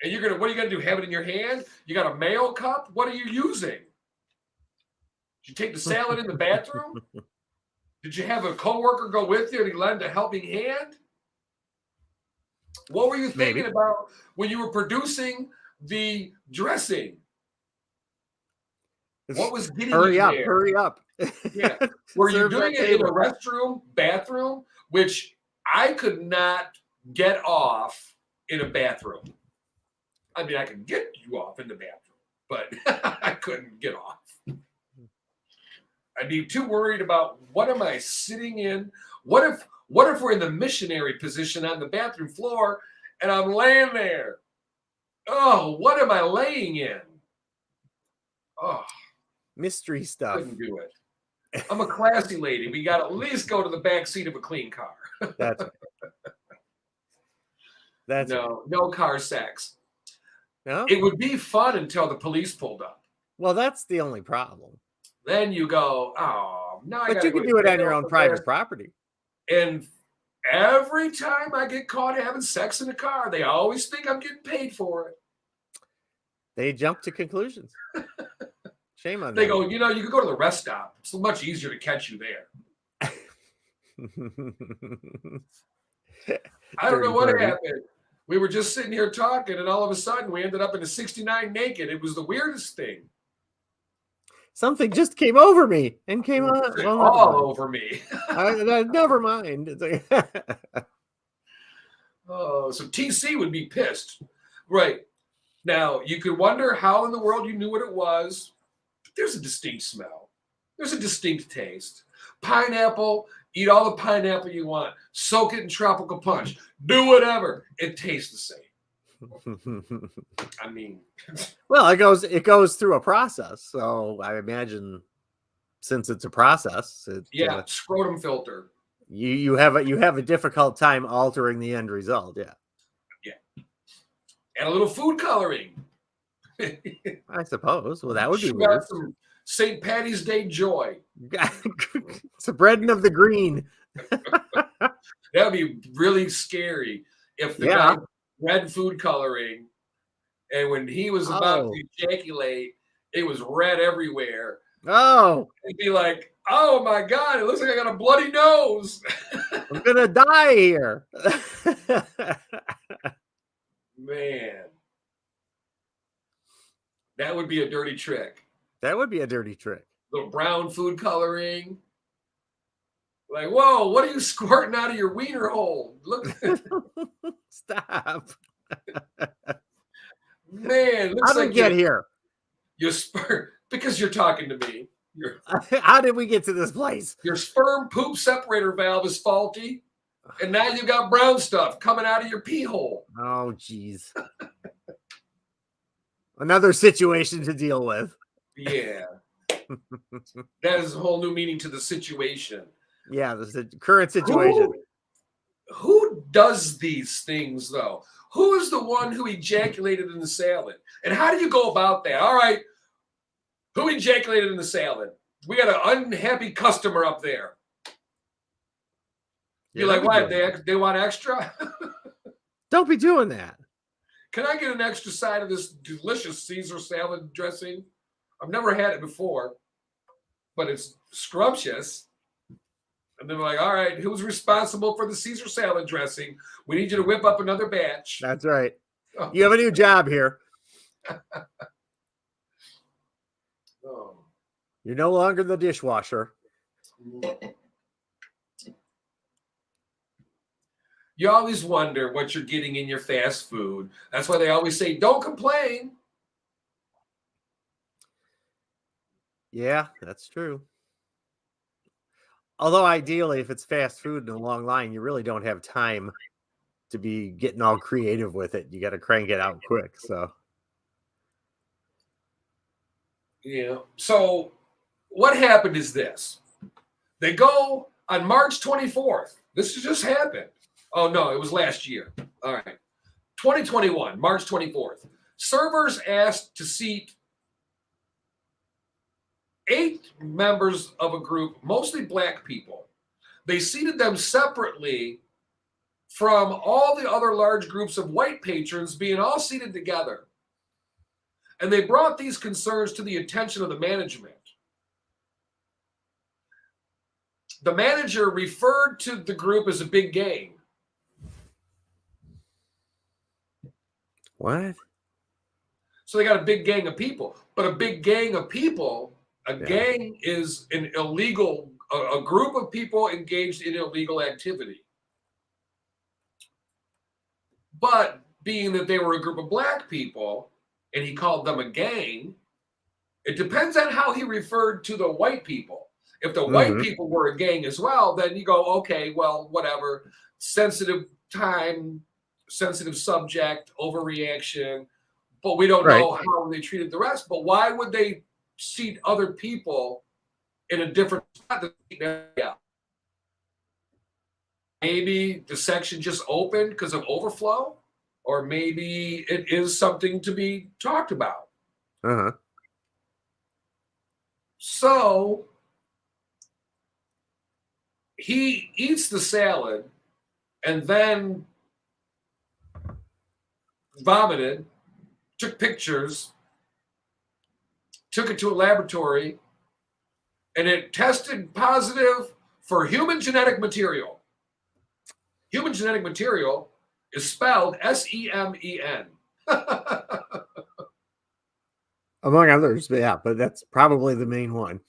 And what are you gonna do? Have it in your hand? You got a mayo cup? What are you using? Did you take the salad in the bathroom? Did you have a coworker go with you and he lend a helping hand? What were you thinking about when you were producing the dressing? What was getting you there? Hurry up. Yeah. Were you doing it in a restroom, bathroom, which I could not get off in a bathroom? I mean, I could get you off in the bathroom, but I couldn't get off. I'd be too worried about what am I sitting in? What if we're in the missionary position on the bathroom floor and I'm laying there? Oh, what am I laying in? Oh, mystery stuff. Couldn't do it. I'm a classy lady. We got to at least go to the back seat of a clean car. That's right. That's no car sex. No? It would be fun until the police pulled up. Well, that's the only problem. Then you go, oh, no. But you can do it on your own private property. And every time I get caught having sex in a car, they always think I'm getting paid for it. They jump to conclusions. Shame on They them. go, you could go to the rest stop. It's much easier to catch you there. I don't know what happened. We were just sitting here talking, and all of a sudden we ended up in a 69 naked. It was the weirdest thing. Something just came over me and came on. Well, all over me. Never mind. It's like Oh, so TC would be pissed. Right. Now, you could wonder how in the world you knew what it was. There's a distinct smell. There's a distinct taste. Pineapple, eat all the pineapple you want. Soak it in tropical punch. Do whatever. It tastes the same. I mean, well, it goes through a process. So I imagine since it's a process, scrotum filter. You have a difficult time altering the end result. Yeah. And a little food coloring. I suppose. Well, that would be weird. Some St. Patty's Day joy. It's a breading of the green. That would be really scary if the guy read food coloring, and when he was about to ejaculate, it was red everywhere. Oh. He'd be like, oh my God, it looks like I got a bloody nose. I'm going to die here. Man. That would be a dirty trick. That would be a dirty trick. Little brown food coloring. Like, whoa, what are you squirting out of your wiener hole? Look. Stop. Man, looks how did we get here? Your sperm, because you're talking to me. How did we get to this place? Your sperm poop separator valve is faulty, and now you got brown stuff coming out of your pee hole. Oh, geez. Another situation to deal with. Yeah. That is a whole new meaning to the situation. Yeah, the current situation. Who does these things, though? Who is the one who ejaculated in the salad? And how do you go about that? All right, who ejaculated in the salad? We got an unhappy customer up there. You're like, what? They want extra? Don't be doing that. Can I get an extra side of this delicious Caesar salad dressing? I've never had it before, but it's scrumptious. And then we're like, all right, who's responsible for the Caesar salad dressing? We need you to whip up another batch. That's right. Oh. You have a new job here. Oh. You're no longer the dishwasher. You always wonder what you're getting in your fast food. That's why they always say, don't complain. Yeah, that's true. Although ideally, if it's fast food in a long line, you really don't have time to be getting all creative with it. You got to crank it out quick. So, yeah. So what happened is this. They go on March 24th. This just happened. Oh, no, it was last year. All right. 2021, March 24th. Servers asked to seat 8 members of a group, mostly black people. They seated them separately from all the other large groups of white patrons being all seated together. And they brought these concerns to the attention of the management. The manager referred to the group as a big gang. What? So they got a big gang of people. But a big gang of people, gang is an illegal, a group of people engaged in illegal activity. But being that they were a group of black people, and he called them a gang, it depends on how he referred to the white people. If the white people were a gang as well, then you go, okay, well, whatever. Sensitive time, sensitive subject, overreaction. But we don't know how they treated the rest. But why would they seat other people in a different spot? Maybe the section just opened because of overflow, or maybe it is something to be talked about. So he eats the salad and then vomited, took pictures, took it to a laboratory, and it tested positive for human genetic material. Human genetic material is spelled S-E-M-E-N. Among others, but that's probably the main one.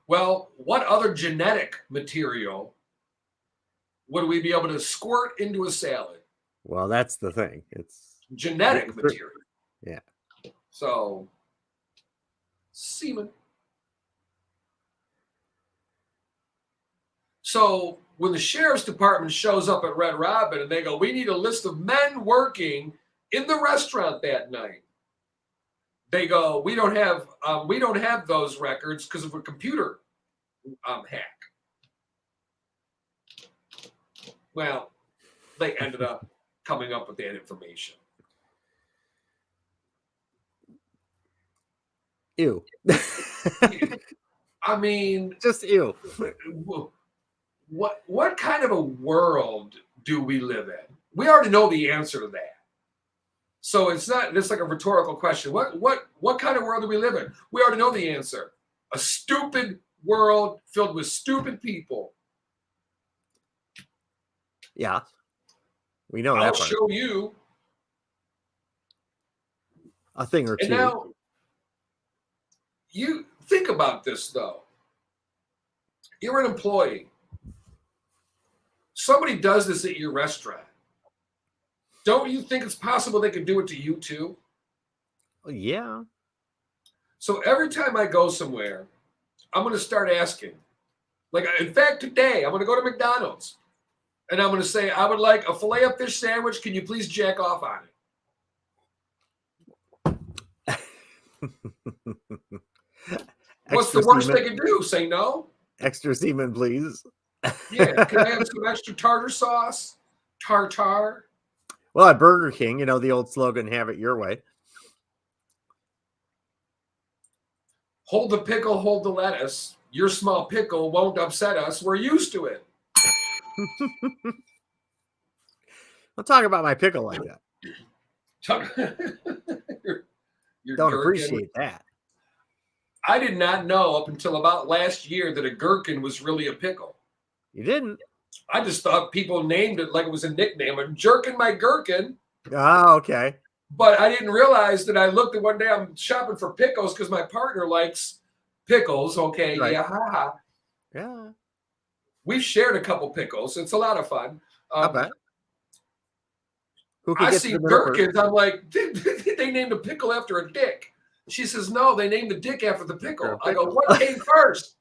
Well, what other genetic material would we be able to squirt into a salad? Well, that's the thing. It's Genetic material. Yeah. So, semen. So, when the sheriff's department shows up at Red Robin and they go, we need a list of men working in the restaurant that night. They go, we don't have those records because of a computer hack. Well, they ended up coming up with that information. Ew. I mean, just ew. What kind of a world do we live in? We already know the answer to that. So it's like a rhetorical question. What kind of world do we live in? We already know the answer. A stupid world filled with stupid people. Yeah. We know I'll that part. show you a thing or two. And now, you think about this, though. You're an employee. Somebody does this at your restaurant. Don't you think it's possible they could do it to you, too? Yeah. So every time I go somewhere, I'm going to start asking. Like, in fact, today, I'm going to go to McDonald's. And I'm going to say, I would like a filet of fish sandwich. Can you please jack off on it? What's the worst they can do? Say no? Extra semen, please. Yeah. Can I have some extra tartar sauce? Tartar? Well, at Burger King, the old slogan, have it your way. Hold the pickle, hold the lettuce. Your small pickle won't upset us. We're used to it. Don't talk about my pickle like that. You're Don't gherkin. appreciate that. I did not know up until about last year that a gherkin was really a pickle. You didn't? I just thought people named it like it was a nickname. I'm jerking my gherkin. Oh, okay. But I didn't realize that I looked at one day, I'm shopping for pickles because my partner likes pickles. Okay, right. Yeah. Yeah. We've shared a couple pickles. It's a lot of fun. I bet. I see gherkins. I'm like, they named a pickle after a dick. She says, no, they named the dick after the pickle. I go, what came first?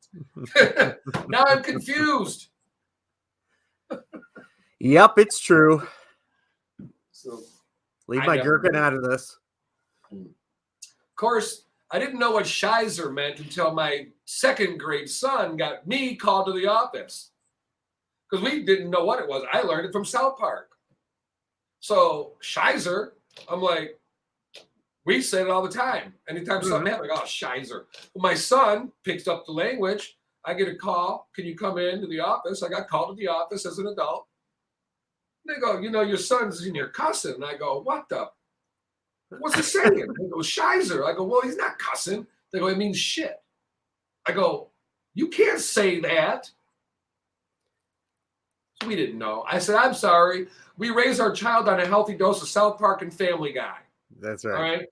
Now I'm confused. Yep, it's true. So, leave my gherkin out of this. Of course, I didn't know what Shizer meant until my second grade son got me called to the office. Because we didn't know what it was. I learned it from South Park. So, Shizer, I'm like, we say it all the time. Anytime something happens, like, oh, Shizer. Well, my son picks up the language. I get a call. Can you come into the office? I got called to the office as an adult. They go, your son's in here cussing. And I go, what's he saying? They go, Shizer. I go, well, he's not cussing. They go, it means shit. I go, you can't say that. So we didn't know. I said, I'm sorry. We raise our child on a healthy dose of South Park and Family Guy. That's right. All right.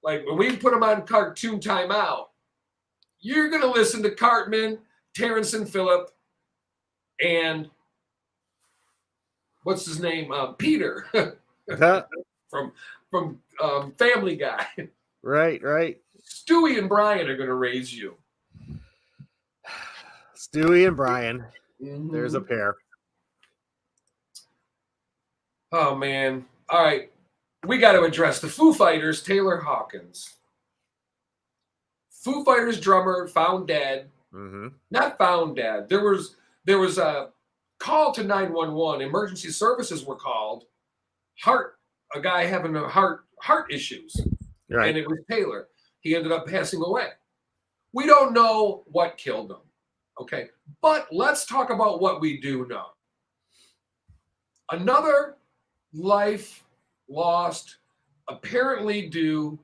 Like when we put them on cartoon timeout, you're going to listen to Cartman, Terrence and Phillip, and what's his name? Peter from Family Guy. Right. Stewie and Brian are going to raise you. Stewie and Brian. Mm-hmm. There's a pair. Oh, man. All right. We got to address the Foo Fighters, Taylor Hawkins. Foo Fighters drummer found dead. Mm-hmm. Not found dead. There was a call to 911. Emergency services were called. A guy having heart issues. Right. And it was Taylor. He ended up passing away. We don't know what killed him. Okay. But let's talk about what we do know. Another life lost, apparently due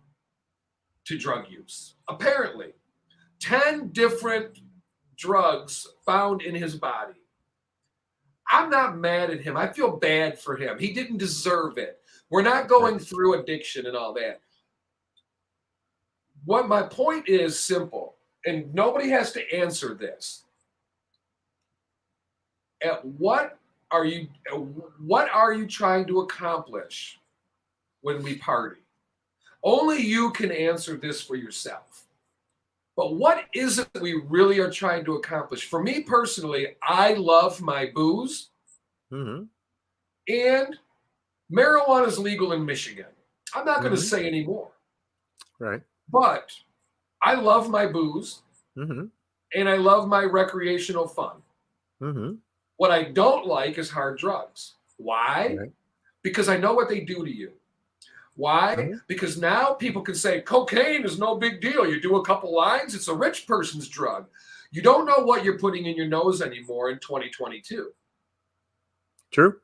to drug use. Apparently, 10 different drugs found in his body. I'm not mad at him. I feel bad for him. He didn't deserve it. We're not going through addiction and all that. What my point is simple, and nobody has to answer this. What are you trying to accomplish when we party? Only you can answer this for yourself. But what is it we really are trying to accomplish? For me personally, I love my booze, and marijuana is legal in Michigan. I'm not going to say any more. Right. But I love my booze, and I love my recreational fun. What I don't like is hard drugs. Why? Right. Because I know what they do to you. Why? Because now people can say cocaine is no big deal. You do a couple lines, it's a rich person's drug. You don't know what you're putting in your nose anymore in 2022. True.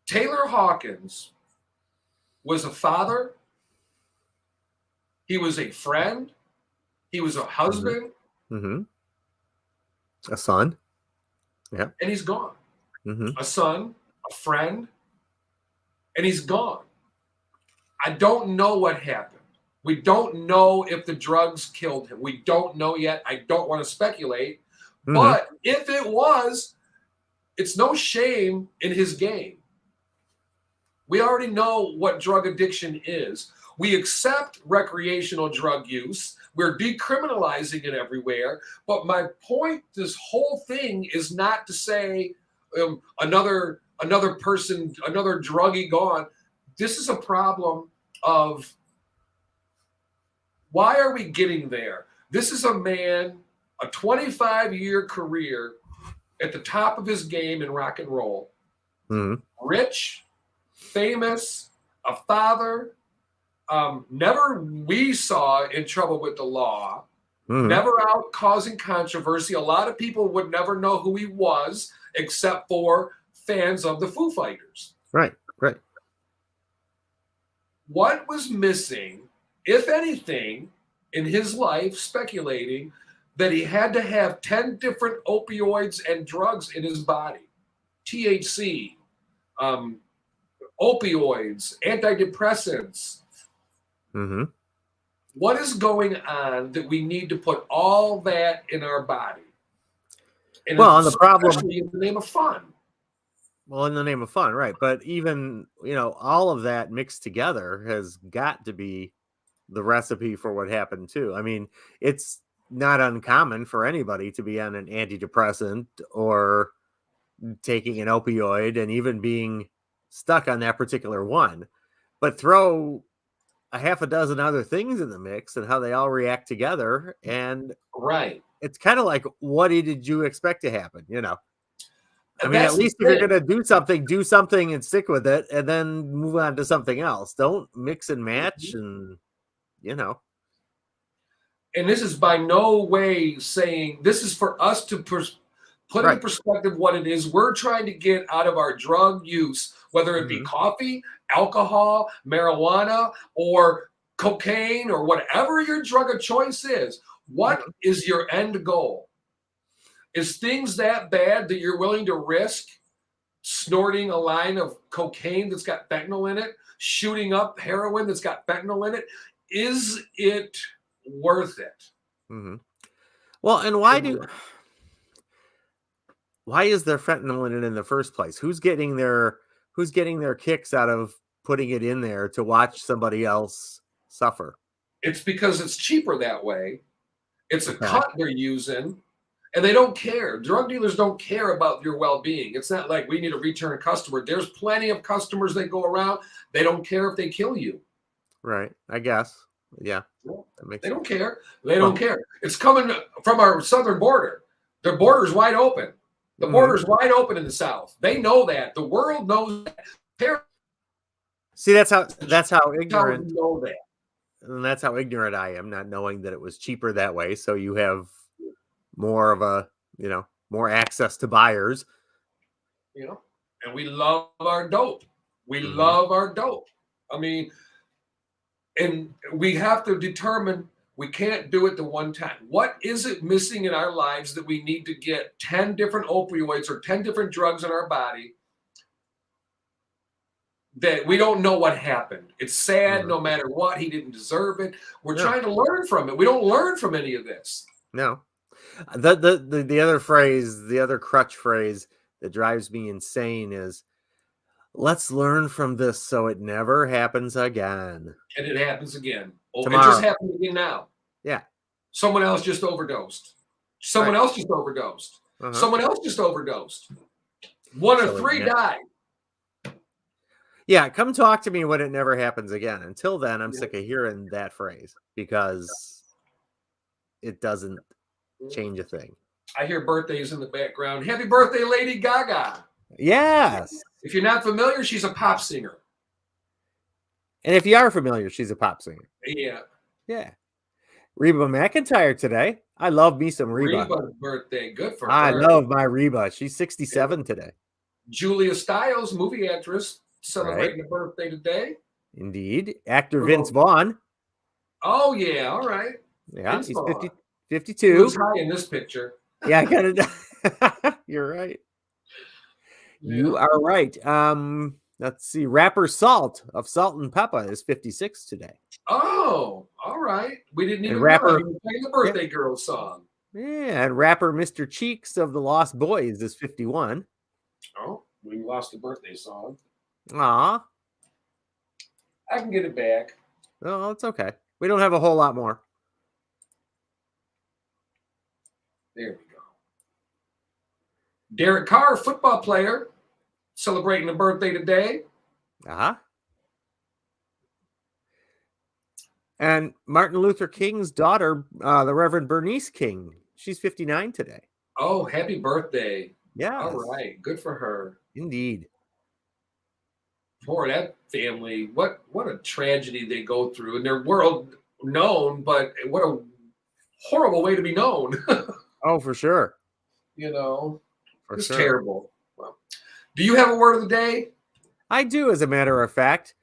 Taylor Hawkins was a father. He was a friend. He was a husband. A son. Yeah. And he's gone. A son, a friend, and he's gone. I don't know what happened. We don't know if the drugs killed him. We don't know yet. I don't want to speculate. But if it was, it's no shame in his game. We already know what drug addiction is. We accept recreational drug use. We're decriminalizing it everywhere. But my point, this whole thing is not to say another person, another druggie gone. This is a problem of why are we getting there? This is a man, a 25-year career at the top of his game in rock and roll. Rich, famous, a father, never we saw in trouble with the law, never out causing controversy. A lot of people would never know who he was except for fans of the Foo Fighters. Right. What was missing, if anything, in his life, speculating that he had to have 10 different opioids and drugs in his body? THC, opioids, antidepressants. What is going on that we need to put all that in our body? And the problem, especially in the name of fun. Well, in the name of fun, right? But even all of that mixed together has got to be the recipe for what happened too. I mean, it's not uncommon for anybody to be on an antidepressant or taking an opioid and even being stuck on that particular one. But throw a half a dozen other things in the mix and how they all react together. And it's kind of like, what did you expect to happen? I mean, at least if you're going to do something and stick with it and then move on to something else. Don't mix and match and. And this is by no way saying, this is for us to put in perspective what it is we're trying to get out of our drug use, whether it be coffee, alcohol, marijuana, or cocaine, or whatever your drug of choice is. What is your end goal? Is things that bad that you're willing to risk snorting a line of cocaine that's got fentanyl in it, shooting up heroin that's got fentanyl in it? Is it worth it? Well, and why is there fentanyl in it in the first place? Who's getting their kicks out of putting it in there to watch somebody else suffer? It's because it's cheaper that way. It's a cut they're using, and they don't care. Drug dealers don't care about your well-being. It's not like we need a return customer. There's plenty of customers that go around. They don't care if they kill you. Right. I guess. Yeah. They don't care. They don't care. It's coming from our southern border. Their border's wide open. The border's wide open in the South. They know that. The world knows that. See, that's how ignorant. Know that. And that's how ignorant I am, not knowing that it was cheaper that way. So you have more of a, more access to buyers. And we love our dope. We love our dope. I mean, and we have to determine We can't do it the one time. What is it missing in our lives that we need to get 10 different opioids or 10 different drugs in our body that we don't know what happened? It's sad no matter what. He didn't deserve it. We're trying to learn from it. We don't learn from any of this. No. The other phrase, the other crutch phrase that drives me insane is, let's learn from this so it never happens again. And it happens again. Oh, Tomorrow. it just happened again now. Yeah. Someone else just overdosed. Someone else just overdosed. Someone else just overdosed. One or three died. Yeah, come talk to me when it never happens again. Until then, I'm sick of hearing that phrase because it doesn't change a thing. I hear birthdays in the background. Happy birthday, Lady Gaga. Yes. If you're not familiar, she's a pop singer. And if you are familiar, she's a pop singer. Yeah. Yeah. Reba McEntire today. I love me some Reba. Reba's birthday. Good for her. I love my Reba. She's 67 today. Julia Stiles, movie actress, celebrating a birthday today. Indeed. Actor Vince Vaughn. Oh, yeah. All right. Yeah, Vince he's Vaughn. 52. He was high in this picture. Yeah, I kind of. You're right. You are right. Let's see. Rapper Salt of Salt and Peppa is 56 today. Oh, all right. We didn't even rapper, know. He was playing the birthday girl song. Yeah, and rapper Mr. Cheeks of the Lost Boys is 51. Oh, we lost the birthday song. Aw. I can get it back. Oh, it's okay. We don't have a whole lot more. There we go. Derek Carr, football player, celebrating a birthday today. Uh-huh. And Martin Luther King's daughter, the Reverend Bernice King, she's 59 today. Oh, happy birthday. Yeah. All right. Good for her. Indeed. Poor that family. What a tragedy they go through. And they're world known, but what a horrible way to be known. Oh, for sure. You know, it's sure. terrible. Well, do you have a word of the day? I do, as a matter of fact.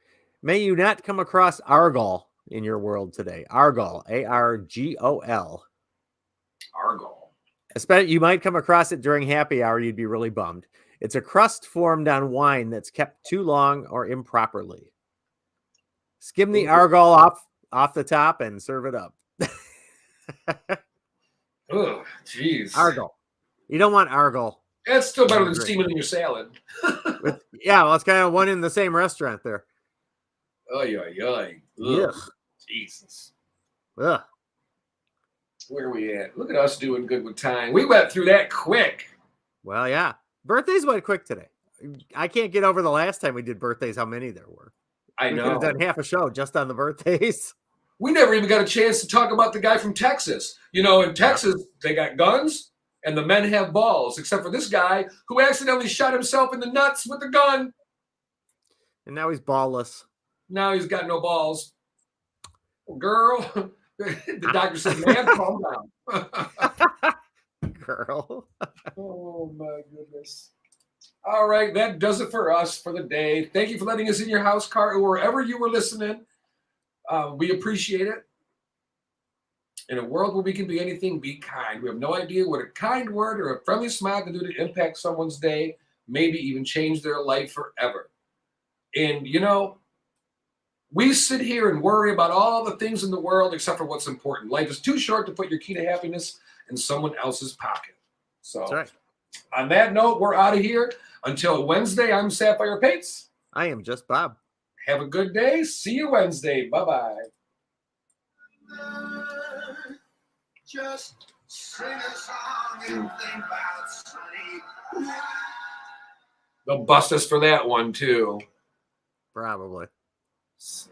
May you not come across Argol in your world today. Argol, A-R-G-O-L. Argol. You might come across it during happy hour. You'd be really bummed. It's a crust formed on wine that's kept too long or improperly. Skim the Argol off the top and serve it up. Oh, jeez. Argol. You don't want Argol. That's still better than semen in your salad. Yeah, well, it's kind of one in the same restaurant there. Oy, oy, oy. Ugh. Jesus. Ugh. Where are we at? Look at us doing good with time. We went through that quick. Well, yeah. Birthdays went quick today. I can't get over the last time we did birthdays, how many there were. I know. We could have done half a show just on the birthdays. We never even got a chance to talk about the guy from Texas. You know, in Texas, they got guns and the men have balls, except for this guy who accidentally shot himself in the nuts with a gun. And now he's ballless. Now he's got no balls. Girl, the doctor said, man, calm down. Girl. Oh, my goodness. All right, that does it for us for the day. Thank you for letting us in your house, car, or wherever you were listening. We appreciate it. In a world where we can be anything, be kind. We have no idea what a kind word or a friendly smile can do to impact someone's day, maybe even change their life forever. And, you know, we sit here and worry about all the things in the world except for what's important. Life is too short to put your key to happiness in someone else's pocket. So, That's right. On that note, we're out of here. Until Wednesday, I'm Sapphire Pates. I am just Bob. Have a good day. See you Wednesday. Bye-bye. Just sing a song and think about Sunny. They'll bust us for that one, too. Probably. So.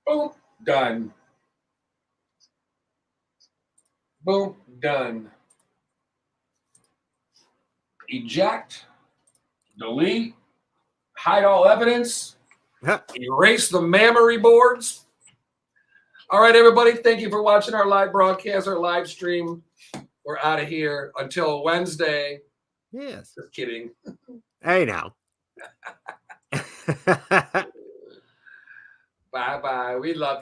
Boom, done. Boom, done. Eject, delete, hide all evidence, erase the memory boards. All right, everybody, thank you for watching our live broadcast, our live stream. We're out of here until Wednesday. Yes. Just kidding. Hey, now. Bye bye. We love you.